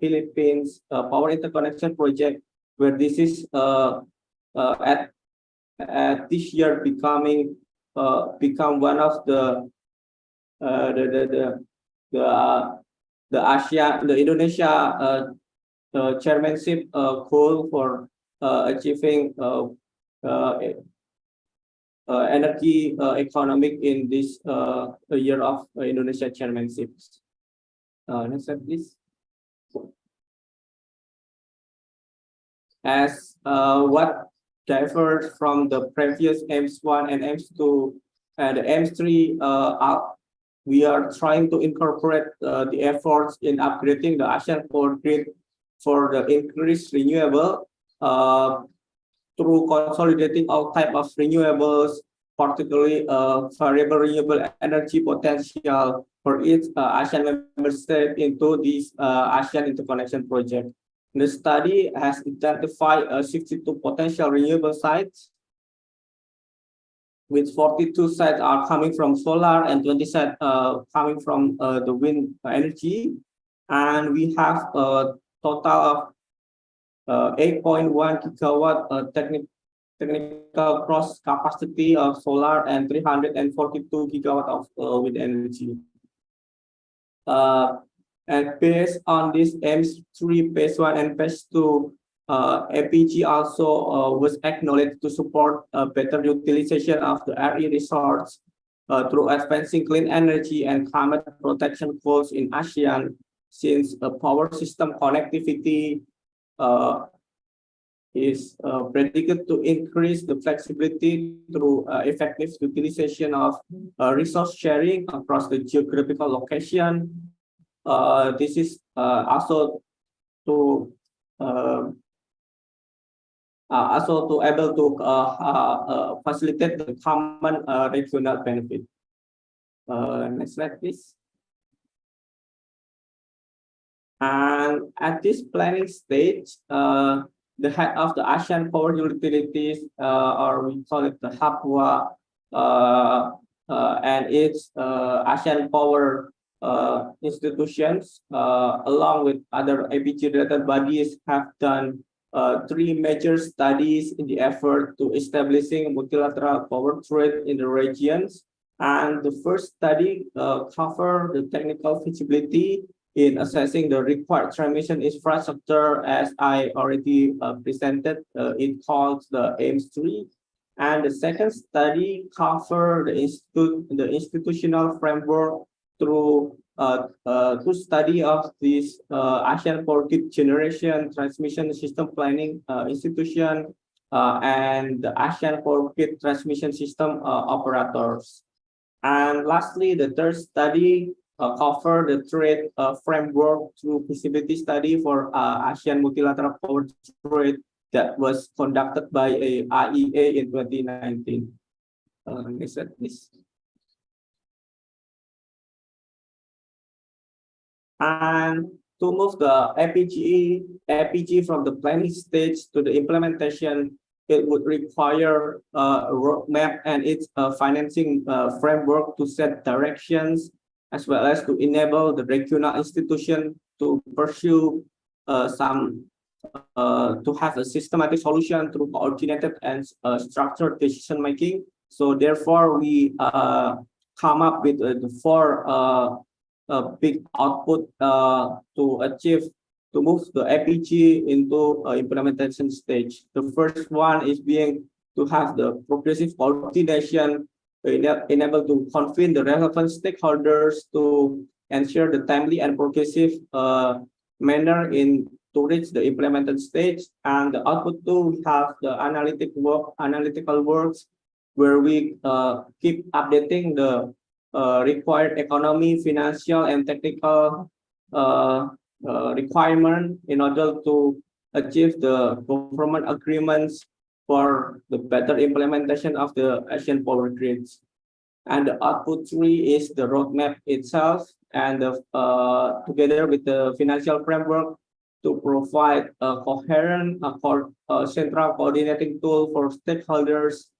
Philippines power interconnection project, where this is at this year become one of the ASEAN, the Indonesia chairmanship goal for achieving energy economic in this year of Indonesia chairmanship. Next slide, please. As what differs from the previous AIMS 1 and AIMS 2 and the AIMS 3, we are trying to incorporate the efforts in upgrading the ASEAN power grid for the increased renewable through consolidating all type of renewables, particularly variable renewable energy potential for each ASEAN member state into this ASEAN interconnection project. The study has identified 62 potential renewable sites, with 42 sites are coming from solar and 20 sites coming from the wind energy. And we have a total of 8.1 gigawatt technical cross capacity of solar and 342 gigawatt of wind energy. And based on this AIMS 3 phase 1 and phase 2, APG also was acknowledged to support better utilization of the RE resource through advancing clean energy and climate protection goals in ASEAN, since power system connectivity is predicted to increase the flexibility through effective utilization of resource sharing across the geographical location. This is also to able to facilitate the common regional benefit. Next slide, please. And at this planning stage, the head of the ASEAN Power Utilities, or we call it the HAPWA, and its ASEAN Power institutions, along with other APG-related bodies, have done 3 major studies in the effort to establishing multilateral power trade in the regions. And the first study covered the technical feasibility in assessing the required transmission infrastructure, as I already presented. It calls the AIMS 3. And the second study covered the institutional framework through to study of this ASEAN Power Grid Generation Transmission System Planning Institution and the ASEAN Power Grid Transmission System operators. And lastly, the third study cover the trade framework through feasibility study for ASEAN multilateral power trade that was conducted by a IEA in 2019. Next slide, please. And to move the APG from the planning stage to the implementation, it would require a roadmap and its financing framework to set directions, as well as to enable the regional institution to pursue to have a systematic solution through coordinated and structured decision making. So therefore, we come up with the four big output to move the APG into implementation stage. The first one is to have the progressive coordination enable to convene the relevant stakeholders to ensure the timely and progressive manner to reach the implemented stage. And the output two, we have the analytical works where we keep updating the required economy, financial, and technical requirement in order to achieve the government agreements for the better implementation of the ASEAN power grids. And the output three is the roadmap itself, and together with the financial framework to provide a coherent central coordinating tool for stakeholders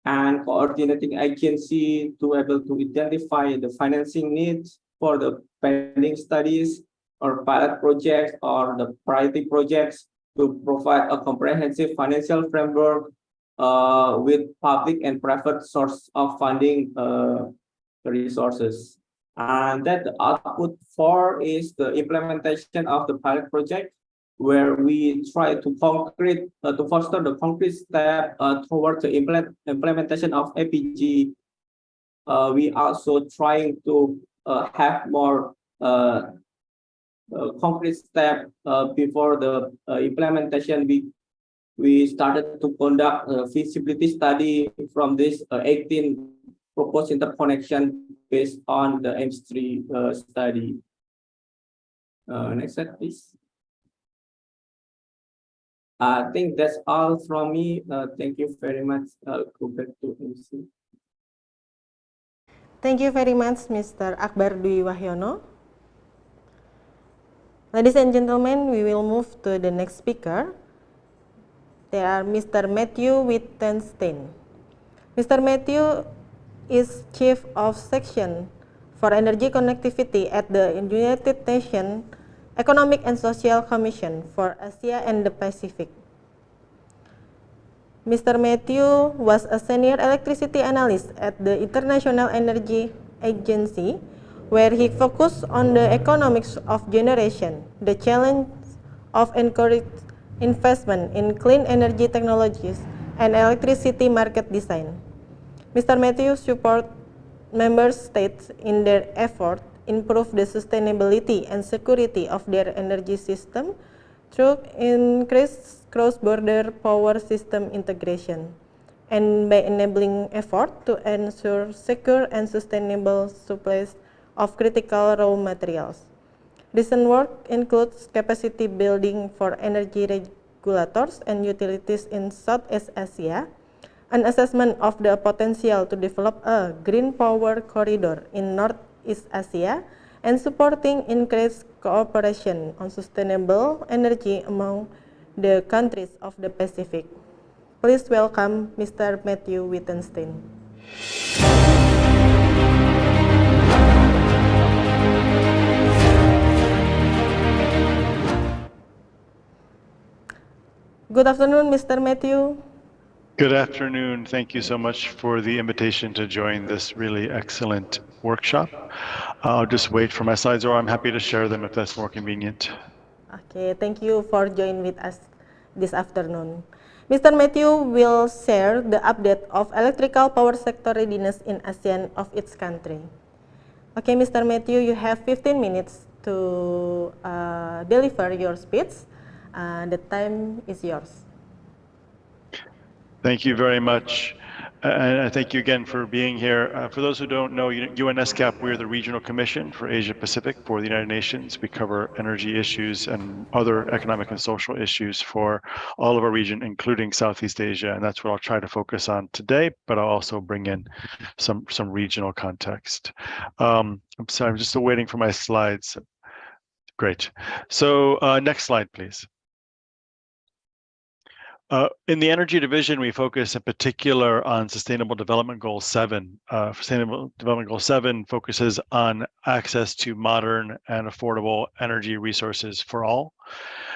and coordinating agency to able to identify the financing needs for the pending studies or pilot projects or the priority projects to provide a comprehensive financial framework with public and private source of funding resources. And that the output four is the implementation of the pilot project, where we try to foster the concrete step towards the implementation of APG. We also trying to have more concrete step before the implementation. We started to conduct a feasibility study from this 18 proposed interconnection based on the M3 study. Next slide, please. I think that's all from me. Thank you very much. Go back to MC. Thank you very much, Mr. Akbar Dwi Wahyono. Ladies and gentlemen, we will move to the next speaker. They are Mr. Matthew Wittenstein. Mr. Matthew is Chief of Section for Energy Connectivity at the United Nations Economic and Social Commission for ASEA and the Pacific. Mr. Matthew was a senior electricity analyst at the International Energy Agency, where he focused on the economics of generation, the challenge of encouraged investment in clean energy technologies, and electricity market design. Mr. Matthew supports member states in their effort improve the sustainability and security of their energy system through increased cross-border power system integration, and by enabling effort to ensure secure and sustainable supplies of critical raw materials. Recent work includes capacity building for energy regulators and utilities in Southeast Asia, an assessment of the potential to develop a green power corridor in Northeast Asia, and supporting increased cooperation on sustainable energy among the countries of the Pacific. Please welcome Mr. Matthew Wittenstein. Good afternoon, Mr. Matthew. Good afternoon. Thank you so much for the invitation to join this really excellent workshop. I'll just wait for my slides, or I'm happy to share them if that's more convenient. Okay, thank you for joining with us this afternoon. Mr. Matthew will share the update of electrical power sector readiness in ASEAN of its country. Okay, Mr. Matthew, you have 15 minutes to deliver your speech. The time is yours. Thank you very much. And I thank you again for being here. For those who don't know, UNESCAP, we're the Regional Commission for Asia Pacific for the United Nations. We cover energy issues and other economic and social issues for all of our region, including Southeast Asia. And that's what I'll try to focus on today, but I'll also bring in some regional context. I'm sorry, I'm just still waiting for my slides. Great. So next slide, please. In the energy division, we focus in particular on Sustainable Development Goal 7. Sustainable Development Goal 7 focuses on access to modern and affordable energy resources for all.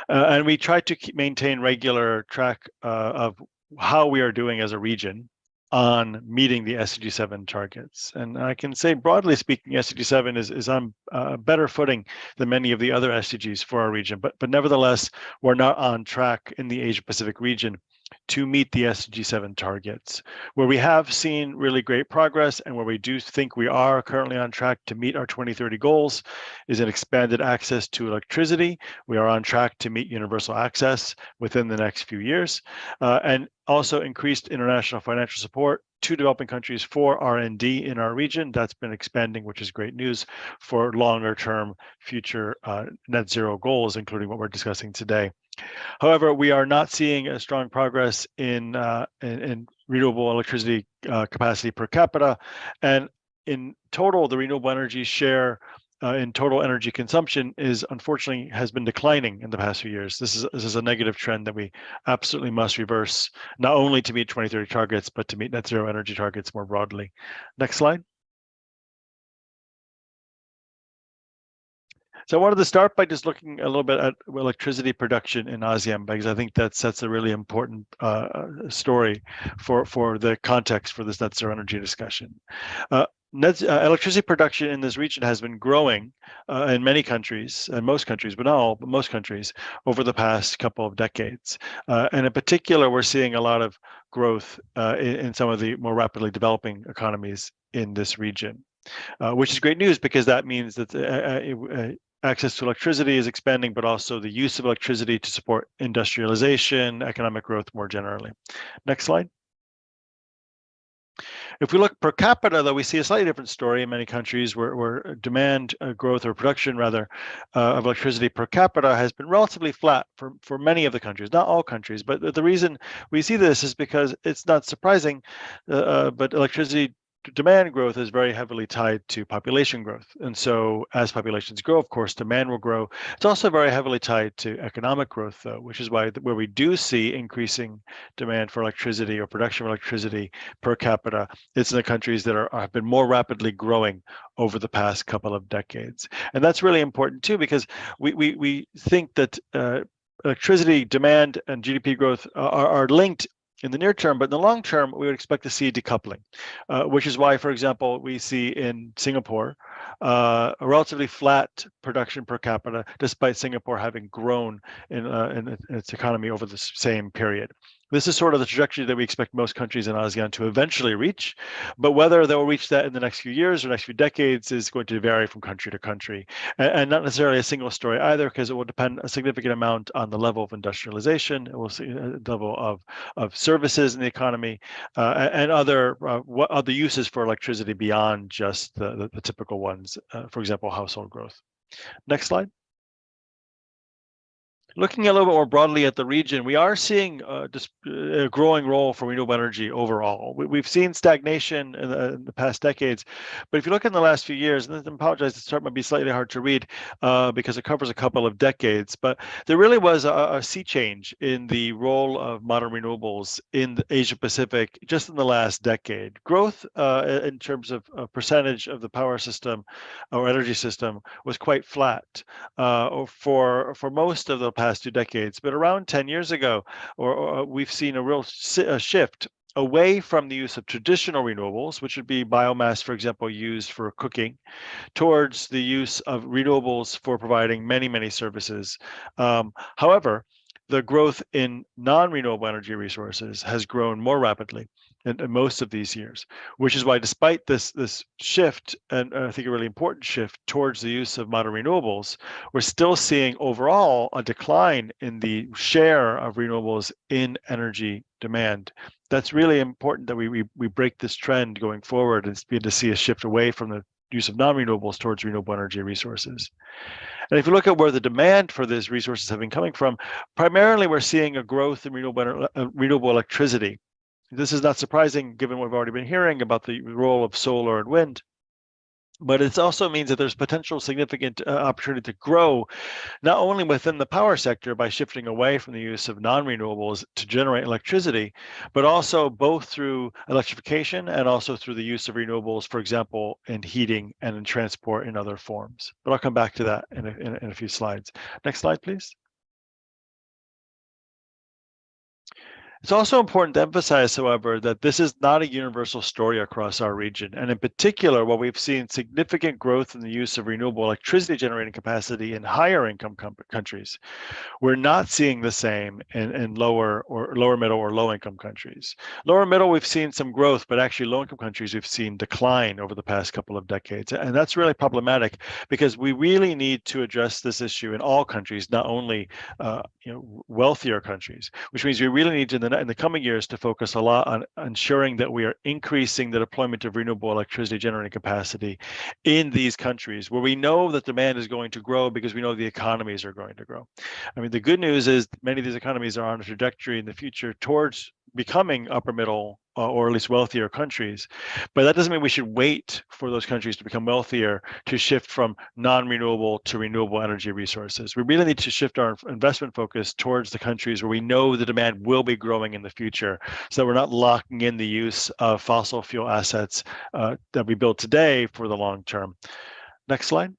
And we try to maintain regular track of how we are doing as a region on meeting the SDG 7 targets. And I can say, broadly speaking, SDG 7 is on better footing than many of the other SDGs for our region. But nevertheless, we're not on track in the Asia Pacific region to meet the SDG 7 targets. Where we have seen really great progress and where we do think we are currently on track to meet our 2030 goals is in expanded access to electricity. We are on track to meet universal access within the next few years, and also increased international financial support to developing countries for R&D in our region. That's been expanding, which is great news for longer term future net zero goals, including what we're discussing today. However, we are not seeing a strong progress in renewable electricity capacity per capita, and in total, the renewable energy share in total energy consumption unfortunately has been declining in the past few years. This is a negative trend that we absolutely must reverse, not only to meet 2030 targets, but to meet net zero energy targets more broadly. Next slide. So I wanted to start by just looking a little bit at electricity production in ASEAN, because I think that sets a really important story for the context for this net zero energy discussion. Electricity production in this region has been growing in many countries, and most countries, but not all, but most countries, over the past couple of decades. And in particular, we're seeing a lot of growth in some of the more rapidly developing economies in this region, which is great news, because that means that access to electricity is expanding, but also the use of electricity to support industrialization, economic growth more generally. Next slide. If we look per capita, though, we see a slightly different story in many countries where demand growth, or production rather, of electricity per capita has been relatively flat for many of the countries, not all countries. But the reason we see this is because it's not surprising, but electricity demand growth is very heavily tied to population growth. And so as populations grow, of course, demand will grow. It's also very heavily tied to economic growth, though, which is why where we do see increasing demand for electricity or production of electricity per capita, it's in the countries that have been more rapidly growing over the past couple of decades. And that's really important, too, because we think that electricity demand and GDP growth are linked in the near term, but in the long term, we would expect to see decoupling, which is why, for example, we see in Singapore a relatively flat production per capita, despite Singapore having grown in its economy over the same period. This is sort of the trajectory that we expect most countries in ASEAN to eventually reach, but whether they will reach that in the next few years or next few decades is going to vary from country to country, and not necessarily a single story either, because it will depend a significant amount on the level of industrialization. It will see a level of services in the economy, and other uses for electricity beyond just the typical ones, for example, household growth. Next slide. Looking a little bit more broadly at the region, we are seeing just a growing role for renewable energy overall. We've seen stagnation in the past decades, but if you look in the last few years, and I apologize, the chart might be slightly hard to read because it covers a couple of decades, but there really was a sea change in the role of modern renewables in the Asia Pacific just in the last decade. Growth in terms of percentage of the power system or energy system was quite flat for most of the past 2 decades, but around 10 years ago, we've seen a real shift away from the use of traditional renewables, which would be biomass, for example, used for cooking, towards the use of renewables for providing many, many services. However, the growth in non-renewable energy resources has grown more rapidly. in most of these years, which is why despite this shift, and I think a really important shift towards the use of modern renewables, we're still seeing overall a decline in the share of renewables in energy demand. That's really important that we break this trend going forward and begin to see a shift away from the use of non-renewables towards renewable energy resources. And if you look at where the demand for these resources have been coming from, primarily we're seeing a growth in renewable electricity. This is not surprising given what we've already been hearing about the role of solar and wind. But it also means that there's potential significant opportunity to grow, not only within the power sector by shifting away from the use of non-renewables to generate electricity, but also both through electrification and also through the use of renewables, for example, in heating and in transport in other forms. But I'll come back to that in a few slides. Next slide, please. It's also important to emphasize, however, that this is not a universal story across our region. And in particular, while we've seen significant growth in the use of renewable electricity generating capacity in higher income countries, we're not seeing the same in lower middle or low income countries. Lower middle, we've seen some growth, but actually low income countries, we've seen decline over the past couple of decades. And that's really problematic because we really need to address this issue in all countries, not only wealthier countries, which means we really need to in the coming years to focus a lot on ensuring that we are increasing the deployment of renewable electricity generating capacity in these countries where we know that demand is going to grow because we know the economies are going to grow. I mean, the good news is many of these economies are on a trajectory in the future towards becoming upper middle or at least wealthier countries. But that doesn't mean we should wait for those countries to become wealthier to shift from non-renewable to renewable energy resources. We really need to shift our investment focus towards the countries where we know the demand will be growing in the future, so that we're not locking in the use of fossil fuel assets that we build today for the long term. Next slide.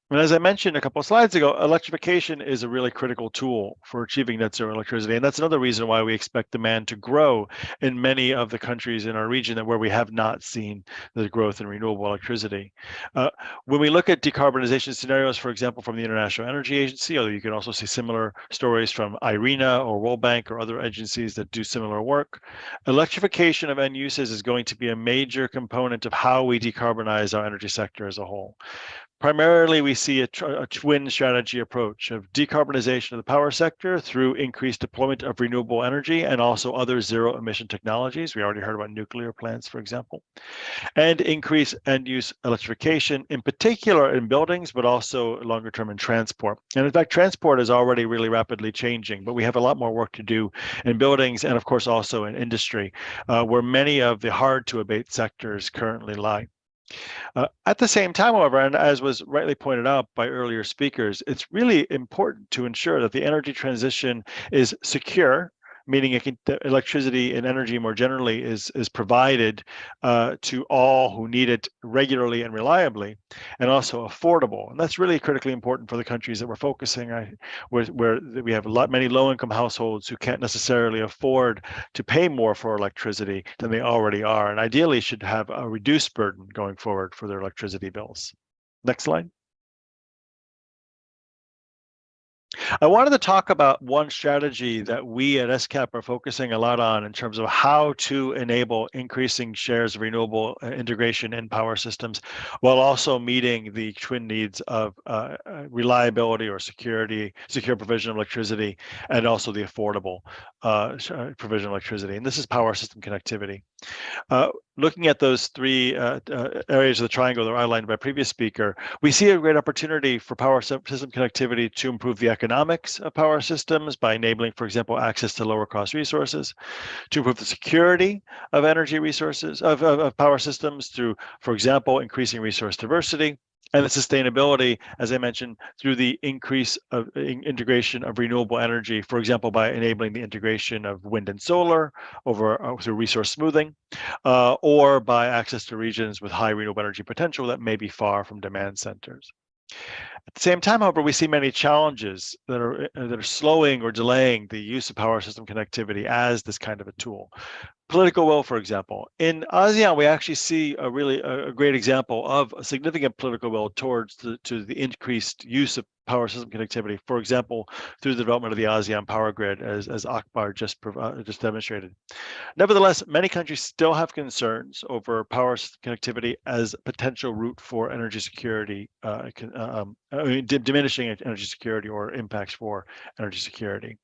And as I mentioned a couple of slides ago, electrification is a really critical tool for achieving net zero electricity. And that's another reason why we expect demand to grow in many of the countries in our region where we have not seen the growth in renewable electricity. When we look at decarbonization scenarios, for example, from the International Energy Agency, although you can also see similar stories from IRENA or World Bank or other agencies that do similar work, electrification of end uses is going to be a major component of how we decarbonize our energy sector as a whole. Primarily, we see a twin strategy approach of decarbonization of the power sector through increased deployment of renewable energy and also other zero emission technologies. We already heard about nuclear plants, for example, and increase end use electrification, in particular in buildings, but also longer term in transport. And in fact, transport is already really rapidly changing, but we have a lot more work to do in buildings and of course also in industry, where many of the hard to abate sectors currently lie. At the same time, however, and as was rightly pointed out by earlier speakers, it's really important to ensure that the energy transition is secure, meaning electricity and energy more generally is provided to all who need it regularly and reliably, and also affordable. And that's really critically important for the countries that we're focusing on, where we have many low-income households who can't necessarily afford to pay more for electricity than they already are, and ideally should have a reduced burden going forward for their electricity bills. Next slide. I wanted to talk about one strategy that we at SCAP are focusing a lot on in terms of how to enable increasing shares of renewable integration in power systems while also meeting the twin needs of reliability or secure provision of electricity and also the affordable provision of electricity. And this is power system connectivity. Looking at those three areas of the triangle that were outlined by a previous speaker, we see a great opportunity for power system connectivity to improve the economics of power systems by enabling, for example, access to lower cost resources, to improve the security of energy resources, of power systems through, for example, increasing resource diversity, and the sustainability, as I mentioned, through the increase of integration of renewable energy, for example, by enabling the integration of wind and solar through resource smoothing, or by access to regions with high renewable energy potential that may be far from demand centers. At the same time, however, we see many challenges that are slowing or delaying the use of power system connectivity as this kind of a tool. Political will, for example. In ASEAN, we actually see a great example of a significant political will towards the increased use of power system connectivity, for example, through the development of the ASEAN power grid, as Akbar just demonstrated. Nevertheless, many countries still have concerns over power system connectivity as a potential route for energy security, diminishing energy security or impacts for energy security.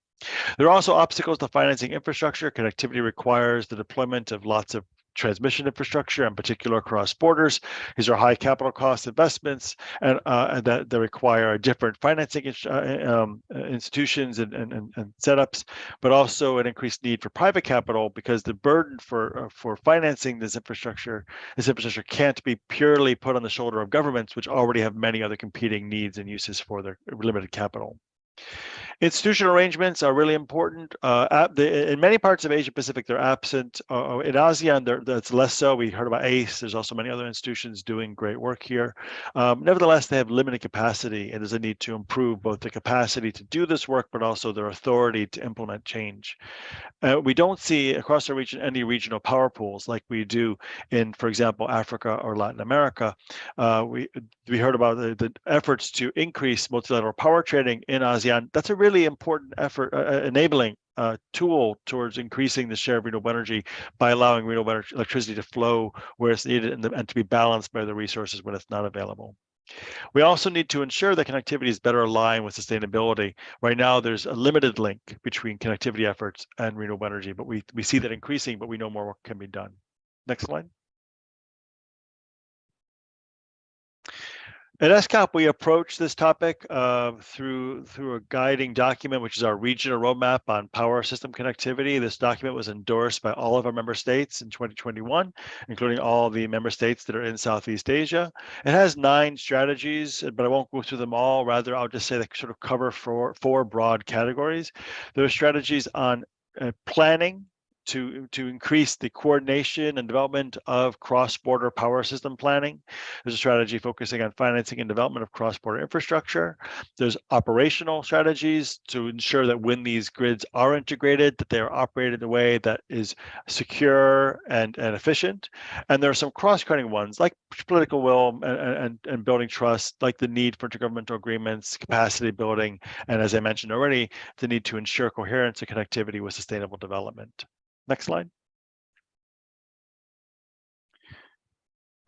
There are also obstacles to financing infrastructure. Connectivity requires the deployment of lots of transmission infrastructure, in particular across borders. These are high capital cost investments, and that require different financing institutions and setups, but also an increased need for private capital, because the burden for financing this infrastructure can't be purely put on the shoulder of governments, which already have many other competing needs and uses for their limited capital. Institutional arrangements are really important. In many parts of Asia Pacific, they're absent. In ASEAN, that's less so. We heard about ACE. There's also many other institutions doing great work here. Nevertheless, they have limited capacity, and there's a need to improve both the capacity to do this work, but also their authority to implement change. We don't see across the region any regional power pools like we do in, for example, Africa or Latin America. We heard about the efforts to increase multilateral power trading in ASEAN. That's a really important effort, enabling tool towards increasing the share of renewable energy by allowing renewable electricity to flow where it's needed and to be balanced by the resources when it's not available. We also need to ensure that connectivity is better aligned with sustainability. Right now, there's a limited link between connectivity efforts and renewable energy, but we see that increasing, but we know more work can be done. Next slide. At ESCOP, we approach this topic through a guiding document, which is our regional roadmap on power system connectivity. This document was endorsed by all of our member states in 2021, including all the member states that are in Southeast Asia. It has 9 strategies, but I won't go through them all. Rather, I'll just say they sort of cover four broad categories. There are strategies on planning, to increase the coordination and development of cross-border power system planning. There's a strategy focusing on financing and development of cross-border infrastructure. There's operational strategies to ensure that when these grids are integrated, that they are operated in a way that is secure and efficient. And there are some cross-cutting ones, like political will and building trust, like the need for intergovernmental agreements, capacity building, and as I mentioned already, the need to ensure coherence and connectivity with sustainable development. Next slide.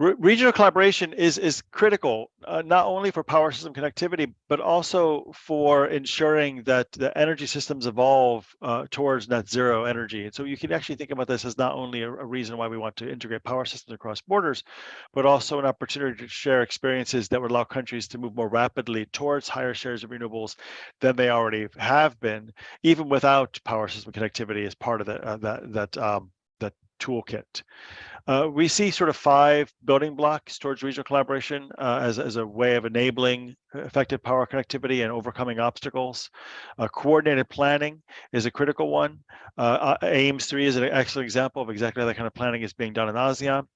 Regional collaboration is critical, not only for power system connectivity, but also for ensuring that the energy systems evolve towards net zero energy. And so you can actually think about this as not only a reason why we want to integrate power systems across borders, but also an opportunity to share experiences that would allow countries to move more rapidly towards higher shares of renewables than they already have been, even without power system connectivity as part of that toolkit. We see sort of 5 building blocks towards regional collaboration as a way of enabling effective power connectivity and overcoming obstacles. Coordinated planning is a critical one. AIMS 3 is an excellent example of exactly how that kind of planning is being done in ASEAN.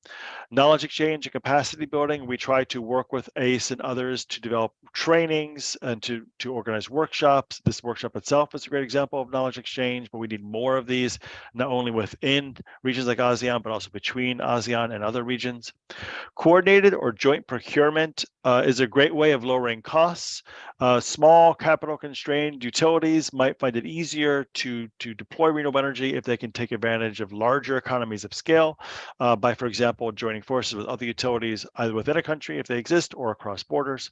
Knowledge exchange and capacity building. We try to work with ACE and others to develop trainings and to organize workshops. This workshop itself is a great example of knowledge exchange, but we need more of these, not only within regions like ASEAN, but also between ASEAN and other regions. Coordinated or joint procurement is a great way of lowering costs. Small capital constrained utilities might find it easier to deploy renewable energy if they can take advantage of larger economies of scale by, for example, joining forces with other utilities either within a country if they exist or across borders.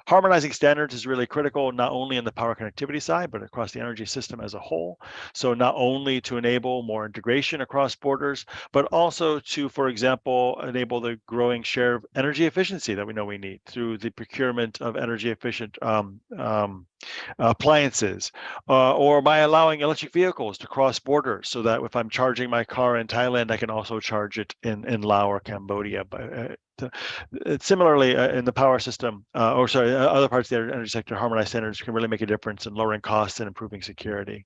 Harmonizing standards is really critical, not only in the power connectivity side, but across the energy system as a whole. So not only to enable more integration across borders, but also to, for example, enable the growing share of energy efficiency that we know we need through the procurement of energy efficient appliances, or by allowing electric vehicles to cross borders so that if I'm charging my car in Thailand, I can also charge it in Laos or Cambodia. Similarly, in the power system, other parts of the energy sector, harmonized standards can really make a difference in lowering costs and improving security.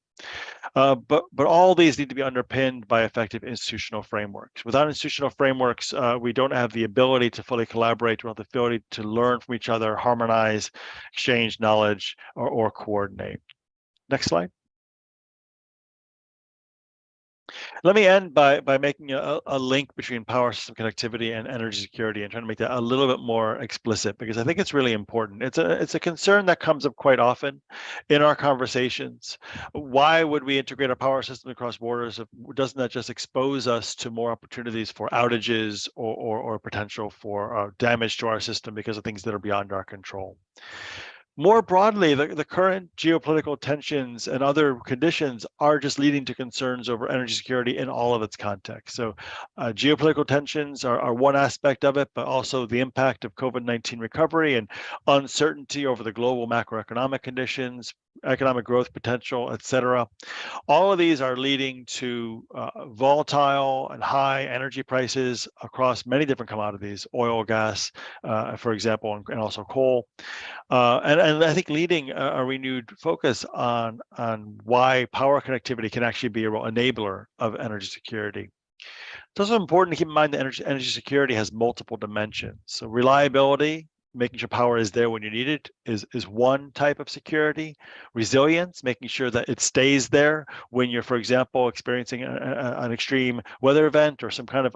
But all these need to be underpinned by effective institutional frameworks. Without institutional frameworks, we don't have the ability to fully collaborate, we don't have the ability to learn from each other, harmonize, exchange knowledge, or coordinate. Next slide. Let me end by making a link between power system connectivity and energy security and trying to make that a little bit more explicit, because I think it's really important. It's a concern that comes up quite often in our conversations. Why would we integrate our power system across borders? Doesn't that just expose us to more opportunities for outages or potential for damage to our system because of things that are beyond our control? More broadly, the current geopolitical tensions and other conditions are just leading to concerns over energy security in all of its contexts. So geopolitical tensions are one aspect of it, but also the impact of COVID-19 recovery and uncertainty over the global macroeconomic conditions, economic growth potential, et cetera. All of these are leading to volatile and high energy prices across many different commodities, oil, gas, for example, and also coal. And I think leading a renewed focus on why power connectivity can actually be a real enabler of energy security. It's also important to keep in mind that energy security has multiple dimensions. So reliability, making sure power is there when you need it, is one type of security. Resilience, making sure that it stays there when you're, for example, experiencing an extreme weather event or some kind of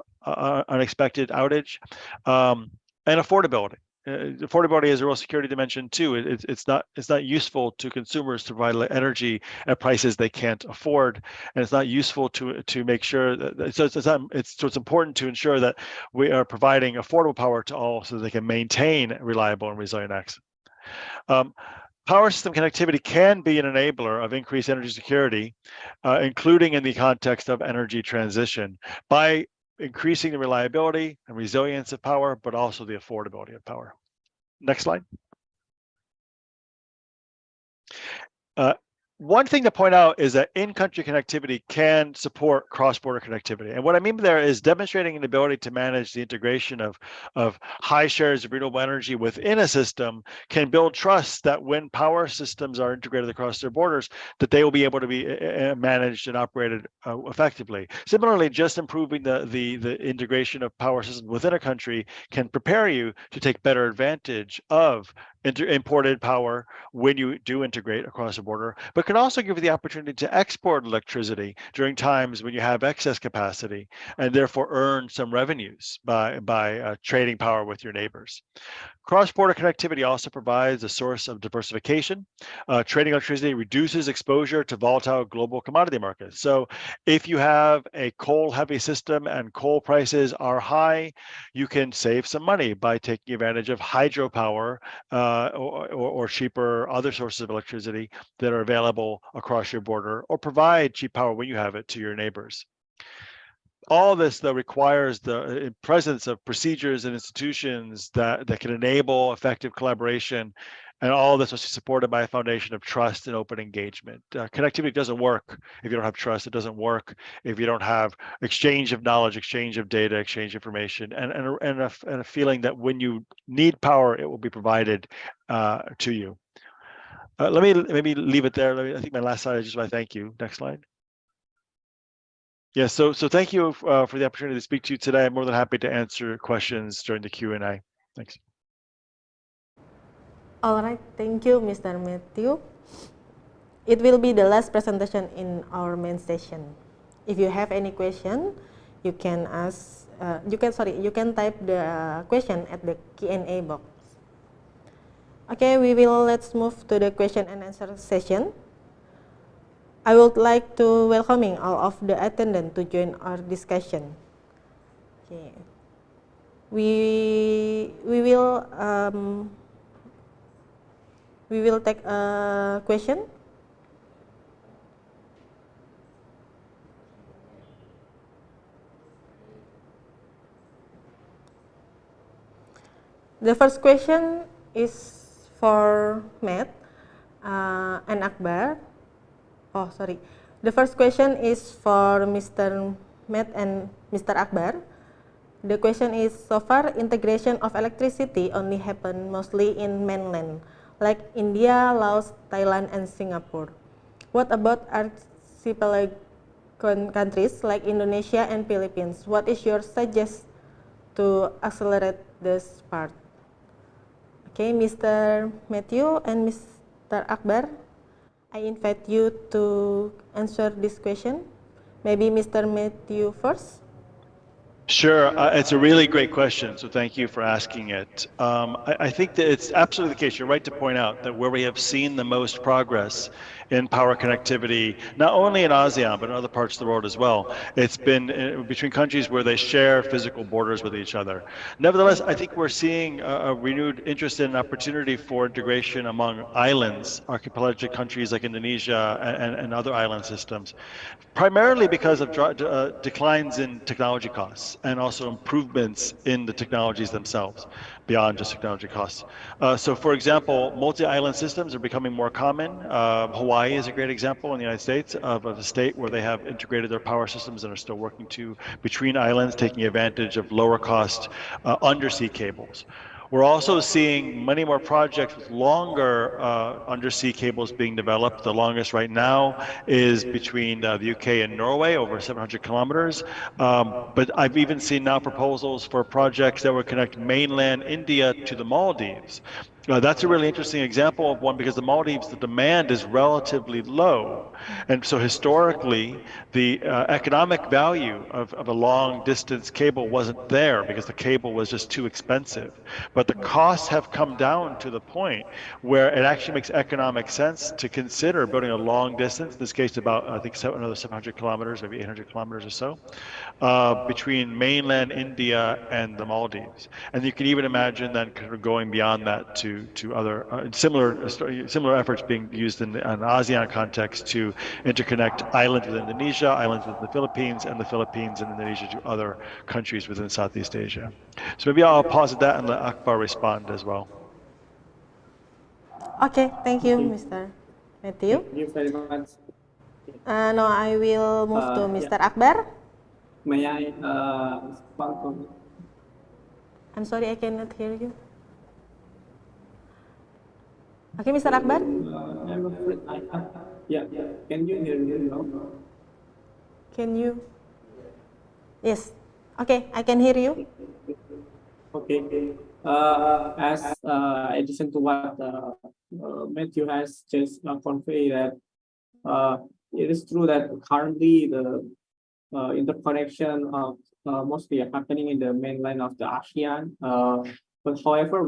unexpected outage. And affordability. Affordability is a real security dimension too. It's not useful to consumers to provide energy at prices they can't afford, and it's not useful to make sure that so it's important to ensure that we are providing affordable power to all so they can maintain reliable and resilient access. Power system connectivity can be an enabler of increased energy security, including in the context of energy transition, by increasing the reliability and resilience of power, but also the affordability of power. Next slide. One thing to point out is that in-country connectivity can support cross-border connectivity. And what I mean there is demonstrating an ability to manage the integration of high shares of renewable energy within a system can build trust that when power systems are integrated across their borders, that they will be able to be managed and operated effectively. Similarly, just improving the integration of power systems within a country can prepare you to take better advantage of imported power when you do integrate across a border, but can also give you the opportunity to export electricity during times when you have excess capacity and therefore earn some revenues by trading power with your neighbors. Cross-border connectivity also provides a source of diversification. Trading electricity reduces exposure to volatile global commodity markets. So if you have a coal-heavy system and coal prices are high, you can save some money by taking advantage of hydropower or cheaper other sources of electricity that are available across your border, or provide cheap power when you have it to your neighbors. All this, though, requires the presence of procedures and institutions that can enable effective collaboration, and all this is supported by a foundation of trust and open engagement. Connectivity doesn't work if you don't have trust. It doesn't work if you don't have exchange of knowledge, exchange of data, exchange of information, and a feeling that when you need power, it will be provided to you. Let me maybe leave it there. I think my last slide is just my thank you. Next slide. Yeah, so thank you for the opportunity to speak to you today. I'm more than happy to answer questions during the Q&A. Thanks. All right, thank you, Mr. Matthew. It will be the last presentation in our main session. If you have any question, you can ask. You can type the question at the Q&A box. Okay, let's move to the question and answer session. I would like to welcoming all of the attendants to join our discussion. Okay. We will take a question. The first question is for Matt and Akbar. Oh, sorry. The first question is for Mr. Matt and Mr. Akbar. The question is, so far integration of electricity only happen mostly in mainland, like India, Laos, Thailand, and Singapore. What about archipelago countries like Indonesia and Philippines? What is your suggestion to accelerate this part? Okay, Mr. Matthew and Mr. Akbar, I invite you to answer this question. Maybe Mr. Matthew first? Sure, it's a really great question, so thank you for asking it. I think that it's absolutely the case. You're right to point out that where we have seen the most progress in power connectivity, not only in ASEAN, but in other parts of the world as well, it's been between countries where they share physical borders with each other. Nevertheless, I think we're seeing a renewed interest and opportunity for integration among islands, archipelagic countries like Indonesia and other island systems, primarily because of declines in technology costs and also improvements in the technologies themselves beyond just technology costs. So for example, multi-island systems are becoming more common. Hawaii is a great example in the United States of a state where they have integrated their power systems and are still working between islands, taking advantage of lower cost undersea cables. We're also seeing many more projects with longer undersea cables being developed. The longest right now is between the UK and Norway, over 700 kilometers. But I've even seen now proposals for projects that would connect mainland India to the Maldives. That's a really interesting example of one because the Maldives, the demand is relatively low. And so historically, the economic value of a long distance cable wasn't there because the cable was just too expensive. But the costs have come down to the point where it actually makes economic sense to consider building a long distance, in this case about, I think, another 700 kilometers, maybe 800 kilometers or so, between mainland India and the Maldives. And you can even imagine then kind of going beyond that to other similar efforts being used in an ASEAN context to interconnect islands with Indonesia, islands with the Philippines, and the Philippines and Indonesia to other countries within Southeast Asia. So maybe I'll pause at that and let Akbar respond as well. Okay, thank you, Mr. Matthew. Thank you very much. Now I will move to Mr. Akbar. May I respond? I'm sorry, I cannot hear you. Okay, Mr. Akbar? I'm afraid yeah. Can you hear me now? Can you? Yes. Okay, I can hear you. Okay. As addition to what Matthew has just conveyed, that it is true that currently the interconnection of mostly happening in the mainland of the ASEAN. But however,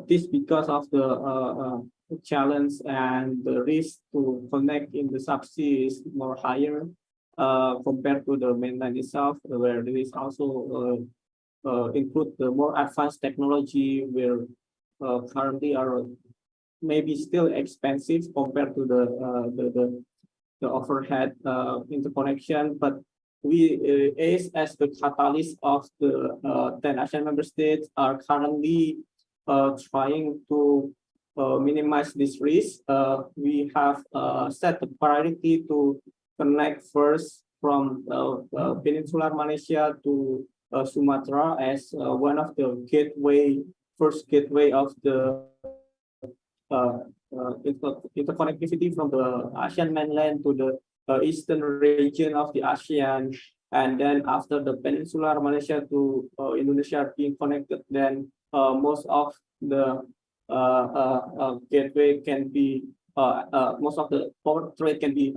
this because of the challenge and the risk to connect in the subsea is more higher compared to the mainland itself, where there is also include the more advanced technology where currently are maybe still expensive compared to the overhead interconnection. But we as the catalyst of the 10 ASEAN member states are currently trying to minimize this risk. We have set the priority to connect first from Peninsular Malaysia to Sumatra as one of the first gateway of the interconnectivity from the ASEAN mainland to the eastern region of the ASEAN. And then after the Peninsular Malaysia to Indonesia being connected, then most of the gateway can be, most of the power trade can be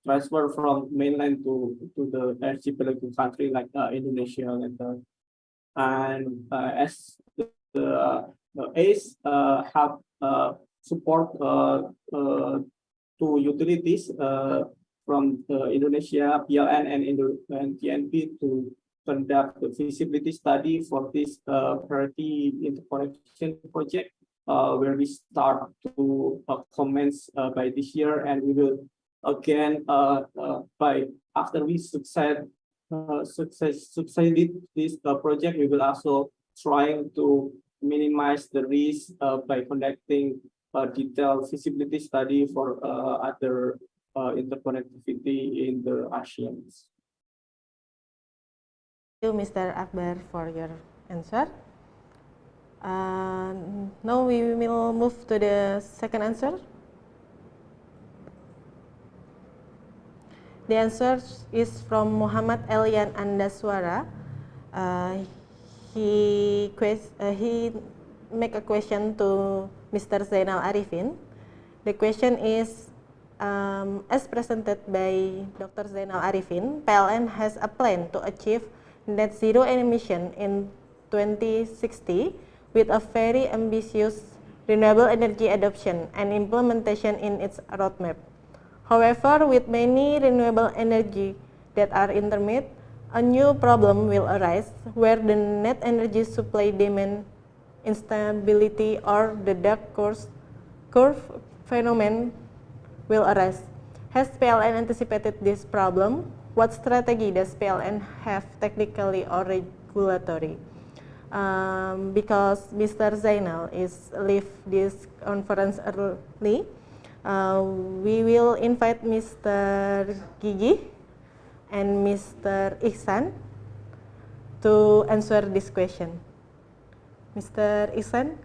transfer from mainland to the archipelago country like Indonesia. And as the ACE have support to utilities from Indonesia, PLN and TNP to conduct the feasibility study for this priority interconnection project, where we start to commence by this year, and we will again after we succeeded this project, we will also trying to minimize the risk by conducting a detailed feasibility study for other interconnectivity in the ASEAN. Thank you, Mr. Akbar, for your answer. Now we will move to the second answer. The answer is from Muhammad Elian Andaswara. He make a question to Mr. Zainal Arifin. The question is, As presented by Dr. Zainal Arifin, PLN has a plan to achieve net zero emission in 2060 with a very ambitious renewable energy adoption and implementation in its roadmap. However, with many renewable energy that are intermittent, a new problem will arise where the net energy supply demand instability or the dark curve phenomenon will arise. Has PLN anticipated this problem? What strategy does PLN have technically or regulatory? Because Mr. Zainal is leave this conference early, we will invite Mr. Gigi and Mr. Ihsan to answer this question. Mr. Ihsan,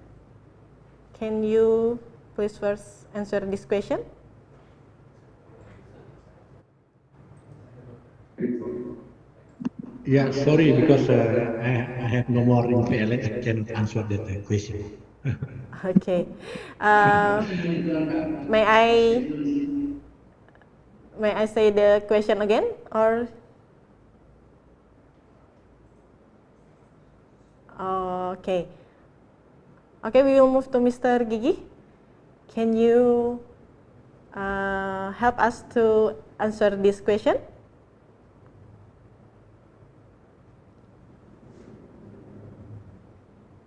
can you please first answer this question? Yeah, sorry, because I have no more in PLN. I cannot answer that question. Okay. May I say the question again, or? Okay. Okay, we will move to Mr. Gigi. Can you help us to answer this question?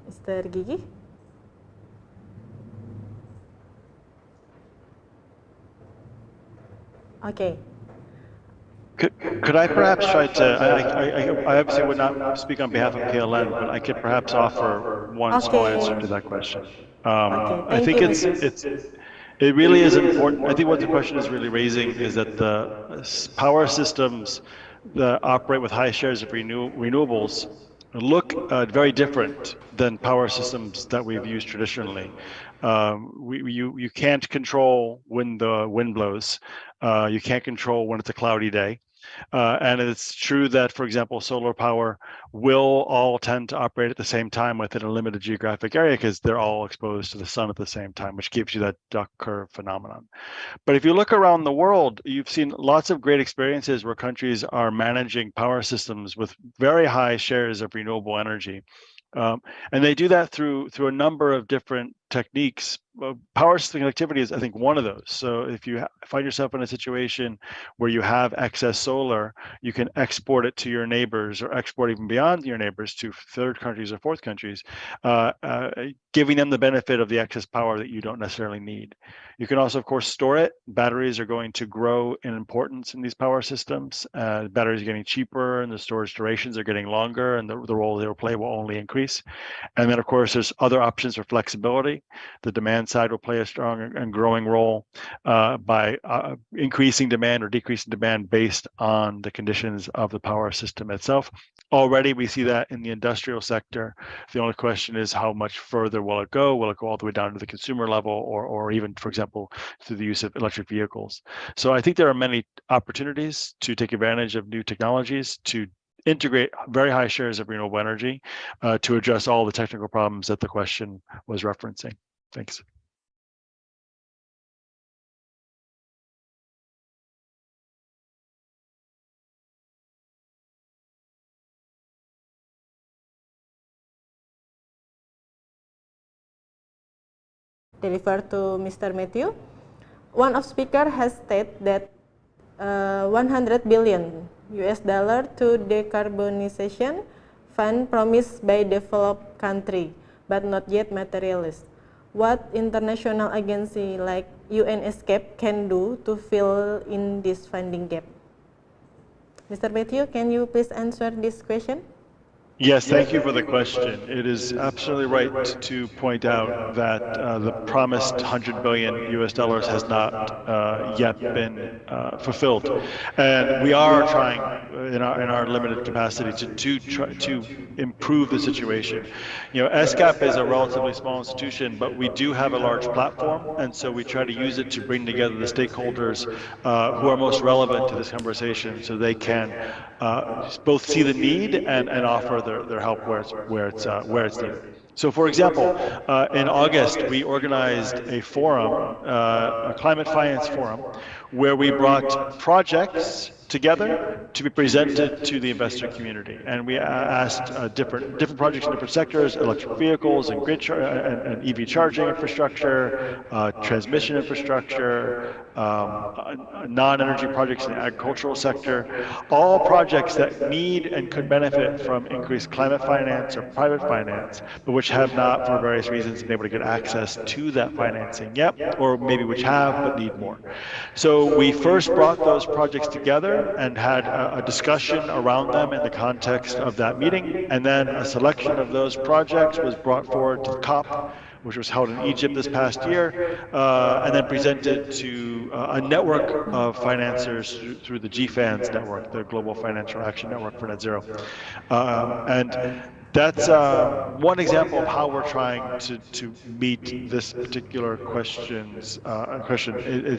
Mr. Gigi? Okay. Could I perhaps try to, I obviously would not speak on behalf of PLN, but I could perhaps offer one small answer to that question. I think it really is important. I think what the question is really raising is that the power systems that operate with high shares of renewables look very different than power systems that we've used traditionally. You can't control when the wind blows. You can't control when it's a cloudy day. And it's true that, for example, solar power will all tend to operate at the same time within a limited geographic area because they're all exposed to the sun at the same time, which gives you that duck curve phenomenon. But if you look around the world, you've seen lots of great experiences where countries are managing power systems with very high shares of renewable energy. And they do that through a number of different techniques. Power system connectivity is, I think, one of those. So if you find yourself in a situation where you have excess solar, you can export it to your neighbors or export even beyond your neighbors to third countries or fourth countries, giving them the benefit of the excess power that you don't necessarily need. You can also, of course, store it. Batteries are going to grow in importance in these power systems. Batteries are getting cheaper and the storage durations are getting longer, and the role they will play will only increase. And then, of course, there's other options for flexibility. The demand side will play a strong and growing role by increasing demand or decreasing demand based on the conditions of the power system itself. Already we see that in the industrial sector. The only question is how much further will it go? Will it go all the way down to the consumer level or even, for example, through the use of electric vehicles? So I think there are many opportunities to take advantage of new technologies to integrate very high shares of renewable energy to address all the technical problems that the question was referencing. Thanks. Deliver to Mr. Matthew. One of speaker has stated that $100 billion to decarbonization fund promised by developed country, but not yet materialized. What international agency like UNESCAP can do to fill in this funding gap? Mr. Matthew, can you please answer this question? Yes, thank you for the question. It is absolutely right to point out that the promised $100 billion has not yet been fulfilled, and we are trying in our limited capacity to improve the situation. You know, ESCAP is a relatively small institution, but we do have a large platform, and so we try to use it to bring together the stakeholders who are most relevant to this conversation, so they can both see the need and offer their help where it's needed. So, for example, in August, we organized a forum, a climate finance forum, where we brought projects together to be presented to the investor community, and we asked different projects in different sectors: electric vehicles and and EV charging infrastructure, transmission infrastructure, non-energy projects in the agricultural sector, all projects that need and could benefit from increased climate finance or private finance, but which have not, for various reasons, been able to get access to that financing yet, or maybe which have but need more. So we first brought those projects together and had a discussion around them in the context of that meeting, and then a selection of those projects was brought forward to the COP, which was held in Egypt this past year, and then presented to a network of financiers through the GFANZ network, the Global Financial Action Network for Net Zero. And that's one example of how we're trying to meet this particular question is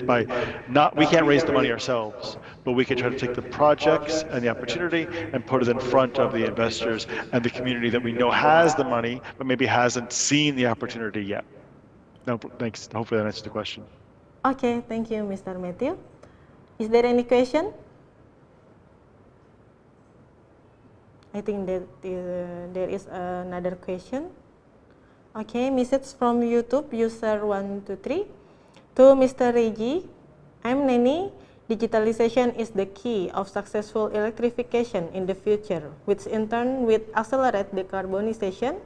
by we can't raise the money ourselves, but we can try to take the projects and the opportunity and put it in front of the investors and the community that we know has the money, but maybe hasn't seen the opportunity yet. No, thanks. Hopefully that answers the question. Okay, thank you, Mr. Matthew. Is there any question? I think that there is another question. Okay, message from YouTube, user 123. To Mr. Reggie, I'm Neni. Digitalization is the key of successful electrification in the future, which in turn will accelerate decarbonization.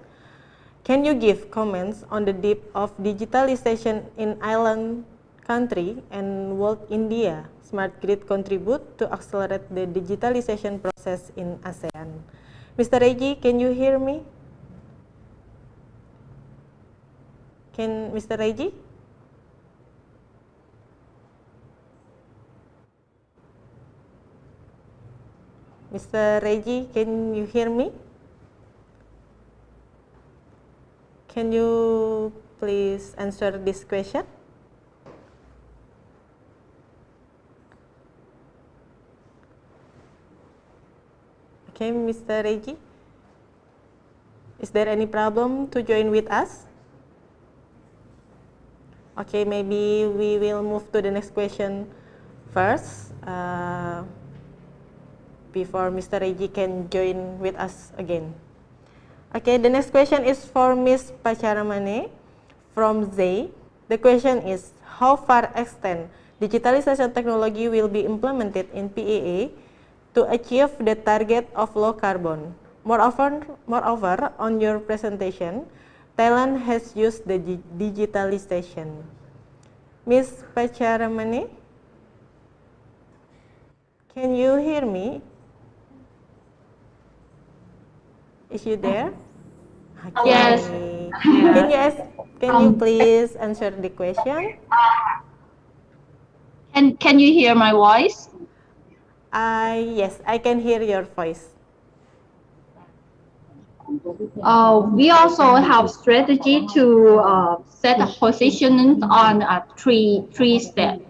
Can you give comments on the depth of digitalization in island country and will India Smart Grid contribute to accelerate the digitalization process in ASEAN? Mr. Reggie, can you hear me? Mr. Reggie? Mr. Reggie, can you hear me? Can you please answer this question? Okay, Mr. Reggie, is there any problem to join with us? Okay, maybe we will move to the next question first before Mr. Reggie can join with us again. Okay, the next question is for Ms. Pacharamane from NZE. The question is, how far extent digitalization technology will be implemented in PAA to achieve the target of low carbon? Moreover, on your presentation, Thailand has used the digitalization. Ms. Pacharamane, can you hear me? Is you there? Okay. Yes. Can you please answer the question? Can you hear my voice? Yes, I can hear your voice. We also have strategy to set a position on three steps.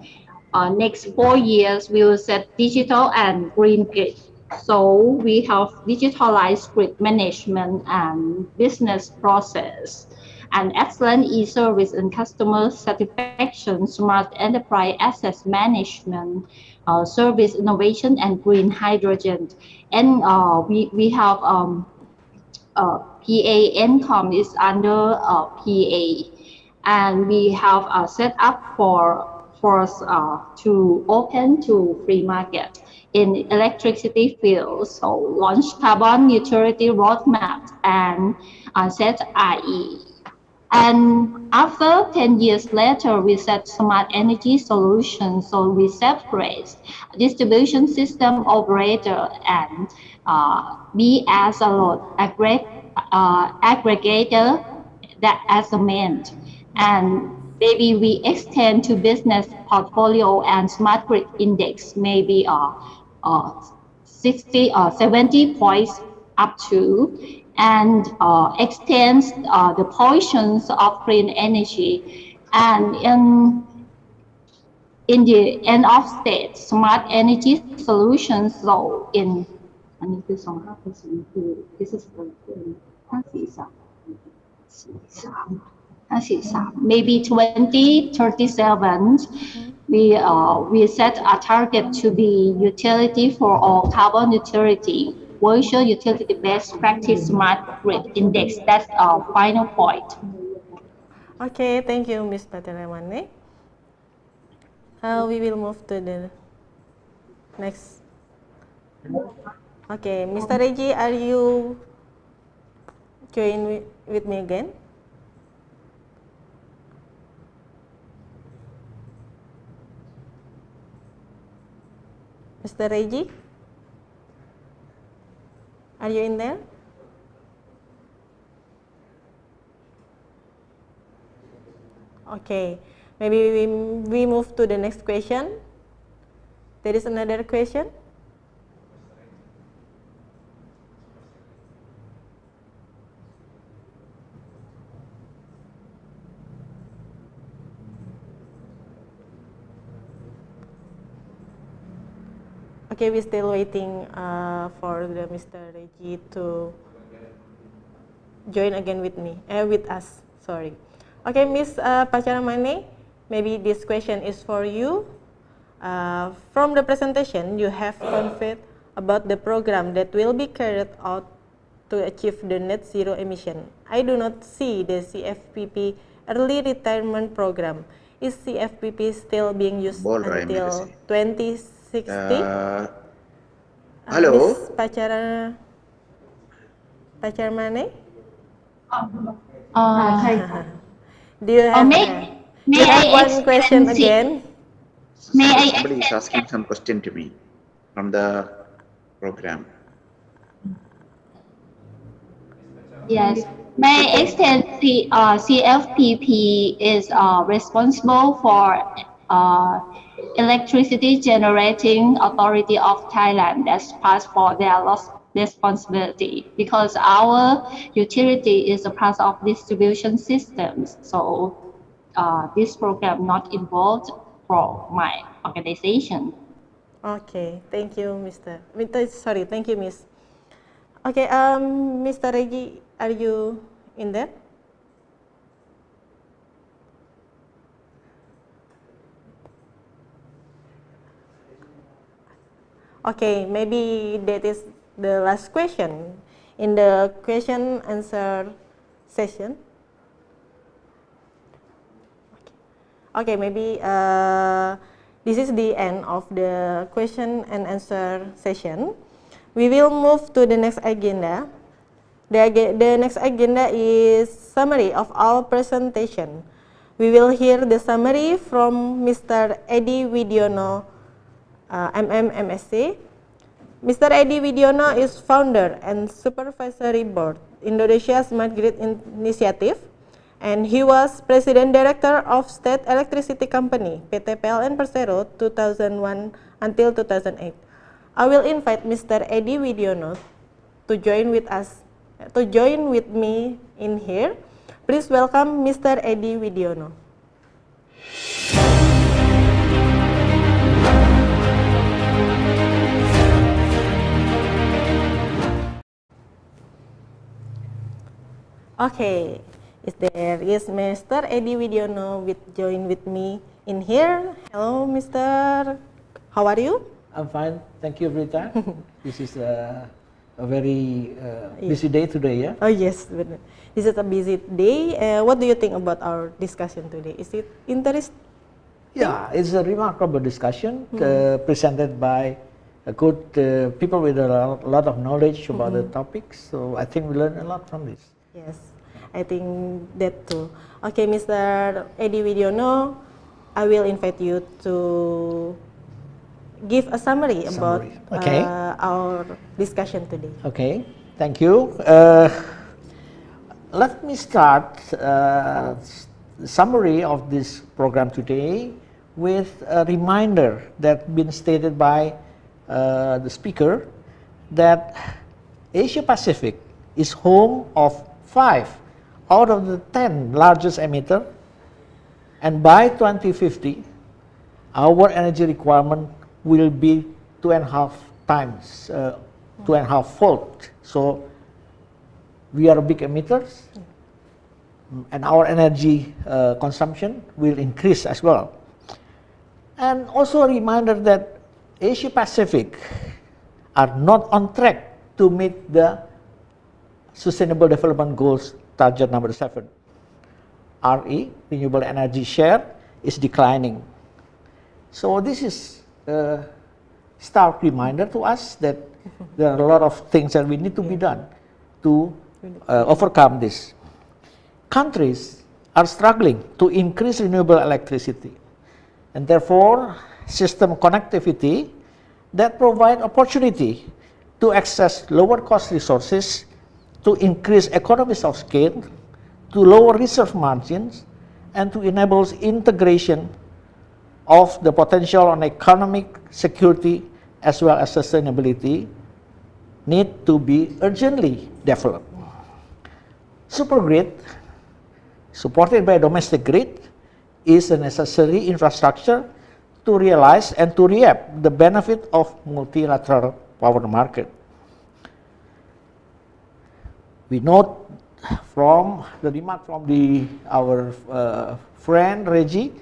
Next 4 years, we will set digital and green grid. So we have digitalized grid management and business process, and excellent e-service and customer satisfaction, smart enterprise asset management, service innovation, and green hydrogen. And we have PA income is under PA, and we have set up for us to open to free market in electricity field. So launch carbon neutrality roadmap and set IE. And after 10 years later, we set smart energy solutions. So we separate distribution system operator and be as a load aggregator that as a main. And maybe we extend to business portfolio and smart grid index, maybe 60 or 70 points up to, and extends the portions of green energy. And in the end of state, smart energy solutions. So maybe 2037, we set a target to be utility for all carbon neutrality, virtual utility best practice smart grid index. That's our final point. Okay, thank you, Ms. Patiramane. We will move to the next. Okay, Mr. Reggie, are you join with me again? Mr. Reggie, are you in there? Okay, maybe we move to the next question. There is another question. Okay, we're still waiting for the Mr. Reggie to join again with me, with us. Sorry. Okay, Ms. Patiramane, maybe this question is for you. From the presentation, you have conveyed about the program that will be carried out to achieve the net zero emission. I do not see the CFPP early retirement program. Is CFPP still being used until 2060? Hello. Ms. Patiramane? Do you have, may I one question again? Somebody is asking some question to me from the program. Yes, may I extend the CFPP is responsible for electricity generating authority of Thailand. That's part for their responsibility because our utility is a part of distribution systems. So this program not involved for my organization. Okay, thank you, Sorry, thank you, Miss. Okay, Mr. Reggie, are you in there? Okay, maybe that is the last question in the question answer session. Okay, maybe this is the end of the question and answer session. We will move to the next agenda. The next agenda is summary of our presentation. We will hear the summary from Mr. Edi Widiono, MSc. Mr. Edi Widiono is founder and supervisory board, Indonesia Smart Grid Initiative, and he was President Director of State Electricity Company, PT PLN Persero, 2001 until 2008. I will invite Mr. Edi Widiono to join with me in here. Please welcome Mr. Edi Widiono. Okay, there is Mr. Edi Widiono join with me in here. Hello, Mr. How are you? I'm fine, thank you, Rita. This is a very busy day today, yeah? Oh yes, this is a busy day. What do you think about our discussion today? Is it interesting? Yeah, it's a remarkable discussion presented by good people with a lot of knowledge about the topics. So I think we learned a lot from this. Yes, I think that too. Okay, Mr. Edi Widiono, I will invite you to give a summary about our discussion today. Okay, thank you. Let me start the summary of this program today with a reminder that's been stated by the speaker that Asia Pacific is home of 5 out of the 10 largest emitters, and by 2050 our energy requirement will be 2.5 times, 2.5 fold. So we are big emitters, and our energy consumption will increase as well. And also a reminder that Asia Pacific are not on track to meet the Sustainable Development Goals target number 7. RE, renewable energy share, is declining. So this is a stark reminder to us that there are a lot of things that we need to be done to overcome this. Countries are struggling to increase renewable electricity, and therefore system connectivity that provide opportunity to access lower cost resources, to increase economies of scale, to lower reserve margins, and to enable integration of the potential on economic security as well as sustainability need to be urgently developed. Supergrid, supported by domestic grid, is a necessary infrastructure to realize and to reap the benefit of multilateral power market. We note from the remark from our friend Reggie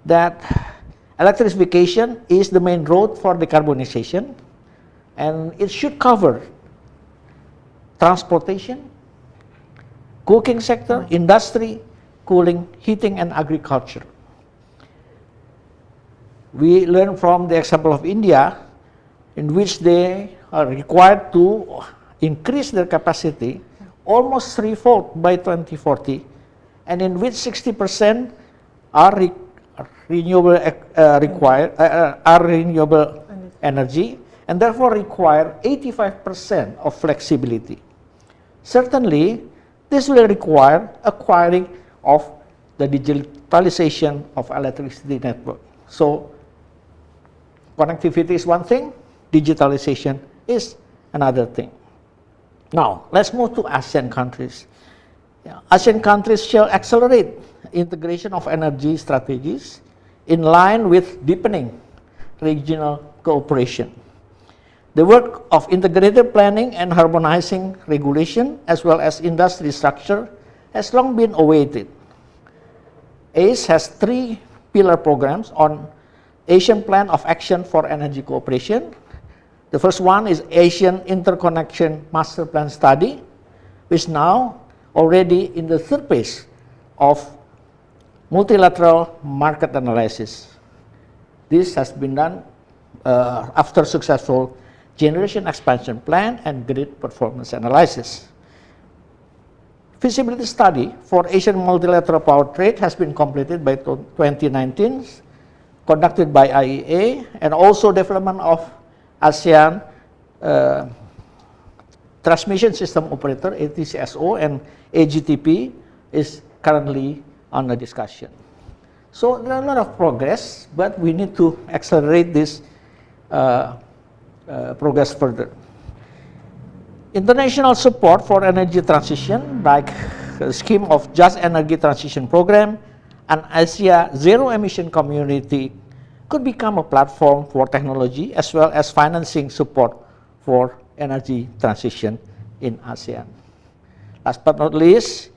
that electrification is the main road for decarbonization, and it should cover transportation, cooking sector, industry, cooling, heating, and agriculture. We learn from the example of India, in which they are required to increase their capacity almost threefold by 2040, and in which 60% are renewable energy, and therefore require 85% of flexibility. Certainly, this will require acquiring of the digitalization of electricity network. So, connectivity is one thing, digitalization is another thing. Now, let's move to ASEAN countries. ASEAN countries shall accelerate integration of energy strategies in line with deepening regional cooperation. The work of integrated planning and harmonizing regulation as well as industry structure has long been awaited. ACE has 3 pillar programs on Asian Plan of Action for Energy Cooperation. The first one is Asian Interconnection Master Plan Study, which now already in the 3rd phase of multilateral market analysis. This has been done after successful generation expansion plan and grid performance analysis. Feasibility study for Asian multilateral power trade has been completed by 2019, conducted by IEA, and also development of ASEAN Transmission System Operator, ATCSO, and AGTP is currently under discussion. So there are a lot of progress, but we need to accelerate this progress further. International support for energy transition, like the scheme of Just Energy Transition Program and ASEA Zero Emission Community, could become a platform for technology as well as financing support for energy transition in ASEAN. Last but not least,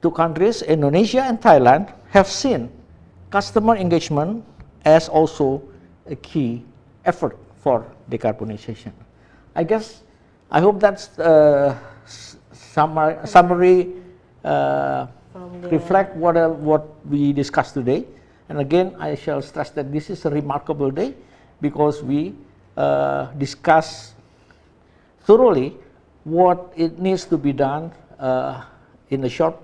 2 countries, Indonesia and Thailand, have seen customer engagement as also a key effort for decarbonization. I hope that's summary reflect what we discussed today. And again, I shall stress that this is a remarkable day because we discuss thoroughly what it needs to be done in the short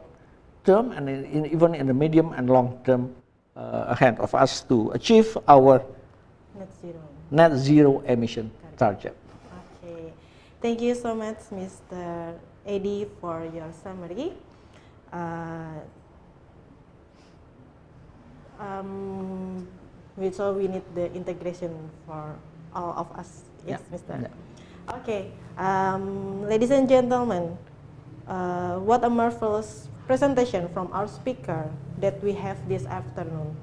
term and even in the medium and long term ahead of us to achieve our net zero emission target. Okay, thank you so much, Mr. Edi, for your summary. So we need the integration for all of us. Yes, yeah. Mr. Yeah. Okay, ladies and gentlemen, what a marvelous presentation from our speaker that we have this afternoon.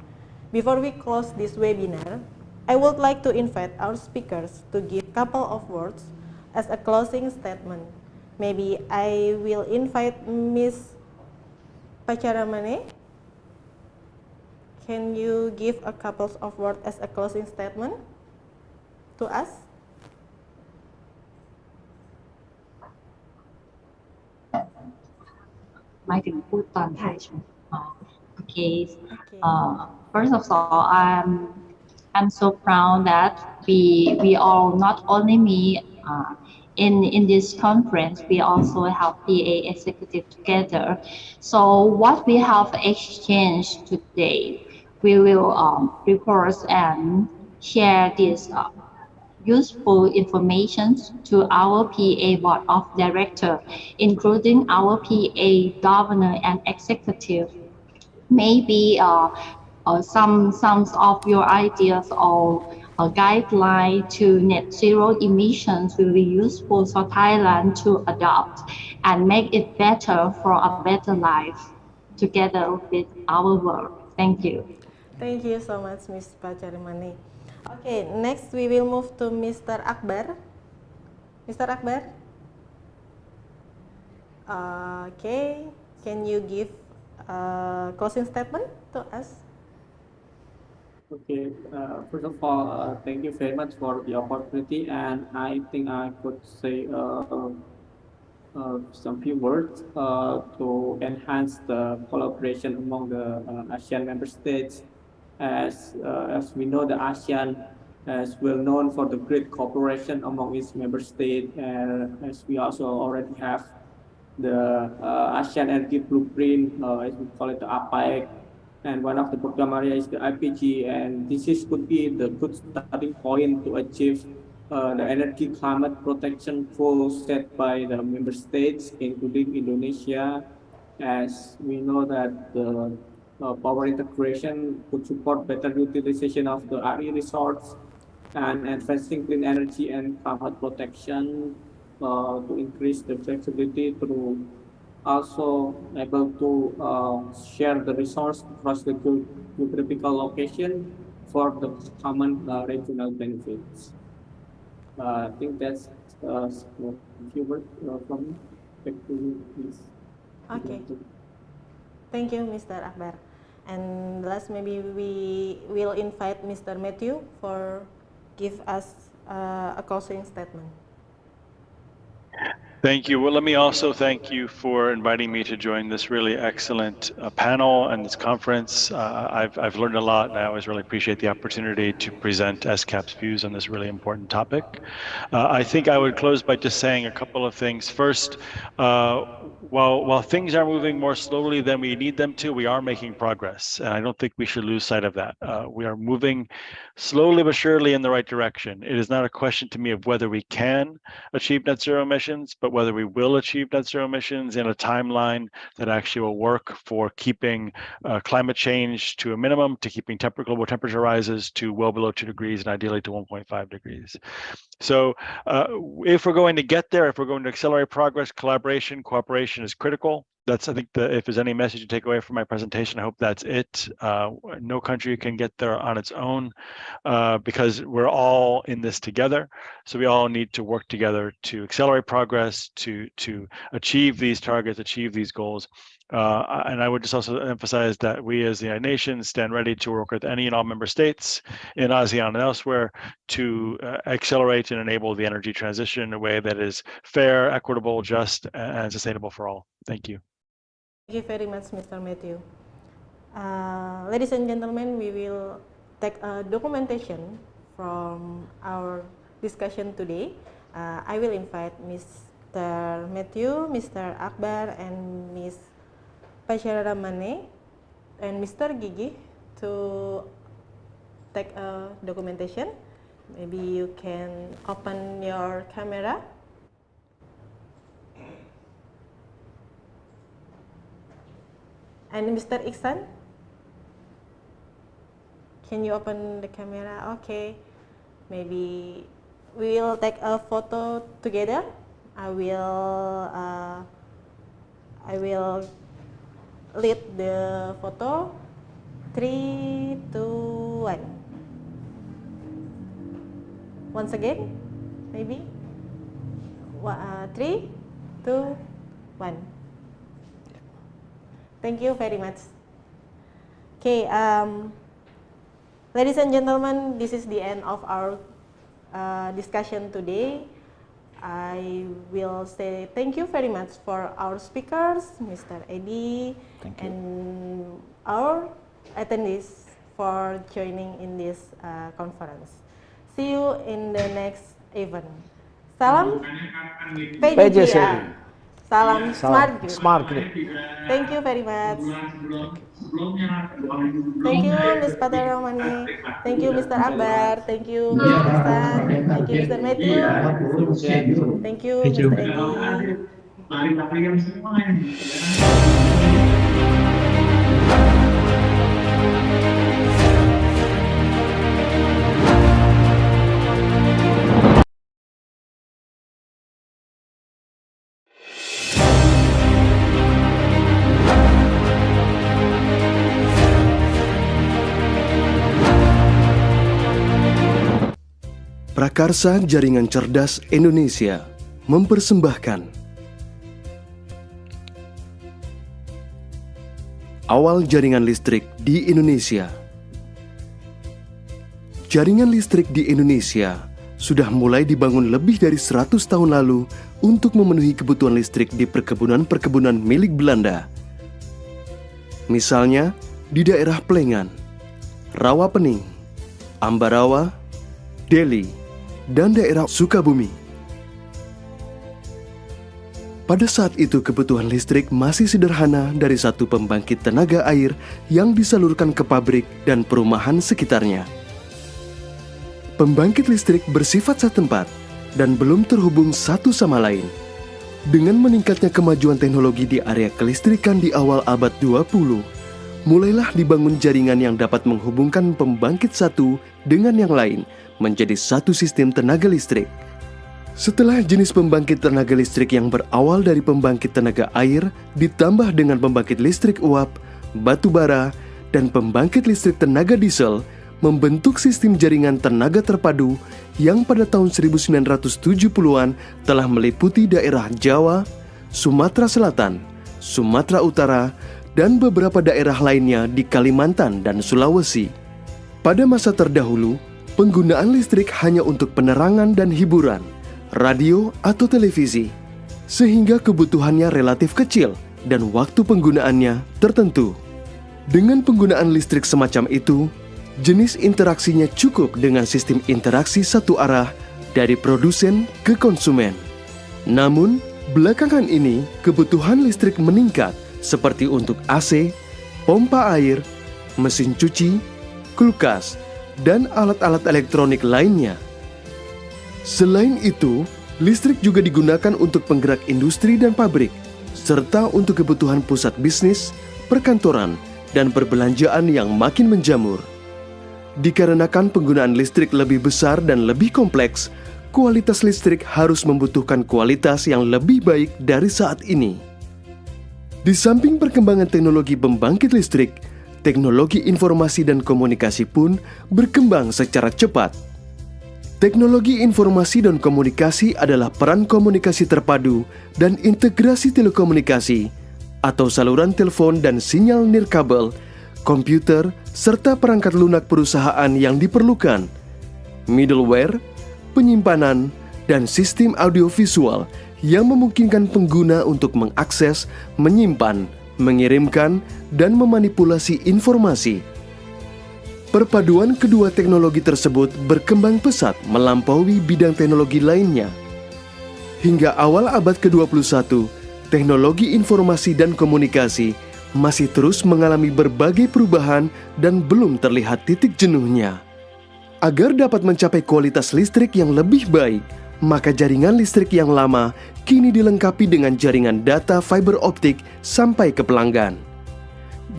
Before we close this webinar, I would like to invite our speakers to give a couple of words as a closing statement. Maybe I will invite Ms. Pak Charamane, can you give a couple of words as a closing statement to us? Okay. First of all, I'm so proud that we all, not only me, in this conference, we also have PA executive together. So what we have exchanged today, we will report and share this useful information to our PA board of director, including our PA governor and executive. Maybe some of your ideas or a guideline to net zero emissions will be useful for Thailand to adopt and make it better for a better life together with our world. Thank you. Thank you so much, Ms. Pacharimani. Okay, next we will move to Mr. Akbar. Mr. Akbar? Okay, can you give a closing statement to us? Okay, first of all, thank you very much for the opportunity, and I think I could say some few words to enhance the collaboration among the ASEAN member states. As we know, the ASEAN is well known for the great cooperation among its member states, and as we also already have the ASEAN Energy Blueprint, as we call it, the APAEC, and one of the program areas is the IPG, and could be the good starting point to achieve the energy climate protection goals set by the member states, including Indonesia, as we know that the power integration could support better utilization of the RE resource and advancing clean energy and climate protection to increase the flexibility through also able to share the resource across the geographical location for the common regional benefits. I think that's a few words from me. Back to you, please. Okay. Thank you, Mr. Akbar. And last, maybe we will invite Mr. Matthew for give us a closing statement. Thank you. Well, let me also thank you for inviting me to join this really excellent panel and this conference. I've learned a lot, and I always really appreciate the opportunity to present SCAP's views on this really important topic. I think I would close by just saying a couple of things. First, while things are moving more slowly than we need them to, we are making progress, and I don't think we should lose sight of that. We are moving slowly but surely in the right direction. It is not a question to me of whether we can achieve net zero emissions, but whether we will achieve net zero emissions in a timeline that actually will work for keeping climate change to a minimum, to keeping global temperature rises to well below 2 degrees and ideally to 1.5 degrees. So if we're going to get there, if we're going to accelerate progress, collaboration, cooperation is critical. That's, I think, if there's any message to take away from my presentation, I hope that's it. No country can get there on its own because we're all in this together. So we all need to work together to accelerate progress, to achieve these targets, achieve these goals. And I would just also emphasize that we as the United Nations stand ready to work with any and all member states in ASEAN and elsewhere to accelerate and enable the energy transition in a way that is fair, equitable, just, and sustainable for all. Thank you. Thank you very much, Mr. Matthew. Ladies and gentlemen, we will take a documentation from our discussion today. I will invite Mr. Matthew, Mr. Akbar, and Ms. Pacharamane and Mr. Gigi to take a documentation. Maybe you can open your camera. And Mr. Iksan, can you open the camera? Okay, maybe we will take a photo together. I will lead the photo. 3, 2, 1. Once again, maybe 3, 2, 1. Thank you very much. Okay, ladies and gentlemen, this is the end of our discussion today. I will say thank you very much for our speakers, Mr. Edi, and our attendees for joining in this conference. See you in the next event. Salam PJCI. Salam Smart Grid. Thank you very much. Thank you, Ms. Pataromani. Thank you, Mr. Akbar. Thank you, Mr. Hasan. Thank you, Mr. Matthew. Thank you, Mr. Edi. Prakarsa Jaringan Cerdas Indonesia mempersembahkan Awal Jaringan Listrik di Indonesia. Jaringan listrik di Indonesia sudah mulai dibangun lebih dari 100 tahun lalu untuk memenuhi kebutuhan listrik di perkebunan-perkebunan milik Belanda. Misalnya di daerah Plengan, Rawapening, Ambarawa, Deli, dan daerah Sukabumi. Pada saat itu kebutuhan listrik masih sederhana dari satu pembangkit tenaga air yang disalurkan ke pabrik dan perumahan sekitarnya. Pembangkit listrik bersifat setempat dan belum terhubung satu sama lain. Dengan meningkatnya kemajuan teknologi di area kelistrikan di awal abad 20, mulailah dibangun jaringan yang dapat menghubungkan pembangkit satu dengan yang lain menjadi satu sistem tenaga listrik. Setelah jenis pembangkit tenaga listrik yang berawal dari pembangkit tenaga air ditambah dengan pembangkit listrik uap, batu bara, dan pembangkit listrik tenaga diesel, membentuk sistem jaringan tenaga terpadu yang pada tahun 1970-an telah meliputi daerah Jawa, Sumatera Selatan, Sumatera Utara, dan beberapa daerah lainnya di Kalimantan dan Sulawesi. Pada masa terdahulu, penggunaan listrik hanya untuk penerangan dan hiburan, radio atau televisi, sehingga kebutuhannya relatif kecil dan waktu penggunaannya tertentu. Dengan penggunaan listrik semacam itu, jenis interaksinya cukup dengan sistem interaksi satu arah dari produsen ke konsumen. Namun, belakangan ini kebutuhan listrik meningkat seperti untuk AC, pompa air, mesin cuci, kulkas, dan alat-alat elektronik lainnya. Selain itu, listrik juga digunakan untuk penggerak industri dan pabrik, serta untuk kebutuhan pusat bisnis, perkantoran, dan perbelanjaan yang makin menjamur. Dikarenakan penggunaan listrik lebih besar dan lebih kompleks, kualitas listrik harus membutuhkan kualitas yang lebih baik dari saat ini. Di samping perkembangan teknologi pembangkit listrik, teknologi informasi dan komunikasi pun berkembang secara cepat. Teknologi informasi dan komunikasi adalah peran komunikasi terpadu dan integrasi telekomunikasi atau saluran telepon dan sinyal nirkabel, komputer, serta perangkat lunak perusahaan yang diperlukan, middleware, penyimpanan, dan sistem audiovisual yang memungkinkan pengguna untuk mengakses, menyimpan, mengirimkan, dan memanipulasi informasi. Perpaduan kedua teknologi tersebut berkembang pesat melampaui bidang teknologi lainnya. Hingga awal abad ke-21, teknologi informasi dan komunikasi masih terus mengalami berbagai perubahan dan belum terlihat titik jenuhnya. Agar dapat mencapai kualitas listrik yang lebih baik, maka jaringan listrik yang lama kini dilengkapi dengan jaringan data fiber optik sampai ke pelanggan.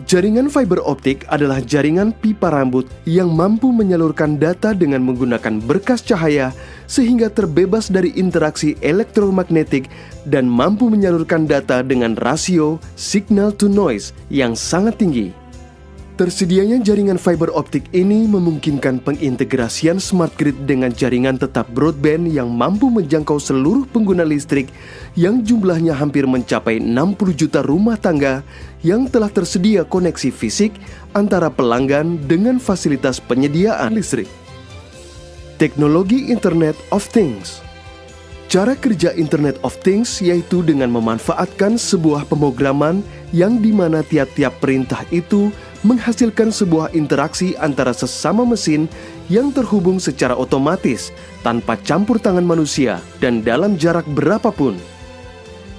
Jaringan fiber optik adalah jaringan pipa rambut yang mampu menyalurkan data dengan menggunakan berkas cahaya sehingga terbebas dari interaksi elektromagnetik dan mampu menyalurkan data dengan rasio signal to noise yang sangat tinggi. Tersedianya jaringan fiber optik ini memungkinkan pengintegrasian smart grid dengan jaringan tetap broadband yang mampu menjangkau seluruh pengguna listrik yang jumlahnya hampir mencapai 60 juta rumah tangga yang telah tersedia koneksi fisik antara pelanggan dengan fasilitas penyediaan listrik. Teknologi Internet of Things. Cara kerja Internet of Things yaitu dengan memanfaatkan sebuah pemrograman yang dimana tiap-tiap perintah itu menghasilkan sebuah interaksi antara sesama mesin yang terhubung secara otomatis tanpa campur tangan manusia dan dalam jarak berapapun.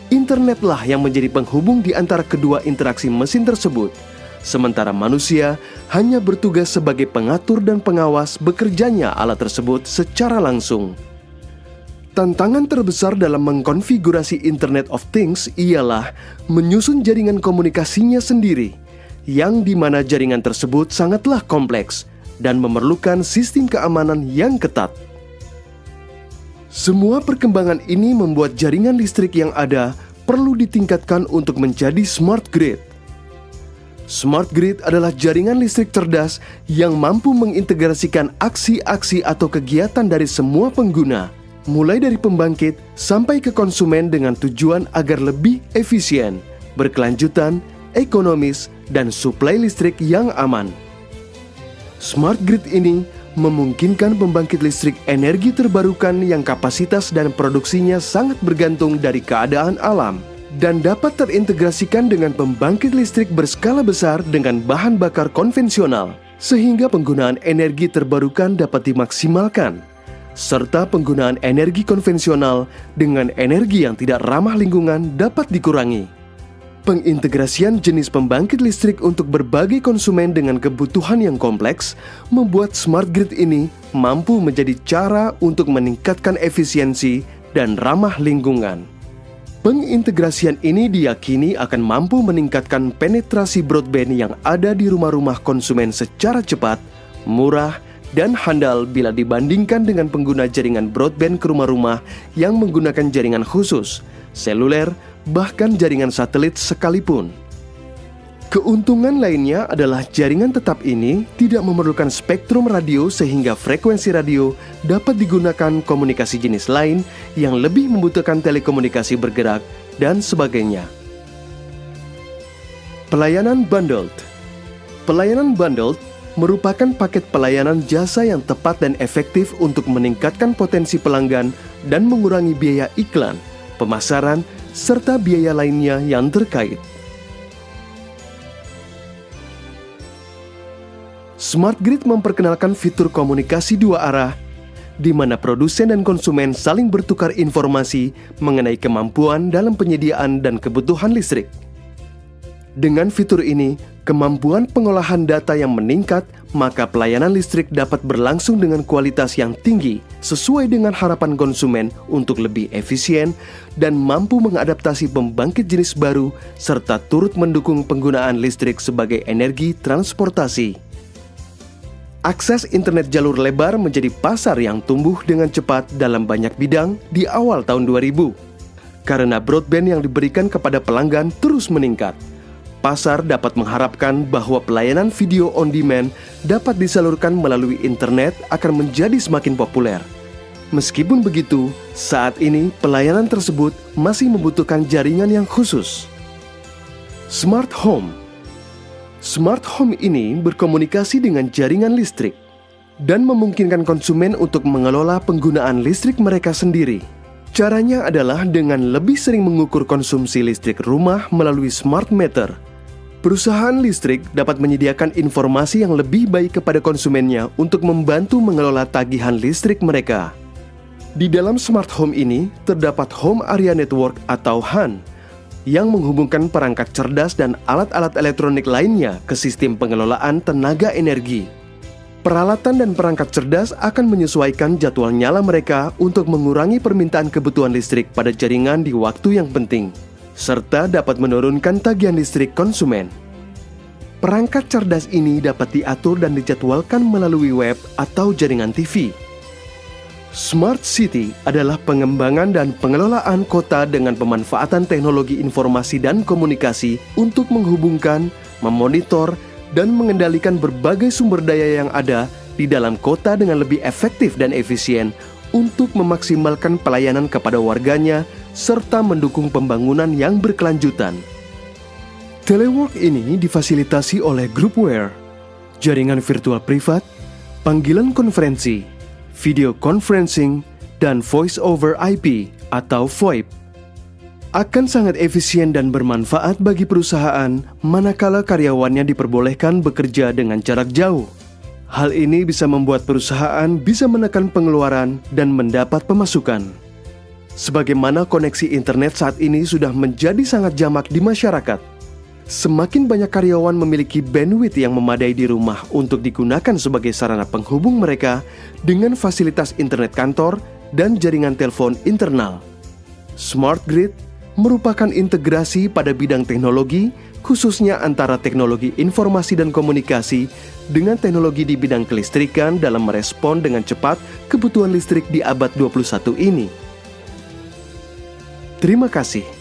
Internetlah yang menjadi penghubung di antara kedua interaksi mesin tersebut, sementara manusia hanya bertugas sebagai pengatur dan pengawas bekerjanya alat tersebut secara langsung. Tantangan terbesar dalam mengkonfigurasi Internet of Things ialah menyusun jaringan komunikasinya sendiri, yang dimana jaringan tersebut sangatlah kompleks dan memerlukan sistem keamanan yang ketat. Semua perkembangan ini membuat jaringan listrik yang ada perlu ditingkatkan untuk menjadi smart grid. Smart grid adalah jaringan listrik cerdas yang mampu mengintegrasikan aksi-aksi atau kegiatan dari semua pengguna, mulai dari pembangkit sampai ke konsumen dengan tujuan agar lebih efisien, berkelanjutan, ekonomis, dan suplai listrik yang aman. Smart grid ini memungkinkan pembangkit listrik energi terbarukan yang kapasitas dan produksinya sangat bergantung dari keadaan alam dan dapat terintegrasikan dengan pembangkit listrik berskala besar dengan bahan bakar konvensional, sehingga penggunaan energi terbarukan dapat dimaksimalkan, serta penggunaan energi konvensional dengan energi yang tidak ramah lingkungan dapat dikurangi. Pengintegrasian jenis pembangkit listrik untuk berbagai konsumen dengan kebutuhan yang kompleks membuat smart grid ini mampu menjadi cara untuk meningkatkan efisiensi dan ramah lingkungan. Pengintegrasian ini diyakini akan mampu meningkatkan penetrasi broadband yang ada di rumah-rumah konsumen secara cepat, murah, dan handal bila dibandingkan dengan pengguna jaringan broadband ke rumah-rumah yang menggunakan jaringan khusus, seluler, bahkan jaringan satelit sekalipun. Keuntungan lainnya adalah jaringan tetap ini tidak memerlukan spektrum radio sehingga frekuensi radio dapat digunakan komunikasi jenis lain yang lebih membutuhkan telekomunikasi bergerak dan sebagainya. Pelayanan bundled. Pelayanan bundled merupakan paket pelayanan jasa yang tepat dan efektif untuk meningkatkan potensi pelanggan dan mengurangi biaya iklan, pemasaran, serta biaya lainnya yang terkait. Smart Grid memperkenalkan fitur komunikasi dua arah, di mana produsen dan konsumen saling bertukar informasi mengenai kemampuan dalam penyediaan dan kebutuhan listrik. Dengan fitur ini, kemampuan pengolahan data yang meningkat, maka pelayanan listrik dapat berlangsung dengan kualitas yang tinggi sesuai dengan harapan konsumen untuk lebih efisien dan mampu mengadaptasi pembangkit jenis baru serta turut mendukung penggunaan listrik sebagai energi transportasi. Akses internet jalur lebar menjadi pasar yang tumbuh dengan cepat dalam banyak bidang di awal tahun 2000. Karena broadband yang diberikan kepada pelanggan terus meningkat, pasar dapat mengharapkan bahwa pelayanan video on demand dapat disalurkan melalui internet akan menjadi semakin populer. Meskipun begitu, saat ini pelayanan tersebut masih membutuhkan jaringan yang khusus. Smart Home. Smart Home ini berkomunikasi dengan jaringan listrik dan memungkinkan konsumen untuk mengelola penggunaan listrik mereka sendiri. Caranya adalah dengan lebih sering mengukur konsumsi listrik rumah melalui smart meter. Perusahaan listrik dapat menyediakan informasi yang lebih baik kepada konsumennya untuk membantu mengelola tagihan listrik mereka. Di dalam smart home ini terdapat Home Area Network atau HAN yang menghubungkan perangkat cerdas dan alat-alat elektronik lainnya ke sistem pengelolaan tenaga energi. Peralatan dan perangkat cerdas akan menyesuaikan jadwal nyala mereka untuk mengurangi permintaan kebutuhan listrik pada jaringan di waktu yang penting, serta dapat menurunkan tagihan listrik konsumen. Perangkat cerdas ini dapat diatur dan dijadwalkan melalui web atau jaringan TV. Smart City adalah pengembangan dan pengelolaan kota dengan pemanfaatan teknologi informasi dan komunikasi untuk menghubungkan, memonitor, dan mengendalikan berbagai sumber daya yang ada di dalam kota dengan lebih efektif dan efisien untuk memaksimalkan pelayanan kepada warganya serta mendukung pembangunan yang berkelanjutan. Telework ini difasilitasi oleh Groupware, jaringan virtual privat, panggilan konferensi, video conferencing, dan voice over IP atau VoIP. Akan sangat efisien dan bermanfaat bagi perusahaan manakala karyawannya diperbolehkan bekerja dengan jarak jauh. Hal ini bisa membuat perusahaan bisa menekan pengeluaran dan mendapat pemasukan. Sebagaimana koneksi internet saat ini sudah menjadi sangat jamak di masyarakat, semakin banyak karyawan memiliki bandwidth yang memadai di rumah untuk digunakan sebagai sarana penghubung mereka dengan fasilitas internet kantor dan jaringan telepon internal. Smart Grid merupakan integrasi pada bidang teknologi, khususnya antara teknologi informasi dan komunikasi dengan teknologi di bidang kelistrikan dalam merespon dengan cepat kebutuhan listrik di abad 21 ini. Terima kasih.